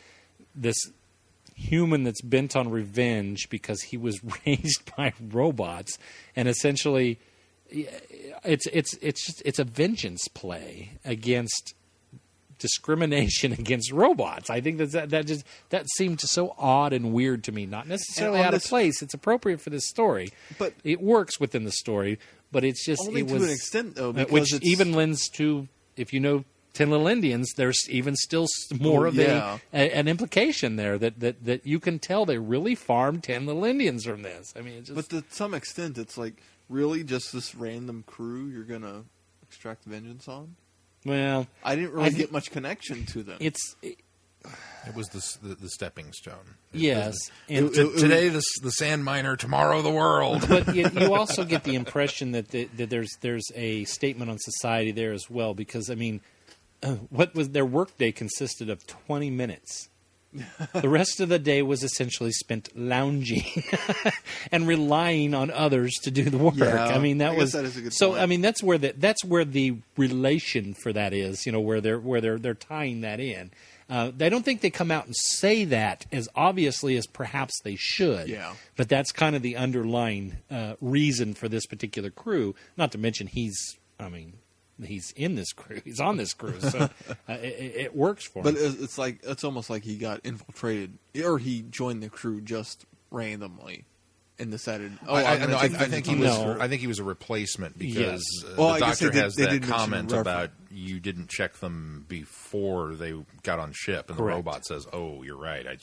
human that's bent on revenge because he was raised by robots, and essentially, it's a vengeance play against discrimination against robots. I think that seemed so odd and weird to me. Not necessarily out of place. It's appropriate for this story, but it works within the story. But it's just only to an extent though, because which even lends to if you know. 10 Little Indians, there's even still more of an implication there that you can tell they really farmed 10 Little Indians from this. I mean, but to some extent, it's like really just this random crew you're gonna extract vengeance on. Well, I didn't really get much connection to them. It was the stepping stone. Yes, today the sand miner, tomorrow the world. But you also get the impression that there's a statement on society there as well, because I mean. What was their workday consisted of 20 minutes. The rest of the day was essentially spent lounging and relying on others to do the work. Yeah, I mean, that is a good so. point. I mean, that's where the relation for that is. Where they're tying that in. I don't think they come out and say that as obviously as perhaps they should. Yeah. But that's kind of the underlying reason for this particular crew. Not to mention he's in this crew. He's on this crew, so it works for him. But it's almost like he got infiltrated, or he joined the crew just randomly, and decided. I think he was a replacement because the doctor has that comment about you didn't check them before they got on ship, and Correct. The robot says, "Oh, you're right. I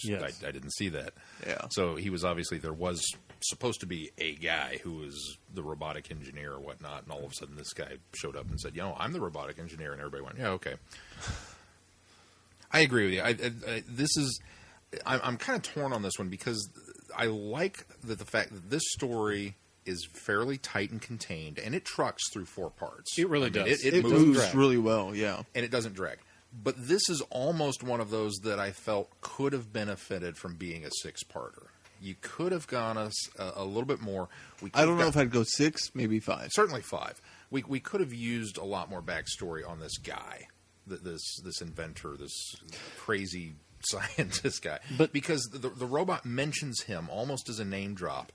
didn't see that." Yeah. So he was obviously there was supposed to be a guy who was the robotic engineer or whatnot, and all of a sudden this guy showed up and said, "I'm the robotic engineer," and everybody went, "Yeah, okay." I agree with you. I'm kind of torn on this one because I like the fact that this story is fairly tight and contained, and it trucks through 4 parts. It really does. It moves really well, yeah. And it doesn't drag. But this is almost one of those that I felt could have benefited from being a 6-parter. You could have gone us a little bit more. I don't know if I'd go 6, maybe 5. Certainly 5. We could have used a lot more backstory on this guy, this inventor, this crazy scientist guy. But because the robot mentions him almost as a name drop.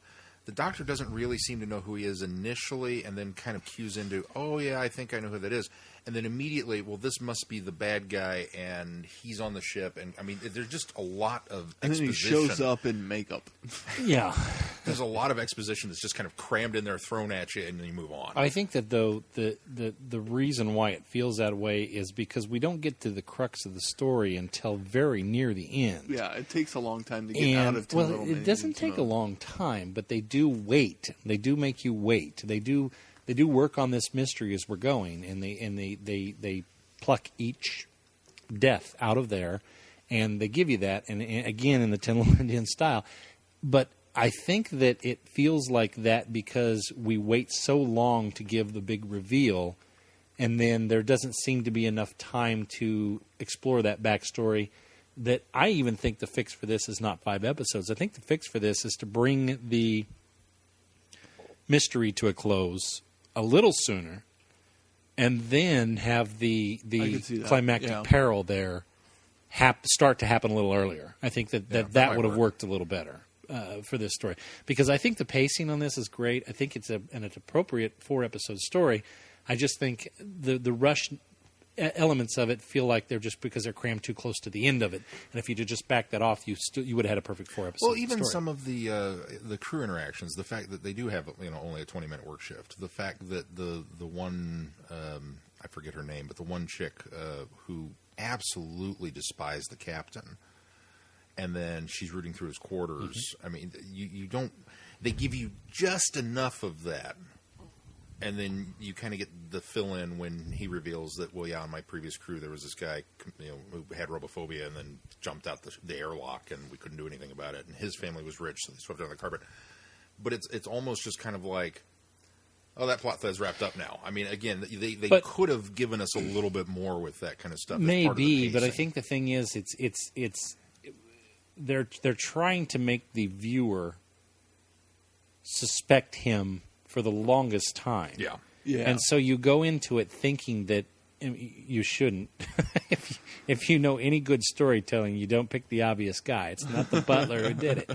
The Doctor doesn't really seem to know who he is initially, and then kind of cues into, oh yeah, I think I know who that is. And then immediately, well, this must be the bad guy, and he's on the ship. And I mean, there's just a lot of exposition. And then he shows up in makeup. Yeah. There's a lot of exposition that's just kind of crammed in there, thrown at you, and then you move on. I think that, though, the reason why it feels that way is because we don't get to the crux of the story until very near the end. Yeah, it takes a long time to get out of Tim Little. It doesn't take a long time, but they do wait. They do make you wait. They do work on this mystery as we're going, and they pluck each death out of there, and they give you that, and again in the Tin Little Indian style. But I think that it feels like that because we wait so long to give the big reveal, and then there doesn't seem to be enough time to explore that backstory. That I even think the fix for this is not 5 episodes. I think the fix for this is to bring the mystery to a close a little sooner, and then have the climactic peril there start to happen a little earlier. I think that would have worked a little better for this story, because I think the pacing on this is great. I think it's an appropriate 4-episode story. I just think the rush elements of it feel like they're just because they're crammed too close to the end of it. And if you just back that off, you would have had a perfect 4-episode Well, even story. some of the crew interactions, the fact that they do have only a 20-minute work shift, the fact that the one I forget her name, but the one chick who absolutely despised the captain, and then she's rooting through his quarters. Mm-hmm. I mean, you don't. They give you just enough of that. And then you kind of get the fill-in when he reveals that, well, yeah, on my previous crew there was this guy, who had robophobia and then jumped out the airlock, and we couldn't do anything about it. And his family was rich, so they swept it on the carpet. But it's almost just kind of like, oh, that plot thread's wrapped up now. I mean, again, they could have given us a little bit more with that kind of stuff. Maybe, but I think the thing is, they're trying to make the viewer suspect him for the longest time. Yeah. And so you go into it thinking that you shouldn't. if you know any good storytelling, you don't pick the obvious guy. It's not the butler who did it.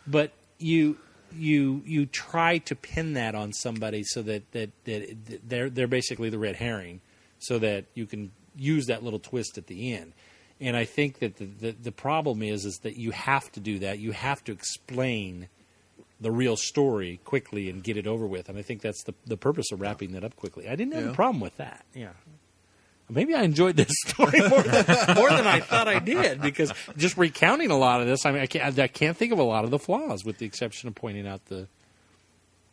But you try to pin that on somebody so that they're basically the red herring, so that you can use that little twist at the end. And I think that the problem is that you have to do that. You have to explain the real story quickly and get it over with. And I think that's the purpose of wrapping that up quickly. I didn't have a problem with that. Yeah. Maybe I enjoyed this story more than I thought I did, because just recounting a lot of this, I mean, I can't think of a lot of the flaws, with the exception of pointing out the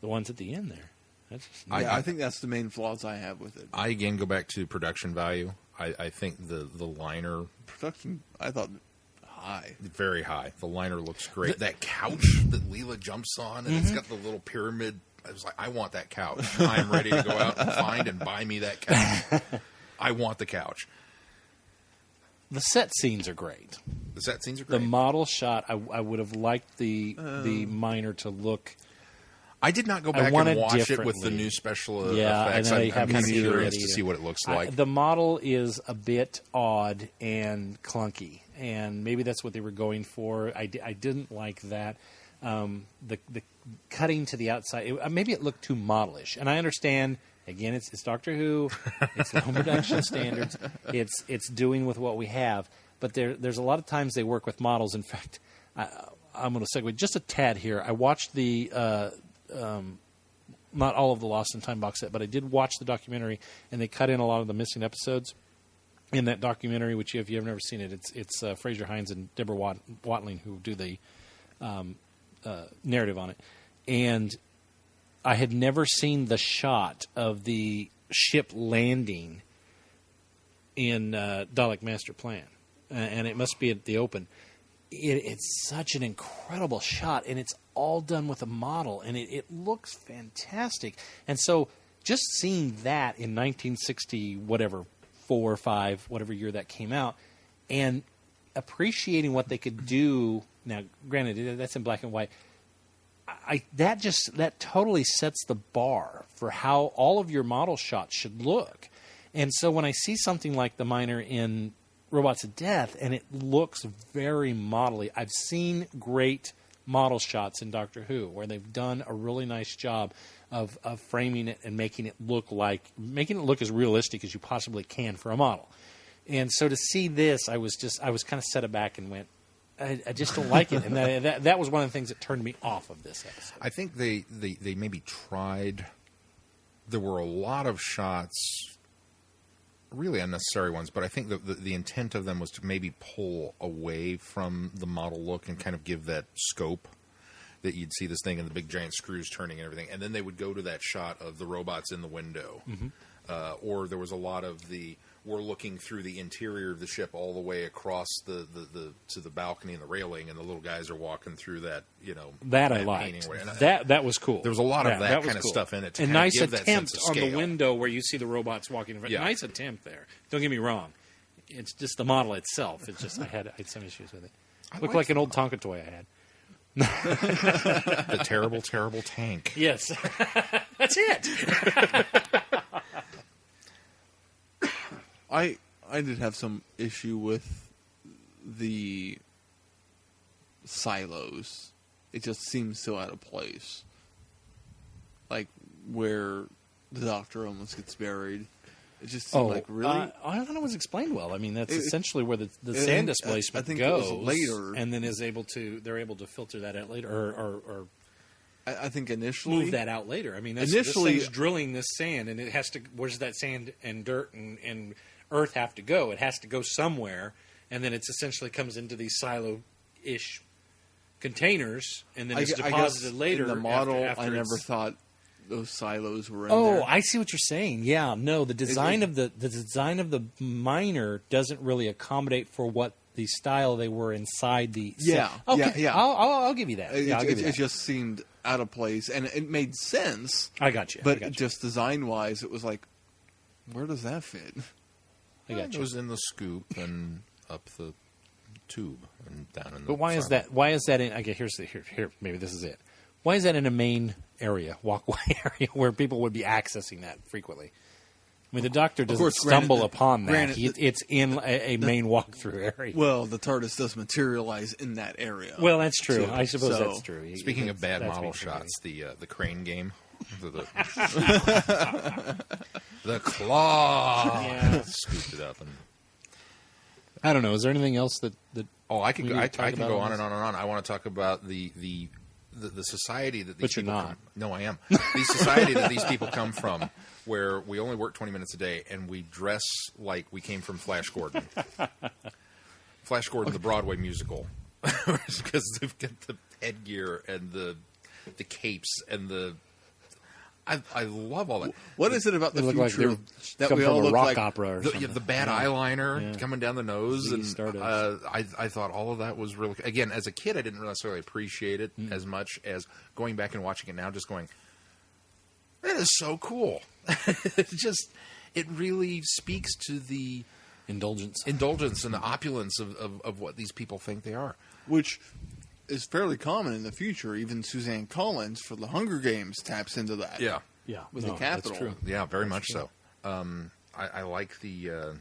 ones at the end there. I think that's the main flaws I have with it. I again go back to production value. I think the liner production, I thought, high, very high. The liner looks great. That couch that Leela jumps on, and it's got the little pyramid. I was like, I want that couch. I'm ready to go out and find and buy me that couch. I want the couch. The set scenes are great. The set scenes are great. The model shot, I would have liked the miner to look. I did not go back and watch it with the new special effects. I'm kind of curious to see what it looks like. The model is a bit odd and clunky, and maybe that's what they were going for. I didn't like that. The cutting to the outside, maybe it looked too modelish. And I understand, again, it's Doctor Who, it's low production standards, it's doing with what we have. But there's a lot of times they work with models. In fact, I'm going to segue just a tad here. I watched the... not all of the Lost in Time box set, but I did watch the documentary, and they cut in a lot of the missing episodes in that documentary, which if you've never seen it, it's Fraser Hines and Deborah Watling who do the narrative on it. And I had never seen the shot of the ship landing in Dalek Master Plan. and it must be at the Open. It's such an incredible shot, and it's all done with a model, and it looks fantastic. And so just seeing that in 1960, whatever, 4 or 5, whatever year that came out, and appreciating what they could do. Now, granted, that's in black and white. That totally sets the bar for how all of your model shots should look. And so when I see something like the miner in Robots of Death, and it looks very modelly. I've seen great model shots in Doctor Who where they've done a really nice job of framing it and making it look as realistic as you possibly can for a model. And so to see this, I was kind of set aback and went, I just don't like it. And that was one of the things that turned me off of this episode. I think they maybe tried. There were a lot of shots, really unnecessary ones, but I think the intent of them was to maybe pull away from the model look and kind of give that scope that you'd see this thing and the big giant screws turning and everything. And then they would go to that shot of the robots in the window. Mm-hmm. Or there was a lot of we're looking through the interior of the ship all the way across to the balcony and the railing, and the little guys are walking through that, that I liked. That was cool. There was a lot of that kind of cool. stuff in it. To a kind nice of give attempt that sense of on scale. the window where you see the robots walking in front. Yeah. Nice attempt there. Don't get me wrong. It's just the model itself. It's just I had some issues with it. Looked like an old Tonka toy I had. The terrible, terrible tank. Yes. That's it. I did have some issue with the silos. It just seems so out of place. Like where the Doctor almost gets buried. It just seemed like really. I don't know. It was explained well. I mean, that's essentially where the sand displacement goes, it was later, and then they're able to filter that out later, or I think initially move that out later. I mean, this thing's drilling this sand, and it has to. Where's that sand and dirt and earth have to go? It has to go somewhere, and then it's essentially comes into these silo-ish containers, and then it's deposited later. In the model, after I never thought those silos were in Oh, there. I see what you're saying. Yeah, no, the design of the miner doesn't really accommodate for what the style they were inside the. Yeah, okay, yeah. I'll give you that. It just seemed out of place, and it made sense. I got you. But just design-wise, it was like, where does that fit? I got you. It was in the scoop and up the tube and down in the. But why is that? Why is that in? Okay, here. Maybe this is it. Why is that in a main area, walkway area, where people would be accessing that frequently? I mean, the Doctor doesn't stumble upon that. It's in a main walkthrough area. Well, the TARDIS does materialize in that area. Well, that's true. I suppose that's true. Speaking of bad model shots, the crane game, the claw, scooped it up, and I don't know. Is there anything else that? I can go on and on and on. I want to talk about the society that these people come. No, I am. The society that these people come from, where we only work 20 minutes a day, and we dress like we came from Flash Gordon. Flash Gordon, the Broadway musical. Because they've got the headgear and the capes and the... I love all that. What is it about the future that we all look like opera or something? The bad eyeliner coming down the nose, and I thought all of that was really. Again, as a kid, I didn't necessarily appreciate it as much as going back and watching it now. Just going, that is so cool. It really speaks to the indulgence and the opulence of what these people think they are, which is fairly common in the future. Even Suzanne Collins for the Hunger Games taps into that. Yeah. With the Capitol. That's true. Yeah, very much so. I like the.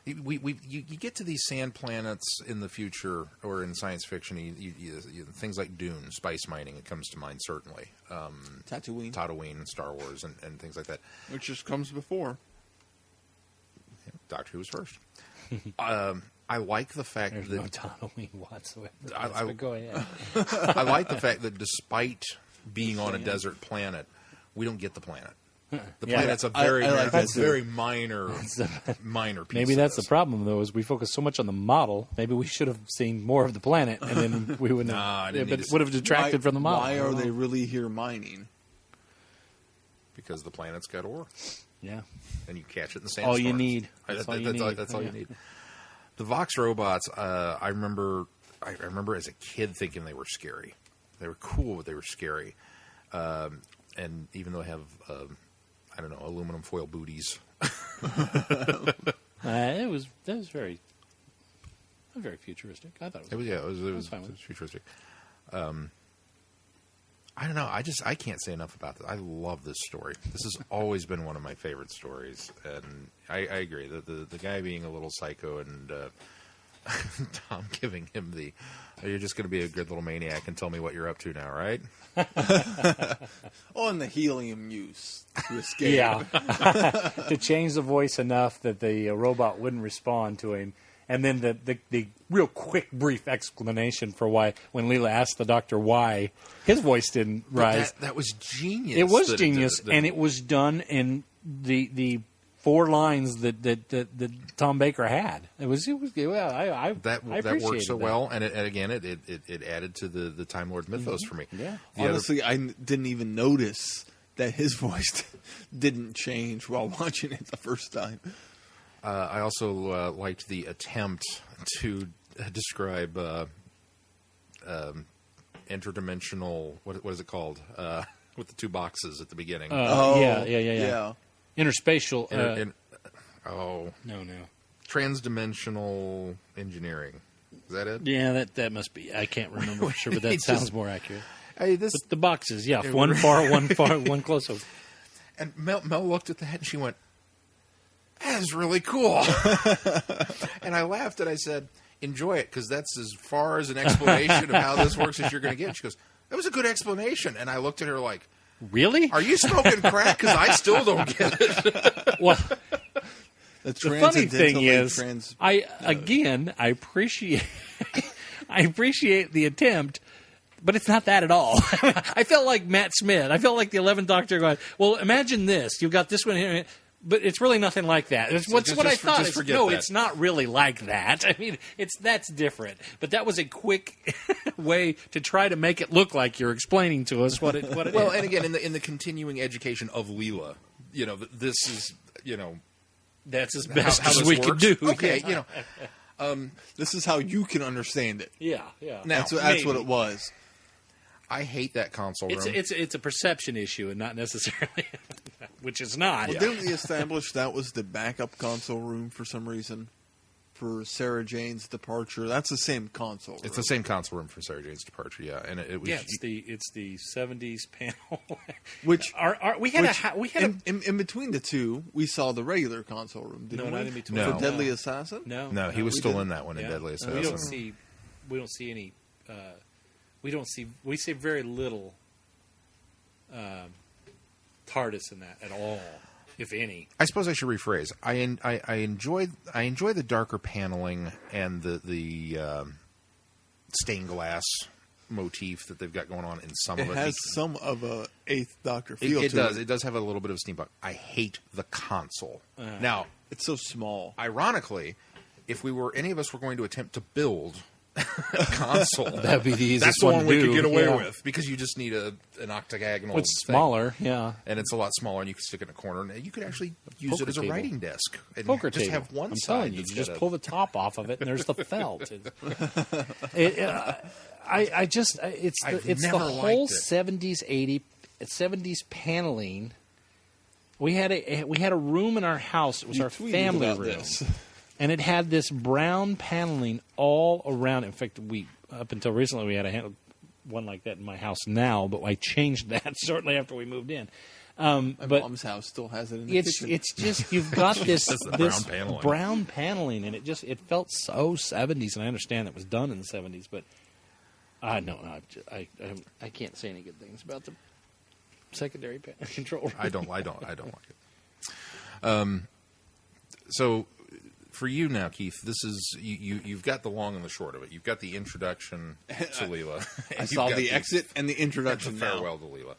You get to these sand planets in the future or in science fiction. You things like Dune, spice mining. It comes to mind certainly. Tatooine, Star Wars, and things like that. Which just comes before. Doctor Who was first. I like the fact There's that no Tatooine whatsoever. Go ahead. I like the fact that despite being on a desert planet, we don't get the planet. The planet's a very minor piece. Maybe that's the problem, though, is we focus so much on the model. Maybe we should have seen more of the planet, and then we wouldn't. Would have detracted from the model. Why are they really here mining? Because the planet's got ore. Yeah, and you catch it in the sandstorms. All you need. That's all you need. The Vox robots, I remember as a kid thinking they were scary. They were cool, but they were scary. And even though they have, I don't know, aluminum foil booties. That was very futuristic. I thought it was. It was futuristic. I don't know. I can't say enough about this. I love this story. This has always been one of my favorite stories, and I agree. The guy being a little psycho and Tom giving him you're just going to be a good little maniac and tell me what you're up to now, right? On the helium use to escape. Yeah. To change the voice enough that the robot wouldn't respond to him. And then the real quick, brief explanation for why, when Leela asked the doctor why, his voice didn't rise. That was genius. It was genius, and it was done in the 4 lines that Tom Baker had. It was well. I that worked so that. well, and again it added to the Time Lord mythos for me. Yeah. Honestly, I didn't even notice that his voice didn't change while watching it the first time. I also liked the attempt to describe interdimensional. What is it called? With the 2 boxes at the beginning. Yeah. Interspatial. No. Transdimensional engineering. Is that it? Yeah, that must be. I can't remember for sure, but that sounds more accurate. Hey, but the boxes, one far, one close. And Mel looked at that and she went, "That is really cool." And I laughed and I said, "Enjoy it, because that's as far as an explanation of how this works as you're going to get." She goes, "That was a good explanation." And I looked at her like, "Really? Are you smoking crack? Because I still don't get it." Well, the funny thing is, I appreciate the attempt, but it's not that at all. I felt like Matt Smith. I felt like the 11th Doctor going, "Well, imagine this. You've got this one here." But it's really nothing like that. It's what I thought. It's not really like that. I mean, that's different. But that was a quick way to try to make it look like you're explaining to us what it is. Well, and again, in the continuing education of Leela, this is that's as best how as we can do. Okay, this is how you can understand it. Yeah. Now, that's what it was. I hate that console room. It's a perception issue and not necessarily, which is not. Well, didn't we establish that was the backup console room for some reason for Sarah Jane's departure? That's the same console room. It's the same console room for Sarah Jane's departure, yeah. And it was it's the 70s panel. Which in between the two, we saw the regular console room. Didn't we? Not in between. For Deadly Assassin. No, he was still in that one in Deadly Assassin. We don't see any. We see very little TARDIS in that at all, if any. I suppose I should rephrase. I enjoy the darker paneling and the stained glass motif that they've got going on in some of it. It has some of a 8th Doctor feel to it. It does. It does have a little bit of steampunk. I hate the console. Now, it's so small. Ironically, if any of us were going to attempt to build a console, that'd be the easiest. That's the one we could get away with, because you just need an octagonal. It's smaller, and it's a lot smaller, and you can stick it in a corner, and you could actually use it as a writing desk. And poker just table. Have one I'm side. telling you, just pull the top off of it, and there's the felt. It's the whole 70s, 70s paneling. We had a room in our house. It was our family room. And it had this brown paneling all around. In fact, up until recently we had one like that in my house now, but I changed that shortly after we moved in. My mom's house still has it in the kitchen. It's just you've got this brown paneling, and it felt so 70s. And I understand it was done in the 70s, but I can't say any good things about the secondary control room. I don't like it. So. For you now, Keith, this is you've got the long and the short of it. You've got the introduction to Leela. I saw the exit and the introduction. The farewell to Leela.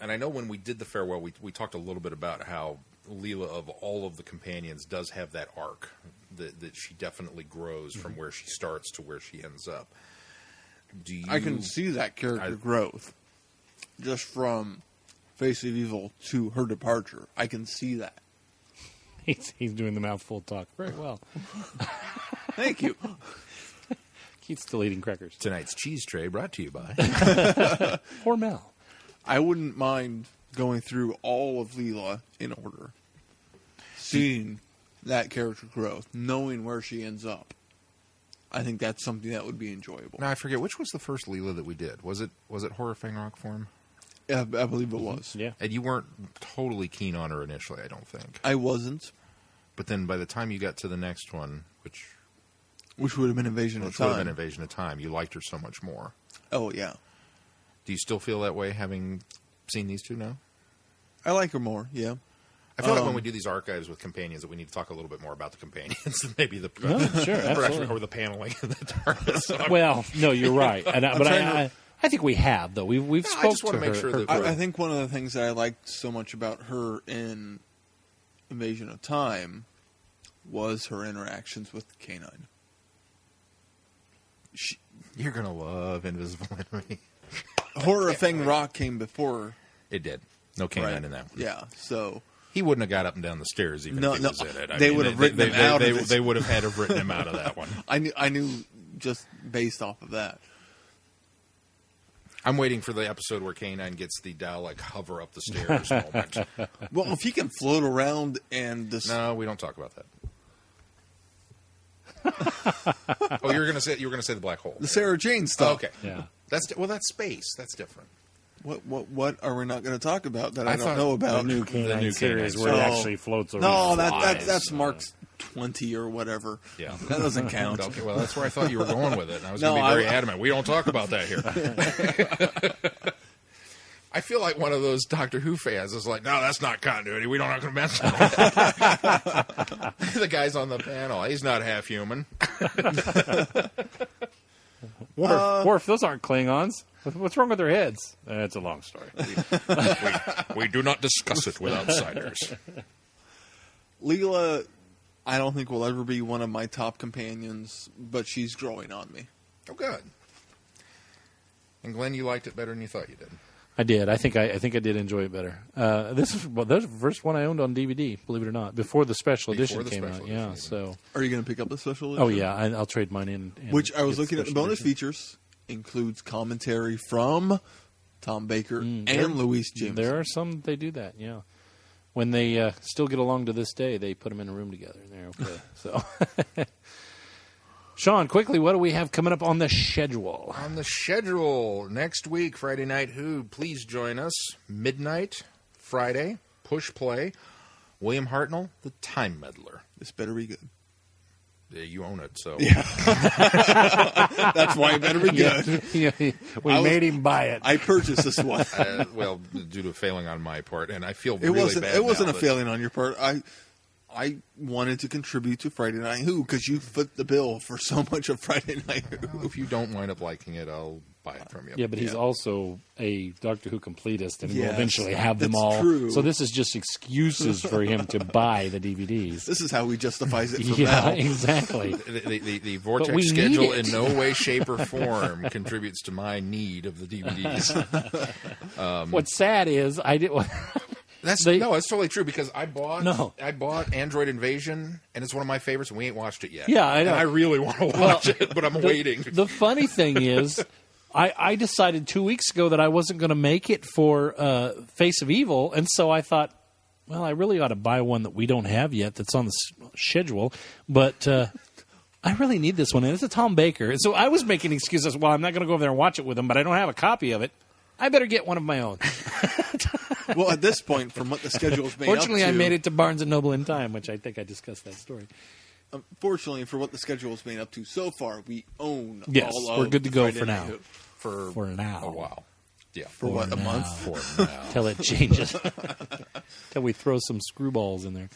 And I know when we did the farewell, we talked a little bit about how Leela, of all of the companions, does have that arc that she definitely grows from where she starts to where she ends up. I can see that character growth just from Face of Evil to her departure. I can see that. He's doing the mouthful talk very well. Thank you. Keith's still eating crackers. Tonight's cheese tray brought to you by Hormel. I wouldn't mind going through all of Leela in order. Seeing that character growth, knowing where she ends up. I think that's something that would be enjoyable. Now I forget which was the first Leela that we did. Was it Horror Fang Rock form? Yeah, I believe it was. Yeah. And you weren't totally keen on her initially, I don't think. I wasn't. But then by the time you got to the next one, which would have been Invasion of Time. Would have been Invasion of Time, you liked her so much more. Oh, yeah. Do you still feel that way having seen these two now? I like her more, yeah. I feel like when we do these archives with companions that we need to talk a little bit more about the companions than maybe the sure, production or the paneling of the TARDIS. So well, no, you're right. And I think we have, though. We've spoken I just want to make sure that I think one of the things that I liked so much about her in Invasion of Time was her interactions with K9. You're going to love Invisible Enemy. Horror Fang Rock came before. It did. No K9 in that one. Yeah, so... He wouldn't have got up and down the stairs even if he was in it. They would have written him out of it. They would have had to have written him out of that one. I knew just based off of that. I'm waiting for the episode where K9 gets the Dalek hover up the stairs moment. Well, if he can float around and... No, we don't talk about that. Oh, you were going to say the black hole. The Sarah Jane stuff. Oh, okay. Yeah. That's space. That's different. What are we not going to talk about that I don't know about? The new K9 series where he actually floats around. No, that's Mark's 20 or whatever. Yeah. That doesn't count. Okay, well, that's where I thought you were going with it. And I was going to be very adamant. We don't talk about that here. I feel like one of those Doctor Who fans is like, no, that's not continuity. We don't have to mention that. The guy's on the panel. He's not half human. Worf, those aren't Klingons. What's wrong with their heads? It's a long story. We do not discuss it with outsiders. Leela, I don't think will ever be one of my top companions, but she's growing on me. Oh, good. And Glenn, you liked it better than you thought you did. I did. I think I did enjoy it better. This is the first one I owned on DVD, believe it or not, before the special edition came out. Yeah. So, are you going to pick up the special edition? Oh yeah, I'll trade mine in. Which I was looking at the bonus features. Includes commentary from Tom Baker and Louise Jameson. There are some they do that, yeah. When they still get along to this day, they put them in a room together, and they're okay. So, Sean, quickly, what do we have coming up on the schedule? On the schedule, next week, Friday Night Who, please join us. Midnight, Friday, Push Play, William Hartnell, The Time Meddler. This better be good. You own it, so. Yeah. That's why it better be good. We made him buy it. I purchased this one. Well, due to a failing on my part, and I feel it really bad. It wasn't a failing on your part. I wanted to contribute to Friday Night Who because you foot the bill for so much of Friday Night Who. Well, if you don't wind up liking it, I'll buy it from you. Yeah, but he's also a Doctor Who completist, and he will eventually have them all. True. So this is just excuses for him to buy the DVDs. This is how he justifies it from now. Exactly. The Vortex schedule in no way, shape, or form contributes to my need of the DVDs. What's sad is I did. That's totally true because I bought Android Invasion, and it's one of my favorites, and we ain't watched it yet. Yeah, I know. And I really want to watch it, but I'm waiting. The funny thing is, I decided 2 weeks ago that I wasn't going to make it for Face of Evil, and so I thought, well, I really ought to buy one that we don't have yet that's on the schedule, but I really need this one, and it's a Tom Baker. And so I was making excuses, well, I'm not going to go over there and watch it with him, but I don't have a copy of it. I better get one of my own. Well, at this point, from what the schedule is made Fortunately, up to, I made it to Barnes & Noble in time, which I think I discussed that story. Unfortunately, for what the schedule is made up to so far, we own all of we're good to go Friday for Night now. Who. For now. A while. Yeah. For what, a month? For now. Till it changes. Till we throw some screwballs in there.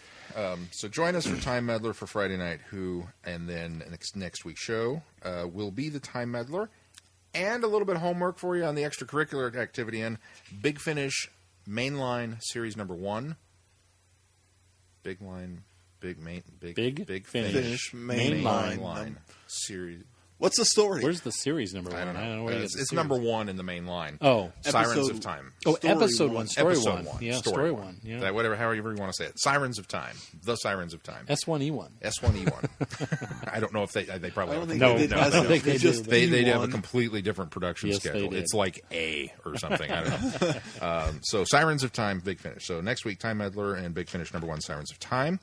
So join us for Time Meddler for Friday Night Who, and then next week's show will be the Time Meddler. And a little bit of homework for you on the extracurricular activity end. Big Finish Mainline Series number 1. Big Finish Mainline Series What's the story? Where's the series number one? I don't know. I don't know where you get the It's series. number one in the main line. Oh. Sirens Episode- of Time. Oh, Story episode one. one, story Episode one. one. Yeah, Story story one. one. Yeah. Whatever, however you want to say it. Sirens of Time. The Sirens of Time. S1E1. S1E1. I don't know if they probably I don't have think No, they no, did I don't think they just do. They'd have a E1. completely different production Yes, they schedule. did. It's like A or something. I don't know. So Sirens of Time, Big Finish. So next week, Time Meddler and Big Finish number one, Sirens of Time.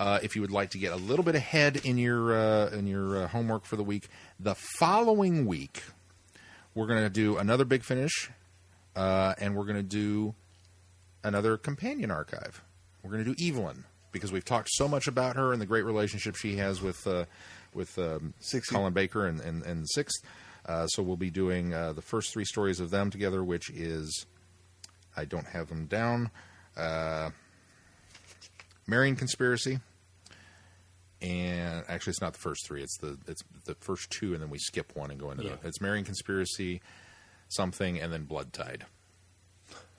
If you would like to get a little bit ahead in your homework for the week, the following week we're going to do another Big Finish, and we're going to do another companion archive. We're going to do Evelyn because we've talked so much about her and the great relationship she has with Colin Baker and Sixth. So we'll be doing the first three stories of them together, which is, I don't have them down, Marion Conspiracy. And actually, it's not the first three. It's the first two, and then we skip one and go into it. It's Marion Conspiracy, something, and then Blood Tide.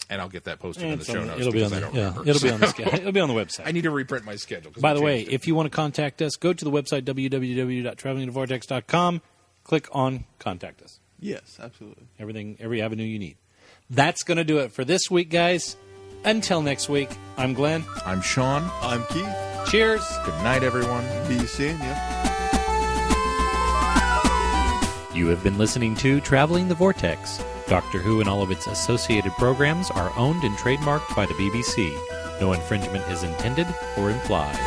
And I'll get that posted in the show notes. It'll be on the schedule. It'll be on the website. I need to reprint my schedule. By the way, if you want to contact us, go to the website www.travelingthevortex.com. Click on Contact Us. Yes, absolutely. Every avenue you need. That's going to do it for this week, guys. Until next week, I'm Glenn. I'm Sean. I'm Keith. Cheers. Good night, everyone. Be seeing you. You have been listening to Traveling the Vortex. Doctor Who and all of its associated programs are owned and trademarked by the BBC. No infringement is intended or implied.